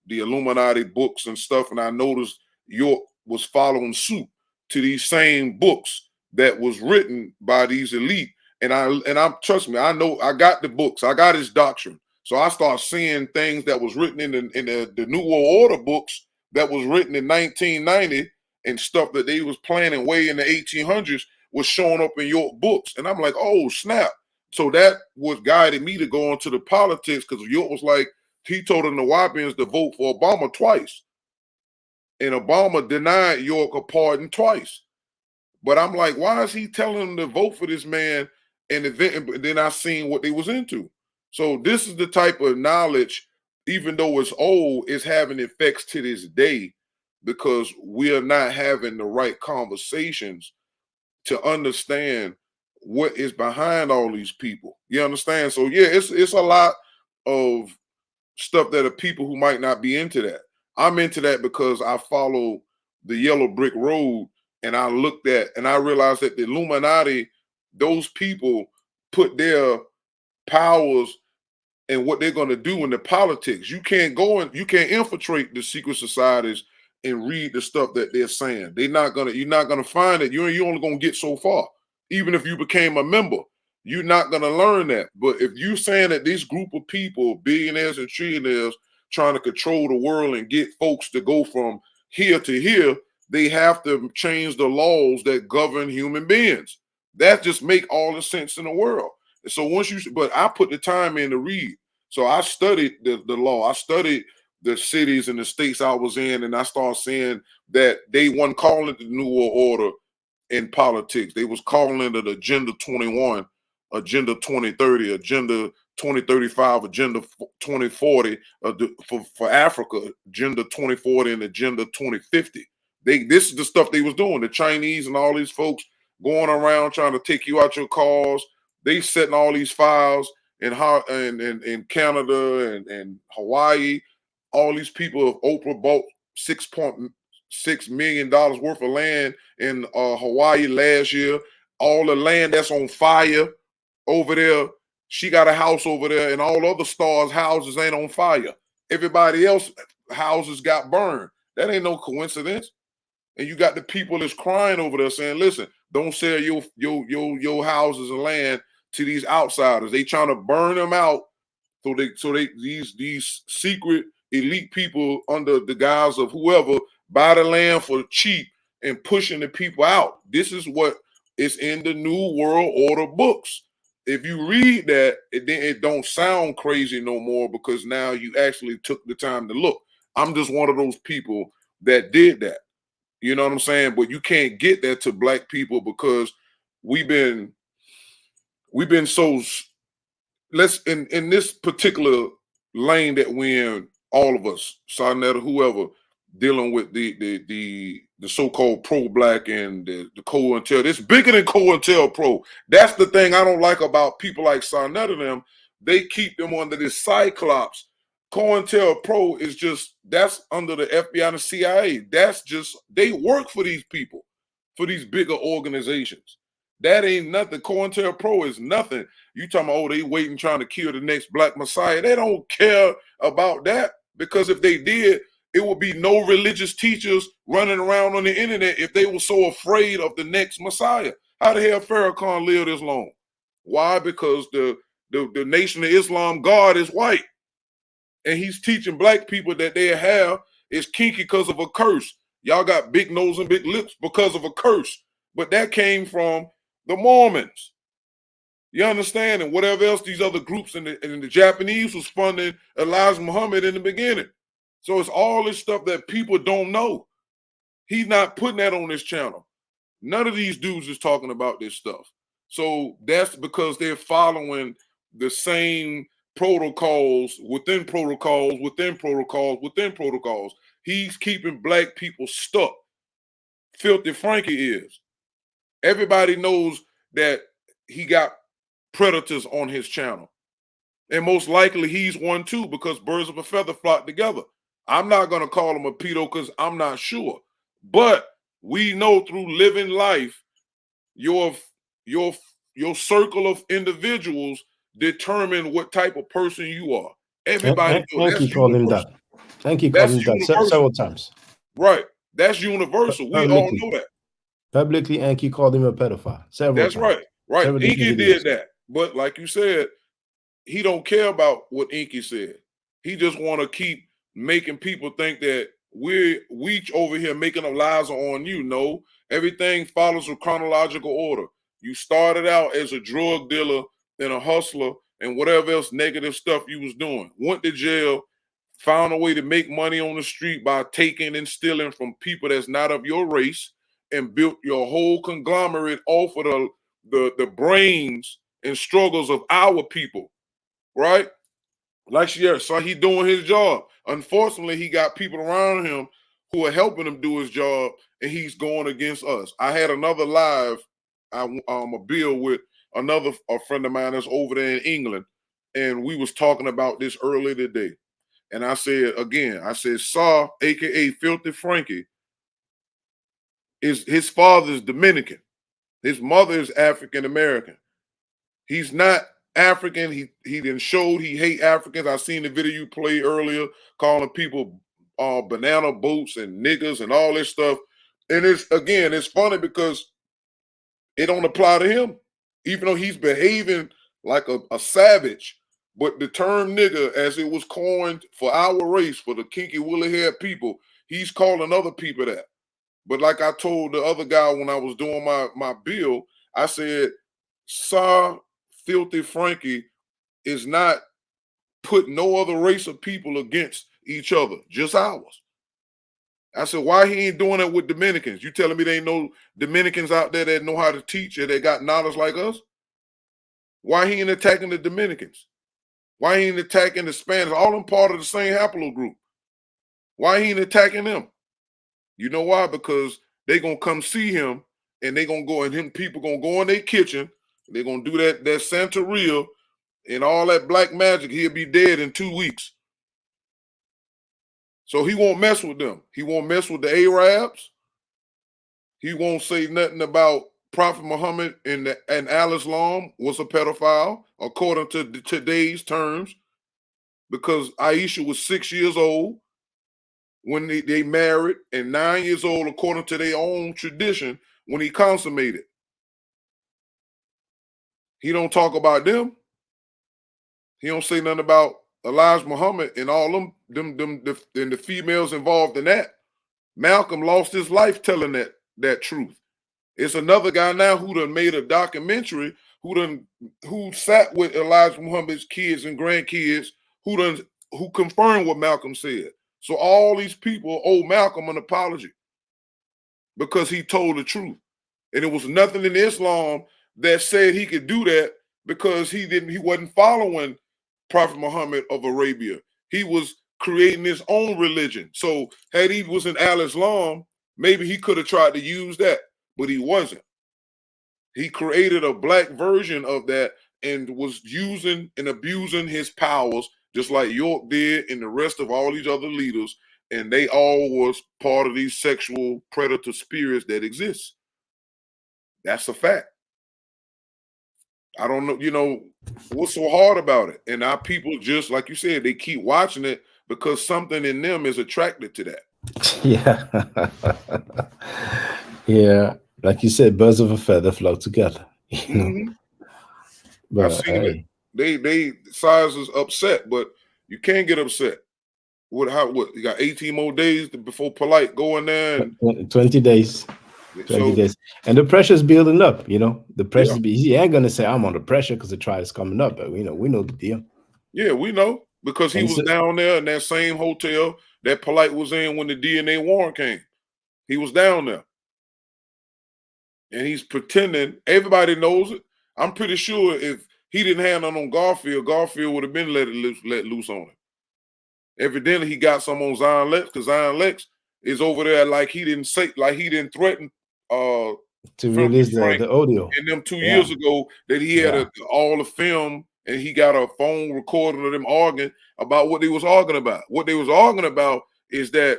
Illuminati books and stuff. And I noticed York was following suit to these same books that was written by these elite. And I'm trust me, I know I got the books, I got his doctrine. So I start seeing things that was written in the New World Order books that was written in 1990 and stuff that they was planning way in the 1800s was showing up in York books. And I'm like, oh, snap. So that was guided me to go into the politics because York was like, he told the Nawabians to vote for Obama twice. And Obama denied York a pardon twice. But I'm like, why is he telling them to vote for this man? And then I seen what they was into. So this is the type of knowledge, even though it's old, is having effects to this day because we are not having the right conversations to understand what is behind all these people. You understand? So yeah, it's a lot of stuff that are people who might not be into that. I'm into that because I follow the Yellow Brick Road and I looked at and I realized that the Illuminati, those people put their powers and what they're going to do in the politics. You can't go and you can't infiltrate the secret societies and read the stuff that they're saying. You're not gonna find it. You're only gonna get so far. Even if you became a member, you're not gonna learn that. But if you're saying that this group of people, billionaires and trillionaires, trying to control the world and get folks to go from here to here, they have to change the laws that govern human beings. That just make all the sense in the world. And so but I put the time in to read. So I studied the law. I studied the cities and the states I was in, and I started seeing that they weren't calling it the New World Order in politics. They was calling it Agenda 21, Agenda 2030, Agenda 2035, Agenda 2040 for Africa, Agenda 2040 and Agenda 2050. This is the stuff they was doing. The Chinese and all these folks going around trying to take you out your cars. They setting all these files in Canada and Hawaii. All these people, Oprah bought $6.6 million worth of land in Hawaii last year. All the land that's on fire over there, she got a house over there, and all other stars' houses ain't on fire. Everybody else houses got burned. That ain't no coincidence. And you got the people that's crying over there saying, listen, don't sell your houses and land to these outsiders. They trying to burn them out so these secret elite people under the guise of whoever buy the land for cheap and pushing the people out. This is what is in the New World Order books. If you read that, it don't sound crazy no more because now you actually took the time to look. I'm just one of those people that did that. You know what I'm saying? But you can't get that to black people because we've been so in this particular lane that we're in, all of us, Sarnetta, whoever, dealing with the so-called pro-black and the COINTEL. It's bigger than COINTELPRO. That's the thing I don't like about people like Sarnetta and them. They keep them under this cyclops. COINTELPRO is just, that's under the FBI and the CIA. That's just, they work for these people, for these bigger organizations. That ain't nothing. COINTELPRO is nothing. You talking about, oh, they waiting trying to kill the next black messiah. They don't care about that, because if they did, it would be no religious teachers running around on the internet if they were so afraid of the next messiah. How the hell Farrakhan lived this long? Why? Because the Nation of Islam God is white. And he's teaching black people that their hair is kinky because of a curse. Y'all got big nose and big lips because of a curse. But that came from the Mormons. You understand? And whatever else these other groups and the Japanese was funding Elijah Muhammad in the beginning. So it's all this stuff that people don't know. He's not putting that on this channel. None of these dudes is talking about this stuff. So that's because they're following the same protocols within protocols within protocols within protocols. He's keeping black people stuck. Filthy Frankie is. Everybody knows that he got predators on his channel. And most likely he's one too, because birds of a feather flock together. I'm not going to call him a pedo because I'm not sure. But we know through living life, your circle of individuals determine what type of person you are. Everybody knows. Thank you called him that. Thank you called him that several times. Right. That's universal. We all know that. Publicly, Enki called him a pedophile. That's right. Right. Inky did that. But like you said, he don't care about what Inky said. He just want to keep making people think that we over here making up lies on you. No, everything follows a chronological order. You started out as a drug dealer and a hustler and whatever else negative stuff you was doing. Went to jail, found a way to make money on the street by taking and stealing from people that's not of your race, and built your whole conglomerate off of the brains and struggles of our people, right? Like, yeah, so he doing his job. Unfortunately, he got people around him who are helping him do his job, and he's going against us. I had another live, a bill with a friend of mine that's over there in England, and we was talking about this earlier today. And I said, Saw, aka Filthy Frankie, his father is Dominican. His mother is African American. He's not African. He done showed he hate Africans. I seen the video you played earlier calling people banana boats and niggas and all this stuff. And it's funny because it don't apply to him, even though he's behaving like a savage. But the term nigga, as it was coined for our race, for the kinky woolly haired people, he's calling other people that. But like I told the other guy when I was doing my bill, I said, Saw Filthy Frankie is not putting no other race of people against each other, just ours. I said, why he ain't doing that with Dominicans? You telling me there ain't no Dominicans out there that know how to teach or they got knowledge like us? Why he ain't attacking the Dominicans? Why he ain't attacking the Spanish? All them part of the same haplogroup. Why he ain't attacking them? You know why? Because they gonna come see him, and they gonna go, and him people gonna go in their kitchen. They're gonna do that Santeria and all that black magic. He'll be dead in 2 weeks. So he won't mess with them. He won't mess with the Arabs. He won't say nothing about Prophet Muhammad and Al-Islam was a pedophile, according to today's terms, because Aisha was 6 years old. when they married, and 9 years old according to their own tradition when he consummated. He don't talk about them. He don't say nothing about Elijah Muhammad and all them and the females involved in that. Malcolm lost his life telling that truth. It's another guy now who done made a documentary who sat with Elijah Muhammad's kids and grandkids who confirmed what Malcolm said. So all these people owe Malcolm an apology because he told the truth. And it was nothing in Islam that said he could do that because he wasn't following Prophet Muhammad of Arabia. He was creating his own religion. So had he was in Al-Islam, maybe he could have tried to use that, but he wasn't. He created a black version of that and was using and abusing his powers, just like York did and the rest of all these other leaders. And they all was part of these sexual predator spirits that exist. That's a fact. I don't know, what's so hard about it? And our people, just like you said, they keep watching it because something in them is attracted to that. Yeah. Yeah. Like you said, birds of a feather flock together. You know? Mm-hmm. But I've seen it. They size is upset, but you can't get upset. What you got 18 more days before Polite go in there and 20 days. 20 days. And the pressure's building up, The pressure he ain't gonna say I'm under pressure because the trial's coming up, but we know the deal. Yeah, we know because he was down there in that same hotel that Polite was in when the DNA warrant came. He was down there. And he's pretending everybody knows it. I'm pretty sure if he didn't have none on Garfield would have been let loose on him. Evidently, he got some on Zion Lex because Zion Lex is over there like he didn't threaten to release the audio. And them 2 years ago that he had all the film and he got a phone recording of them arguing about what they was arguing about. What they was arguing about is that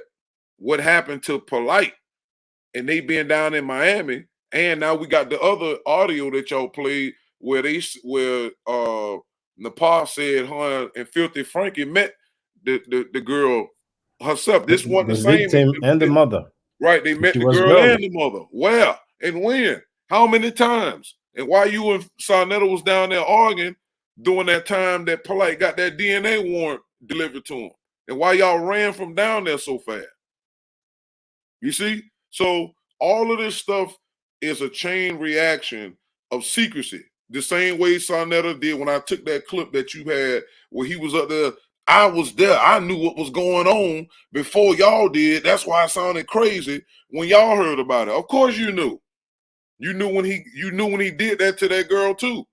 what happened to Polite and they being down in Miami. And now we got the other audio that y'all played where Nepal said her and Filthy Frankie met the girl herself. This wasn't the same victim and the mother. Right, they met the girl and the mother. Where and when? How many times? And why you and Sarnetta was down there arguing during that time that Polite got that DNA warrant delivered to him? And why y'all ran from down there so fast? You see? So all of this stuff is a chain reaction of secrecy. The same way Sarnetta did when I took that clip that you had where he was up there. I was there. I knew what was going on before y'all did. That's why it sounded crazy when y'all heard about it. Of course you knew. You knew when he did that to that girl too.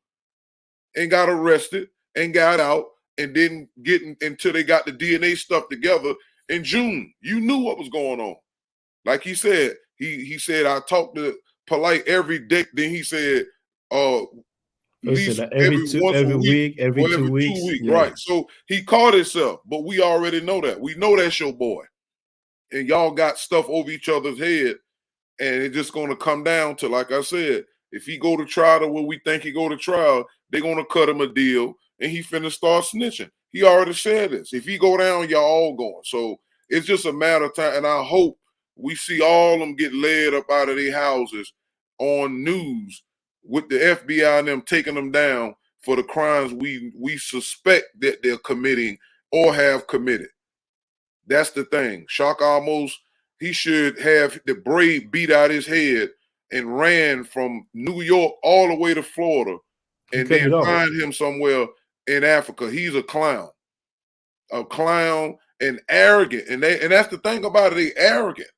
And got arrested and got out and didn't get until they got the DNA stuff together in June. You knew what was going on. Like he said, he said, I talked to Polite every day. Then he said, every 2 weeks. Yeah. Right. So he caught himself, but we already know that. We know that's your boy. And y'all got stuff over each other's head. And it's just going to come down to, like I said, if he go to trial to where we think he go to trial, they're going to cut him a deal and he finna start snitching. He already said this. If he go down, y'all all going. So it's just a matter of time. And I hope we see all of them get led up out of their houses on news with the FBI and them taking them down for the crimes we suspect that they're committing or have committed. That's the thing. Shock Almost, he should have the braid beat out his head and ran from New York all the way to Florida and then find him somewhere in Africa. He's a clown and arrogant. And that's the thing about it. They arrogant.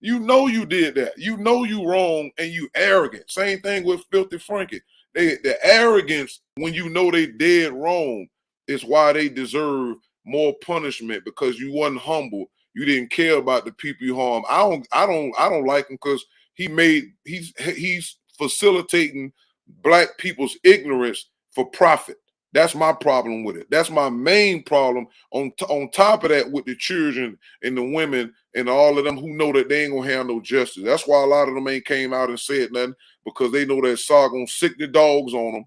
You know you did that. You know you wrong and you arrogant. Same thing with Filthy Frankie. The arrogance when you know they dead wrong is why they deserve more punishment because you wasn't humble. You didn't care about the people you harm. I don't like him because he's facilitating black people's ignorance for profit. That's my problem with it. That's my main problem. On top of that, with the children and the women and all of them who know that they ain't gonna have no justice. That's why a lot of them ain't came out and said nothing because they know that Saw gonna sick the dogs on them,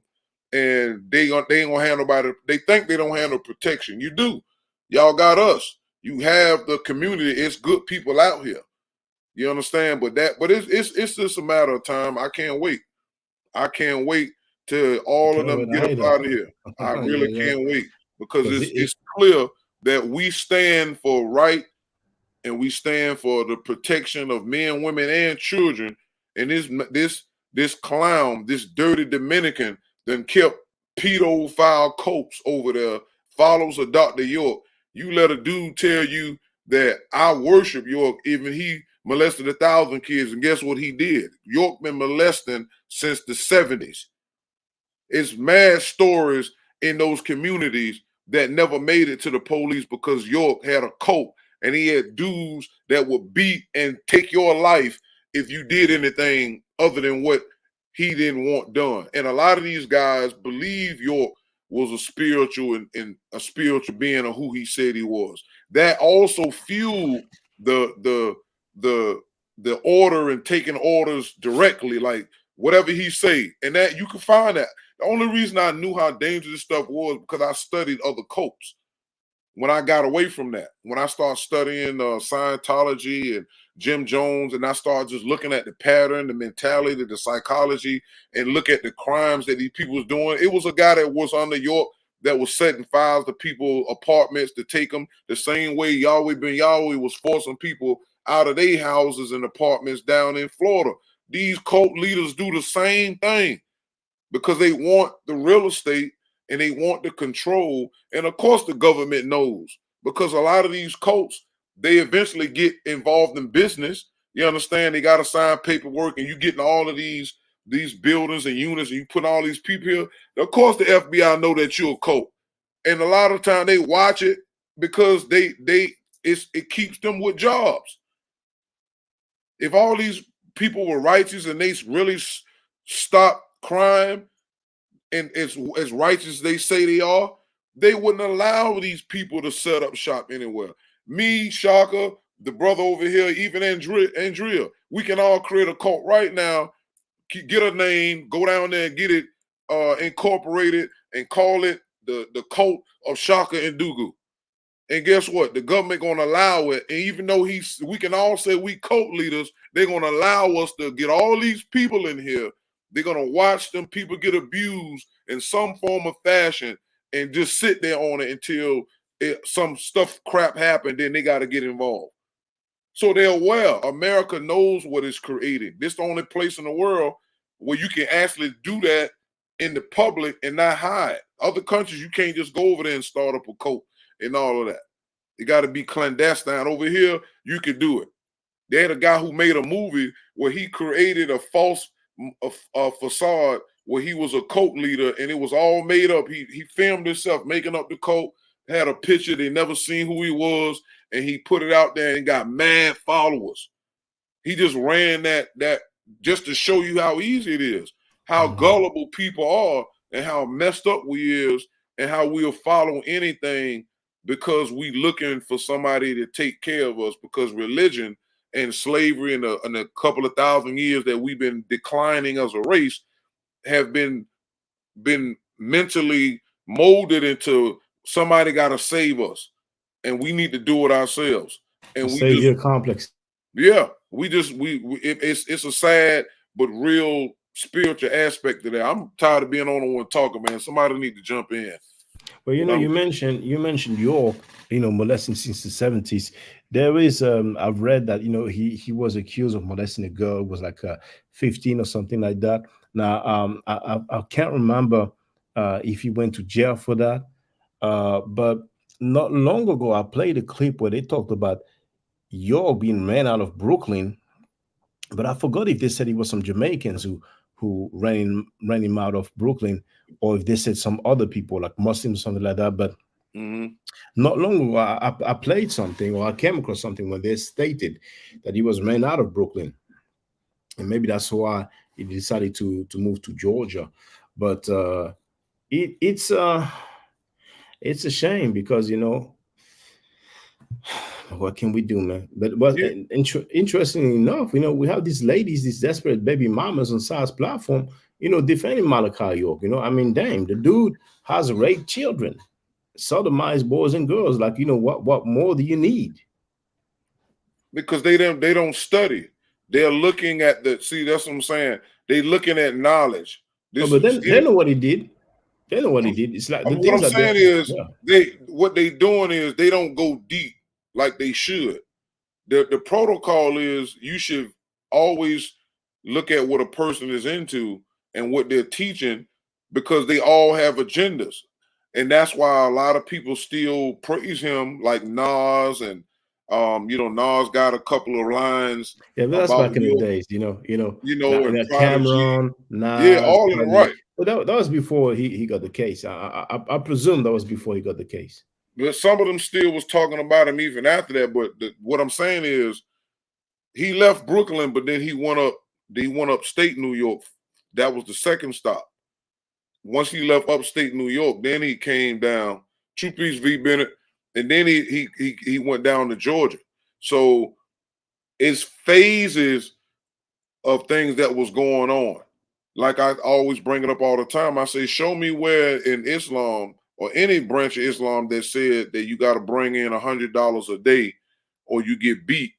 and they ain't gonna have nobody. They think they don't have no protection. You do. Y'all got us. You have the community. It's good people out here. You understand? But it's just a matter of time. I can't wait. I can't wait till all of them get up out of here. I really can't wait, because it's clear that we stand for right, and we stand for the protection of men, women, and children. And this clown, this dirty Dominican, then kept pedophile Copes over there, follows of Dr. York. You let a dude tell you that I worship York, even he molested 1,000 kids, and guess what he did? York been molesting since the 70s. It's mad stories in those communities that never made it to the police because York had a cult, and he had dudes that would beat and take your life if you did anything other than what he didn't want done. And a lot of these guys believe York was a spiritual and a spiritual being of who he said he was. That also fueled the order and taking orders directly, like whatever he say. And that you can find that. The only reason I knew how dangerous this stuff was because I studied other cults. When I got away from that, when I started studying Scientology and Jim Jones, and I started just looking at the pattern, the mentality, the psychology, and look at the crimes that these people was doing. It was a guy that was under York that was setting fires to people, apartments, to take them the same way Yahweh Ben Yahweh was forcing people out of their houses and apartments down in Florida. These cult leaders do the same thing because they want the real estate and they want the control. And of course the government knows, because a lot of these cults, they eventually get involved in business. You understand? They got to sign paperwork, and you getting all of these buildings and units, and you put all these people here. Of course the FBI know that you're a cult. And a lot of time they watch it because it keeps them with jobs. If all these people were righteous and they really stop crime and as righteous as they say they are, they wouldn't allow these people to set up shop anywhere. Me, Shaka, the brother over here, even Andrea, we can all create a cult right now, get a name, go down there and get it incorporated and call it the cult of Shaka and Dugu. And guess what? The government gonna allow it. And even though we can all say we cult leaders, they're gonna allow us to get all these people in here. They're gonna watch them people get abused in some form of fashion and just sit there on it until some stuff crap happened. Then they got to get involved. So they're aware. America knows what it's creating. This is the only place in the world where you can actually do that in the public and not hide. Other countries, you can't just go over there and start up a cult and all of that. It got to be clandestine. Over here, you can do it. They had a guy who made a movie where he created a false facade where he was a cult leader, and it was all made up. He filmed himself making up the cult, had a picture, they never seen who he was, and he put it out there and got mad followers. He just ran that just to show you how easy it is, how gullible people are, and how messed up we is, and how we'll follow anything because we looking for somebody to take care of us, because religion and slavery in a couple of thousand years that we've been declining as a race have been mentally molded into somebody got to save us, and we need to do it ourselves. And we savior complex. Yeah, it's a sad but real spiritual aspect to that. I'm tired of being on the one talking, man. Somebody need to jump in. Well, you mentioned York, molesting since the 70s. There is, I've read that, he was accused of molesting a girl, was like 15 or something like that. Now, I can't remember if he went to jail for that. But not long ago, I played a clip where they talked about York being ran out of Brooklyn. But I forgot if they said it was some Jamaicans who ran him out of Brooklyn, or if they said some other people like Muslims or something like that. But not long ago, I played something, or I came across something where they stated that he was ran out of Brooklyn, and maybe that's why he decided to move to Georgia. But it's a shame because what can we do, man? But interestingly enough, we have these ladies, these desperate baby mamas on SARS platform, defending Malachi York. I mean, damn, the dude has raped children. sodomize boys and girls. Like, you know, what more do you need? Because they don't study. They're looking at that's what I'm saying. They're looking at knowledge. But then they know what he did. They know what he did. It's like the what things I'm that saying is what they doing is they don't go deep like they should. The protocol is you should always look at what a person is into and what they're teaching, because they all have agendas. And that's why a lot of people still praise him, like Nas, and you know, Nas got a couple of lines. Yeah, but that's about back in the days, you know, and that Prodigy. Cameron, Nas, Yeah, all of them, Prodigy. right. But that was before he got the case. I presume that was before he got the case. But some of them still was talking about him even after that. But what I'm saying is, he left Brooklyn, but then he went upstate New York. That was the second stop. Once he left upstate New York, then he came down, True Peace V Bennett, and then he went down to Georgia. So it's phases of things that was going on. Like I always bring it up all the time. I say, show me where in Islam or any branch of Islam that said that you got to bring in $100 a day or you get beat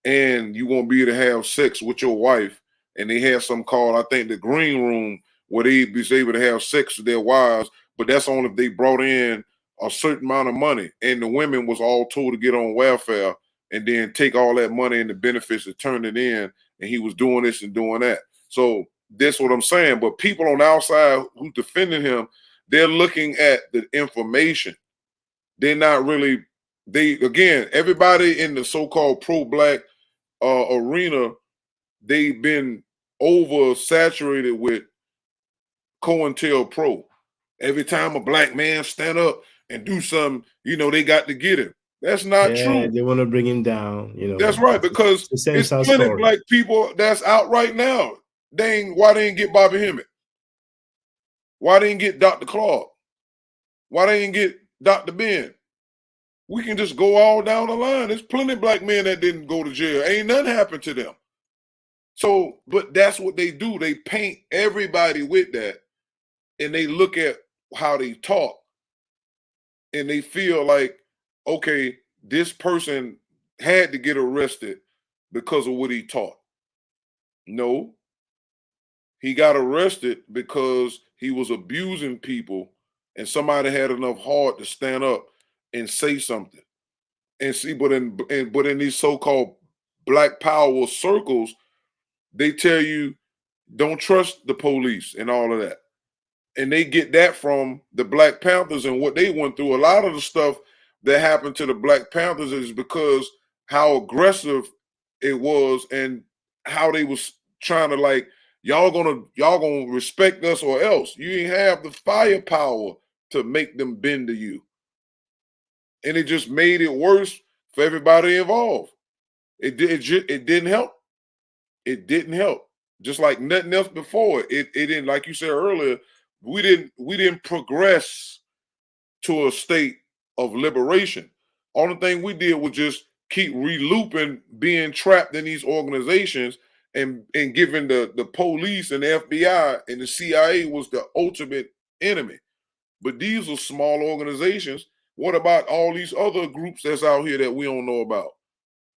and you won't be able to have sex with your wife. And they have some called, I think, the green room, where they be able to have sex with their wives, but that's only if they brought in a certain amount of money. And the women was all told to get on welfare and then take all that money and the benefits and turn it in. And he was doing this and doing that. So that's what I'm saying. But people on the outside who defending him, they're looking at the information. They're not really, everybody in the so-called pro-black arena, they've been oversaturated with COINTELPRO. Every time a black man stand up and do something, they got to get him. That's not true. They want to bring him down. That's right, because it's plenty black people that's out right now. Why they didn't get Bobby Hemmett? Why they didn't get Dr. Clark? Why they didn't get Dr. Ben? We can just go all down the line. There's plenty of black men that didn't go to jail. Ain't nothing happened to them. So, but that's what they do. They paint everybody with that, and they look at how they talk, and they feel like, okay, this person had to get arrested because of what he taught. No, he got arrested because he was abusing people, and somebody had enough heart to stand up and say something. And see, but in these so-called black power circles, they tell you don't trust the police and all of that. And they get that from the Black Panthers and what they went through. A lot of the stuff that happened to the Black Panthers is because how aggressive it was and how they was trying to, like, y'all gonna respect us or else. You ain't have the firepower to make them bend to you. And it just made it worse for everybody involved. It didn't help. It didn't help. Just like nothing else before. It didn't, like you said earlier, we didn't progress to a state of liberation. Only thing we did was just keep relooping, being trapped in these organizations and giving the police and the FBI and the CIA was the ultimate enemy. But these are small organizations. What about all these other groups that's out here that we don't know about?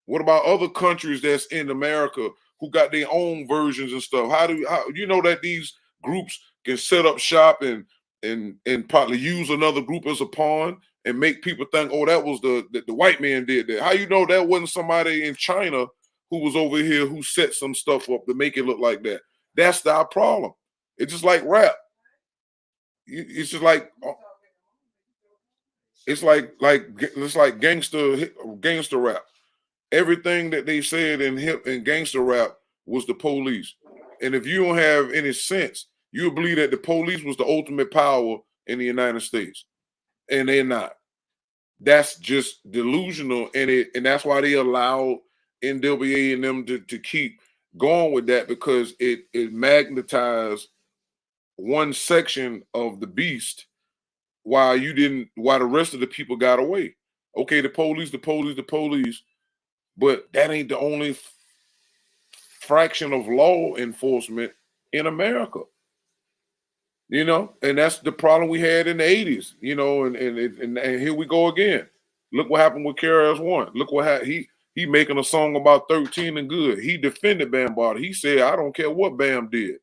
What about other countries that's in America who got their own versions and stuff? How you know that these groups can set up shop and probably use another group as a pawn and make people think, oh, that was the white man did that. How you know that wasn't somebody in China who was over here who set some stuff up to make it look like that? That's our problem. It's just like rap. It's just like it's like gangster rap. Everything that they said in hip and gangster rap was the police. And if you don't have any sense, you believe that the police was the ultimate power in the United States. And they're not. That's just delusional. And that's why they allowed NWA and them to keep going with that, because it magnetized one section of the beast while the rest of the people got away. Okay, the police, but that ain't the only fraction of law enforcement in America. You know, and that's the problem we had in the 80s, you know, and here we go again. Look what happened with KRS-One. Look what he making a song about 13 and good. He defended Bambaataa. He said, I don't care what Bam did.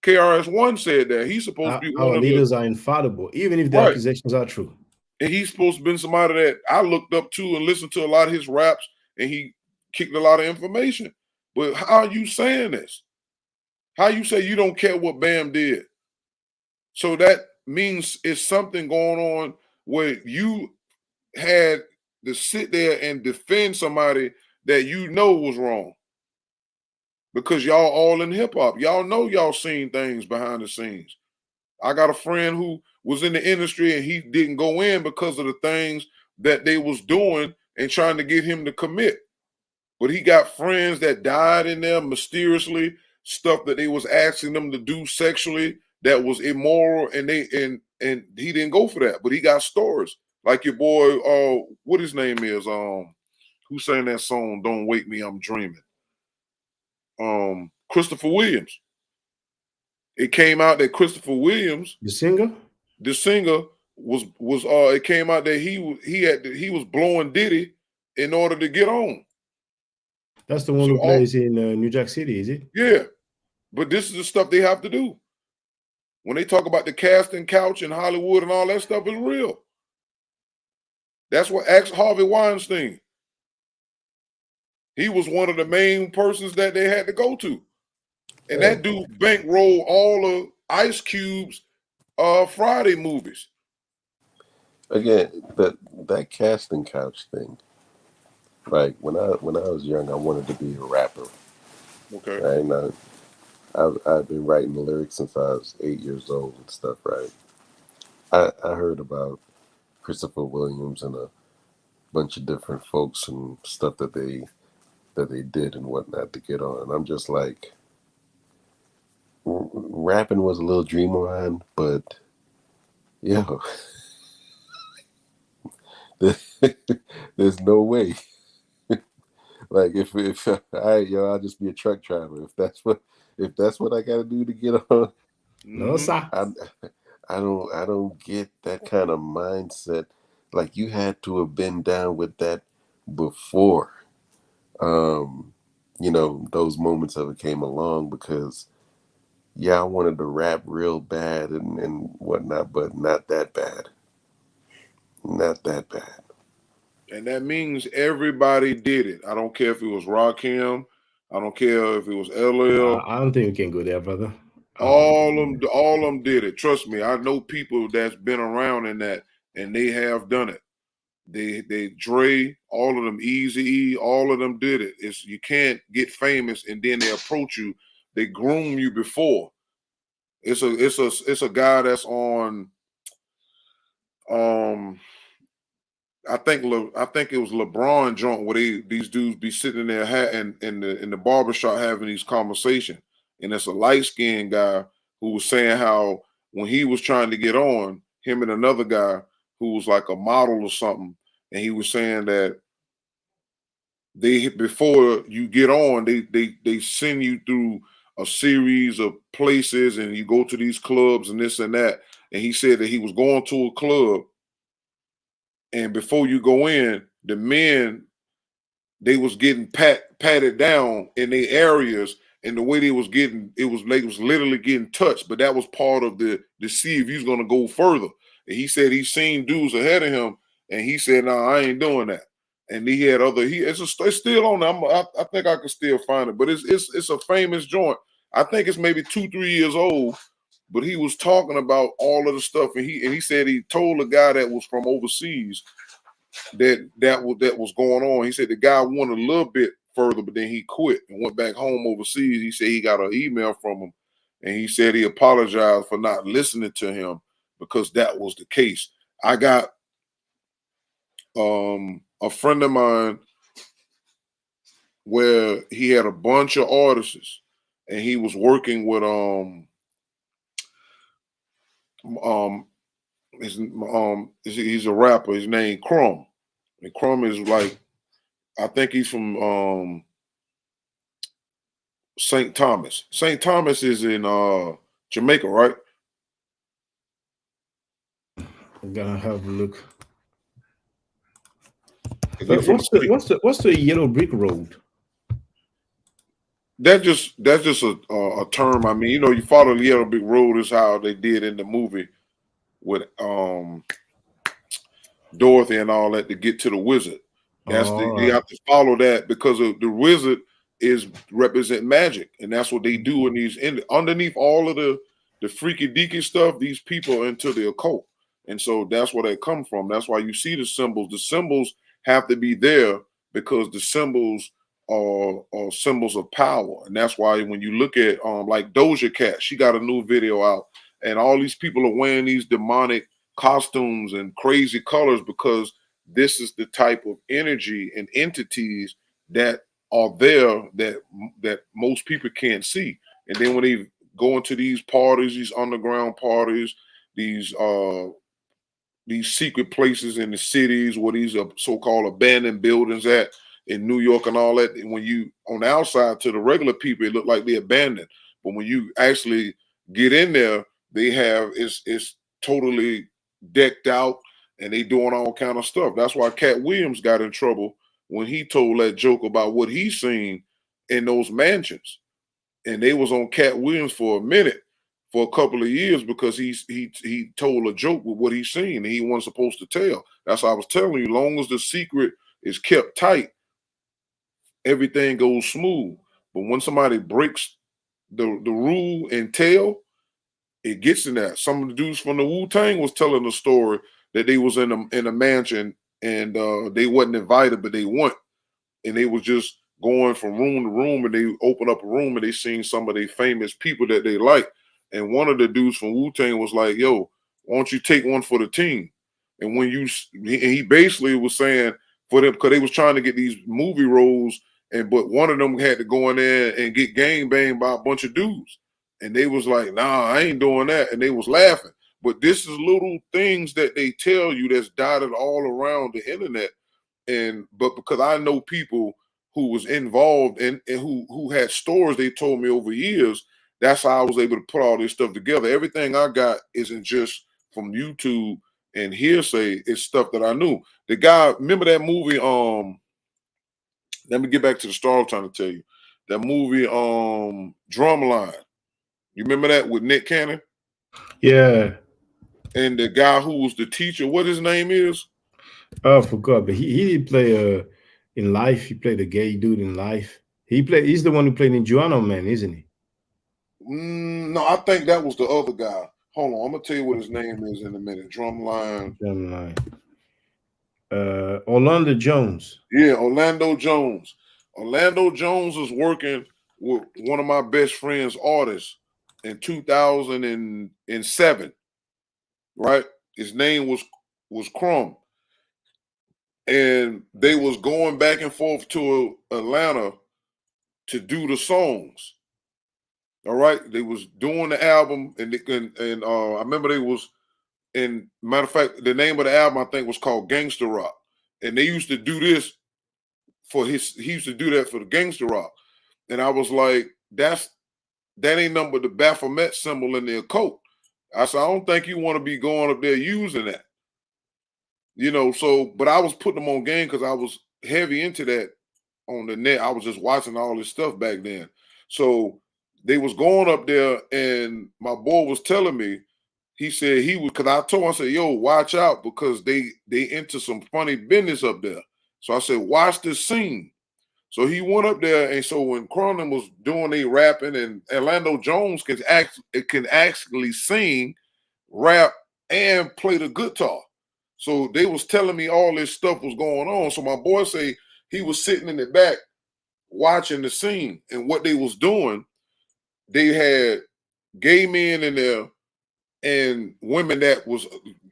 KRS-One said that. He's supposed to be one Our of leaders are infallible, even if the Right. accusations are true. And he's supposed to be somebody that I looked up to and listened to a lot of his raps, and he kicked a lot of information. But how are you saying this? How you say you don't care what Bam did? So that means it's something going on where you had to sit there and defend somebody that you know was wrong. Because y'all all in hip hop. Y'all know y'all seen things behind the scenes. I got a friend who was in the industry and he didn't go in because of the things that they was doing and trying to get him to commit. But he got friends that died in there mysteriously, stuff that they was asking them to do sexually that was immoral, and he didn't go for that. But he got stories. Like your boy, what his name is, who sang that song, Don't Wake Me, I'm Dreaming. Christopher Williams. It came out that Christopher Williams, the singer was it came out that he was blowing Diddy in order to get on. That's the one who plays in New Jack City, is it? Yeah, but this is the stuff they have to do. When they talk about the casting couch in Hollywood and all that stuff is real. That's what asked Harvey Weinstein. He was one of the main persons that they had to go to. And that dude bankrolled all of Ice Cube's Friday movies. Again, that casting couch thing. Like when I was young, I wanted to be a rapper. Okay. Right? And I've been writing the lyrics since I was 8 years old and stuff. Right. I heard about Christopher Williams and a bunch of different folks and stuff that they did and whatnot to get on. And I'm just like, rapping was a little dream of mine, but yo, there's no way. Like if I'll just be a truck driver if that's what I got to do to get on. No, sir. I don't get that kind of mindset. Like you had to have been down with that before. You know, those moments of it came along because I wanted to rap real bad and whatnot, but not that bad. Not that bad. And that means everybody did it. I don't care if it was Rakim. I don't care if it was LL. I don't think we can go there, brother. All of them did it. Trust me. I know people that's been around in that, and they have done it. They Dre, all of them, Eazy-E, all of them did it. You can't get famous and then they approach you. They groom you before. It's a guy that's on. I think it was LeBron joint where these dudes be sitting there in the barbershop having these conversations, and it's a light skinned guy who was saying how when he was trying to get on, him and another guy who was like a model or something, and he was saying that before you get on, they send you through a series of places, and you go to these clubs and this and that. And he said that he was going to a club. And before you go in, the men, they was getting patted down in their areas, and the way they was getting, they was literally getting touched. But that was part of the see if he's gonna go further. And he said he seen dudes ahead of him, and he said, "No, I ain't doing that." And he had it's still on there. I think I can still find it, but it's a famous joint. I think it's maybe 2-3 years old. But he was talking about all of the stuff, and he said he told a guy that was from overseas that was going on. He said the guy went a little bit further, but then he quit and went back home overseas. He said he got an email from him, and he said he apologized for not listening to him because that was the case. I got a friend of mine where he had a bunch of artists, and he was working with he's a rapper. His name Crumb. And Crumb is like, I think he's from St. Thomas. St. Thomas is in Jamaica, right? I'm gonna have a look. If you from What's the yellow brick road? That's just a term. I mean, you know, you follow the yellow brick road is how they did in the movie with Dorothy and all that to get to the wizard. That's you have to follow that because of the wizard is represent magic, and that's what they do in these underneath all of the freaky deaky stuff. These people are into the occult, and so that's where they come from. That's why you see the symbols. The symbols have to be there because the symbols are symbols of power, and that's why when you look at like Doja Cat, she got a new video out, and all these people are wearing these demonic costumes and crazy colors because this is the type of energy and entities that are there that most people can't see. And then when they go into these parties, these underground parties, these secret places in the cities where these are so-called abandoned buildings at in New York and all that, and when you on the outside to the regular people, it look like they're abandoned. But when you actually get in there, they have it's totally decked out and they doing all kind of stuff. That's why Cat Williams got in trouble when he told that joke about what he seen in those mansions. And they was on Cat Williams for a minute, for a couple of years, because he told a joke with what he seen and he wasn't supposed to tell. That's why I was telling you, long as the secret is kept tight, everything goes smooth. But when somebody breaks the rule and tell, it gets in that. Some of the dudes from the Wu-Tang was telling a story that they was in a mansion and they wasn't invited, but they went, and they was just going from room to room, and they opened up a room and they seen some of their famous people that they like. And one of the dudes from Wu-Tang was like, "Yo, why don't you take one for the team?" And when he basically was saying for them, because they was trying to get these movie roles, but one of them had to go in there and get gang banged by a bunch of dudes. And they was like, "Nah, I ain't doing that." And they was laughing. But this is little things that they tell you that's dotted all around the internet. But because I know people who was involved and who had stories they told me over years, that's how I was able to put all this stuff together. Everything I got isn't just from YouTube and hearsay, it's stuff that I knew. The guy, remember that movie, let me get back to the story I'm trying to tell you. That movie, Drumline. You remember that with Nick Cannon? Yeah. And the guy who was the teacher, what his name is? Oh, I forgot. But he did play in Life. He played a gay dude in Life. He's the one who played in Juano Man, isn't he? No, I think that was the other guy. Hold on, I'm gonna tell you what his name is in a minute. Drumline. Orlando Jones. Yeah, Orlando Jones. Orlando Jones was working with one of my best friend's artists in 2007. Right? His name was Crumb. And they was going back and forth to Atlanta to do the songs. All right, they was doing the album, and I remember they was. And matter of fact, the name of the album I think was called Gangster Rock, and they used to do this he used to do that for the Gangster Rock, and I was like, that ain't nothing but the Baphomet symbol in the occult. I said, I don't think you want to be going up there using that, you know. So, but I was putting them on game because I was heavy into that on the net. I was just watching all this stuff back then, so. They was going up there, and my boy was telling me, he said he would, because I told him, I said, "Yo, watch out, because they into some funny business up there." So I said, "Watch this scene." So he went up there, and so when Cronin was doing a rapping, and Orlando Jones can actually sing, rap, and play the guitar. So they was telling me all this stuff was going on. So my boy say he was sitting in the back watching the scene, and what they was doing. They had gay men in there and women that was,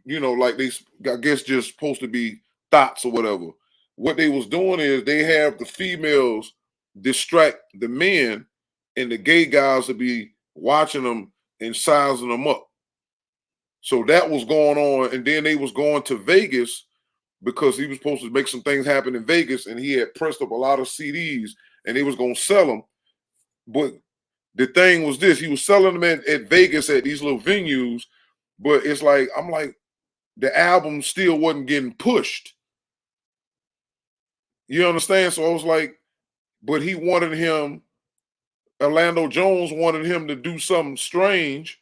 you know, like they, I guess, just supposed to be thoughts or whatever. What they was doing is they have the females distract the men, and the gay guys would be watching them and sizing them up. So that was going on, and then they was going to Vegas because he was supposed to make some things happen in Vegas, and he had pressed up a lot of CDs, and they was going to sell them, but the thing was this, he was selling them at Vegas at these little venues, but it's like, I'm like, the album still wasn't getting pushed. You understand? So I was like, but he wanted him, Orlando Jones wanted him to do something strange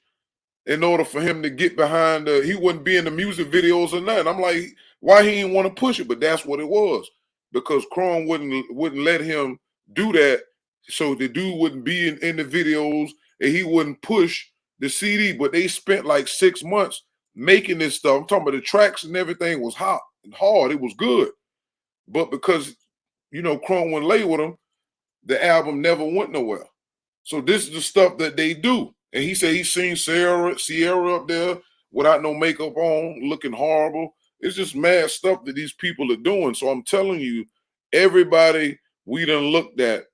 in order for him to get behind he wouldn't be in the music videos or nothing. I'm like, why he didn't want to push it? But that's what it was. Because Chrome wouldn't let him do that. So the dude wouldn't be in the videos and he wouldn't push the CD. But they spent like 6 months making this stuff. I'm talking about the tracks and everything was hot and hard. It was good. But because, you know, Chrome wouldn't lay with him, the album never went nowhere. So this is the stuff that they do. And he said he's seen Sierra up there without no makeup on, looking horrible. It's just mad stuff that these people are doing. So I'm telling you, everybody we done looked at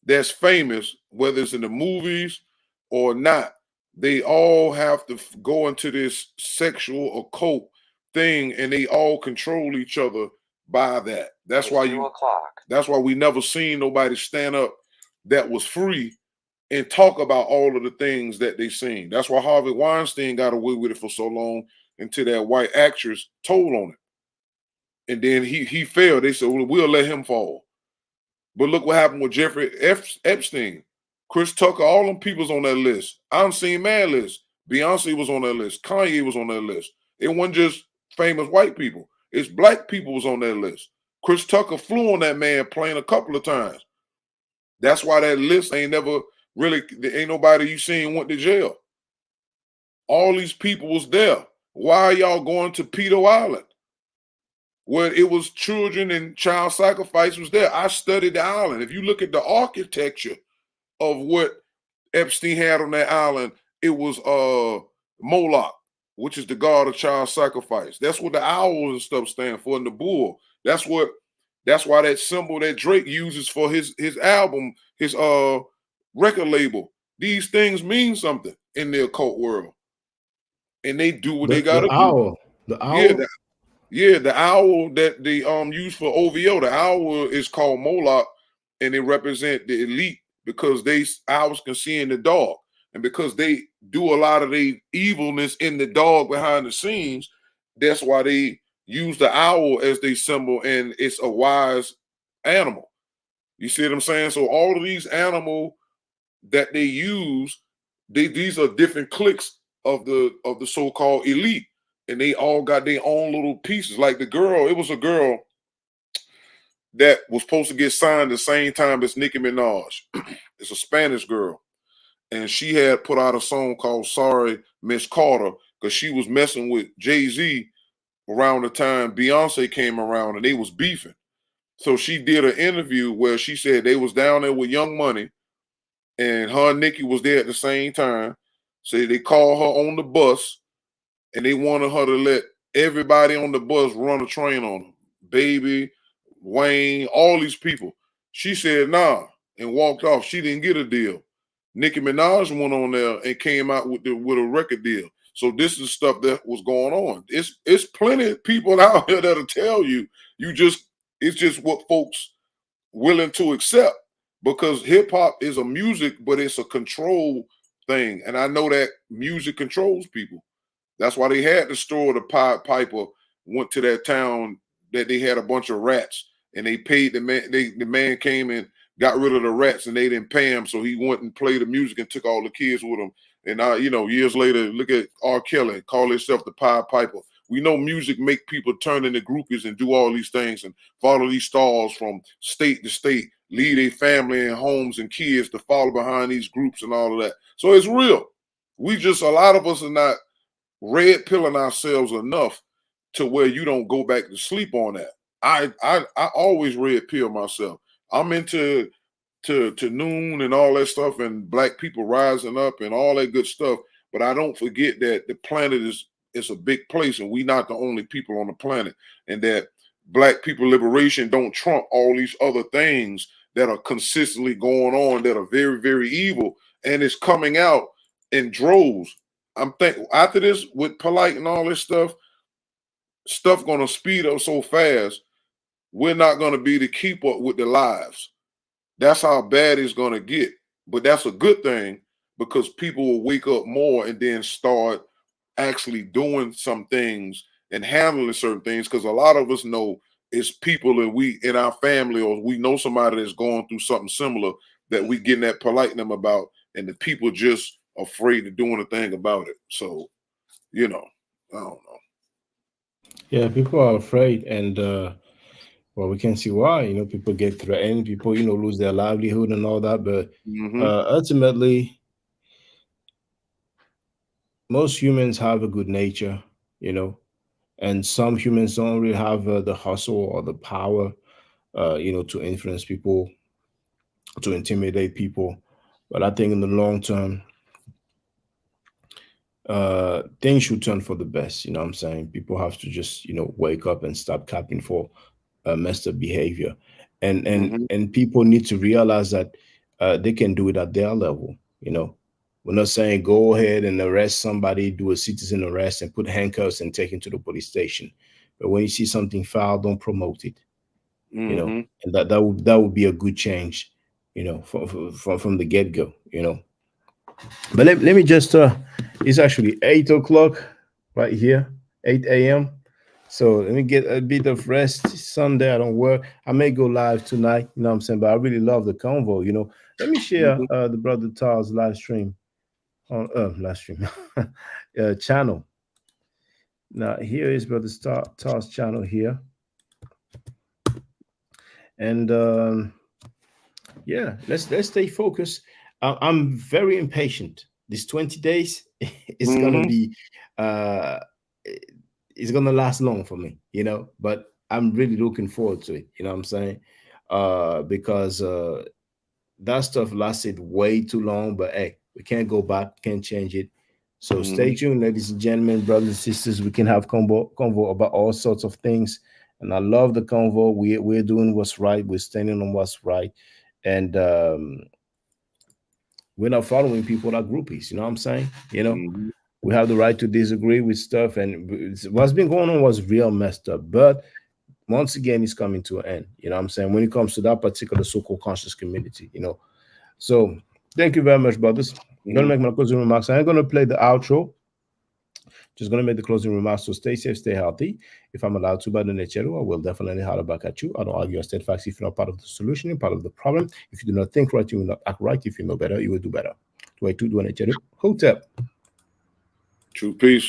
that's famous, whether it's in the movies or not, they all have to go into this sexual occult thing, and they all control each other by that. That's why that's why we never seen nobody stand up that was free and talk about all of the things that they seen. That's why Harvey Weinstein got away with it for so long until that white actress told on it. And then he failed. They said, well, we'll let him fall. But look what happened with Jeffrey Epstein. Chris Tucker, all them people's on that list. I done seen mad lists. Beyonce was on that list. Kanye was on that list. It wasn't just famous white people. It's black people was on that list. Chris Tucker flew on that man plane a couple of times. That's why that list ain't never really, there ain't nobody you seen went to jail. All these people was there. Why are y'all going to Pedo Island? Where it was children and child sacrifice was there. I studied the island. If you look at the architecture of what Epstein had on that island, it was Moloch, which is the god of child sacrifice. That's what the owls and stuff stand for, and the bull. That's why that symbol that Drake uses for his album, his record label. These things mean something in the occult world. And they do what they gotta do. The owl. Yeah, the owl that they use for OVO. The owl is called Moloch, and they represent the elite because owls can see in the dark. And because they do a lot of the evilness in the dog behind the scenes, that's why they use the owl as their symbol, and it's a wise animal. You see what I'm saying? So all of these animals that they use, these are different cliques of the so-called elite, and they all got their own little pieces. Like the girl, it was a girl that was supposed to get signed the same time as Nicki Minaj. It's a Spanish girl. And she had put out a song called Sorry, Miss Carter, because she was messing with Jay-Z around the time Beyonce came around and they was beefing. So she did an interview where she said they was down there with Young Money and her and Nicki was there at the same time. So they called her on the bus and they wanted her to let everybody on the bus run a train on them. Baby, Wayne, all these people. She said nah and walked off. She didn't get a deal. Nicki Minaj went on there and came out with a record deal. So this is stuff that was going on. It's plenty of people out here that'll tell you, it's just what folks willing to accept, because hip hop is a music, but it's a control thing. And I know that music controls people. That's why they had to store the Pied Piper went to that town that they had a bunch of rats and they paid the man. The man came and got rid of the rats and they didn't pay him, so he went and played the music and took all the kids with him. And years later, look at R. Kelly, call himself the Pied Piper. We know music make people turn into groupies and do all these things and follow these stars from state to state, leave their family and homes and kids to follow behind these groups and all of that. So it's real. A lot of us are not red pilling ourselves enough to where you don't go back to sleep on that. I always red pill myself. I'm into Noon and all that stuff and black people rising up and all that good stuff. But I don't forget that the planet is a big place and we're not the only people on the planet, and that black people liberation don't trump all these other things that are consistently going on that are very, very evil, and it's coming out in droves. I'm thinking after this with Polite and all this stuff gonna speed up so fast, we're not gonna be to keep up with the lives. That's how bad it's gonna get. But that's a good thing, because people will wake up more and then start actually doing some things and handling certain things, because a lot of us know it's people that we in our family, or we know somebody that's going through something similar that we getting that polite them about, and the people just afraid of doing a thing about it. So, you know, I don't know. Yeah, people are afraid, and well, we can see why. You know, people get threatened, people, you know, lose their livelihood and all that. But ultimately, most humans have a good nature, you know, and some humans don't really have the hustle or the power, you know, to influence people, to intimidate people. But I think in the long term, things should turn for the best. You know what I'm saying? People have to just, you know, wake up and stop capping for messed up behavior, and people need to realize that they can do it at their level. You know, we're not saying go ahead and arrest somebody, do a citizen arrest, and put handcuffs and take him to the police station. But when you see something foul, don't promote it. You know, and that would be a good change. You know, from the get go. You know. But let me just it's actually 8 o'clock right here, 8 a.m. So let me get a bit of rest. Sunday I don't work. I may go live tonight, you know what I'm saying? But I really love the convo, you know. Let me share the brother Tar's live stream on channel. Now here is brother Tar's channel here. And yeah, let's stay focused. I'm very impatient. This 20 days is gonna be it's gonna last long for me, you know, but I'm really looking forward to it, you know what I'm saying? Because that stuff lasted way too long, but hey, we can't go back, can't change it. So stay tuned, ladies and gentlemen, brothers and sisters. We can have convo about all sorts of things. And I love the convo. We're doing what's right, we're standing on what's right. And we're not following people that groupies, you know what I'm saying? You know, we have the right to disagree with stuff, and what's been going on was real messed up. But once again, it's coming to an end, you know what I'm saying, when it comes to that particular so-called conscious community, you know. So thank you very much, brothers. I'm gonna make my closing remarks. I'm gonna play the outro. Just gonna make the closing remarks. So stay safe, stay healthy. If I'm allowed to by the nature, I will definitely holler back at you. I don't argue or steadfast. If you're not part of the solution, you're part of the problem. If you do not think right, you will not act right. If you know better, you will do better. 22 do nature. Hotep. True peace.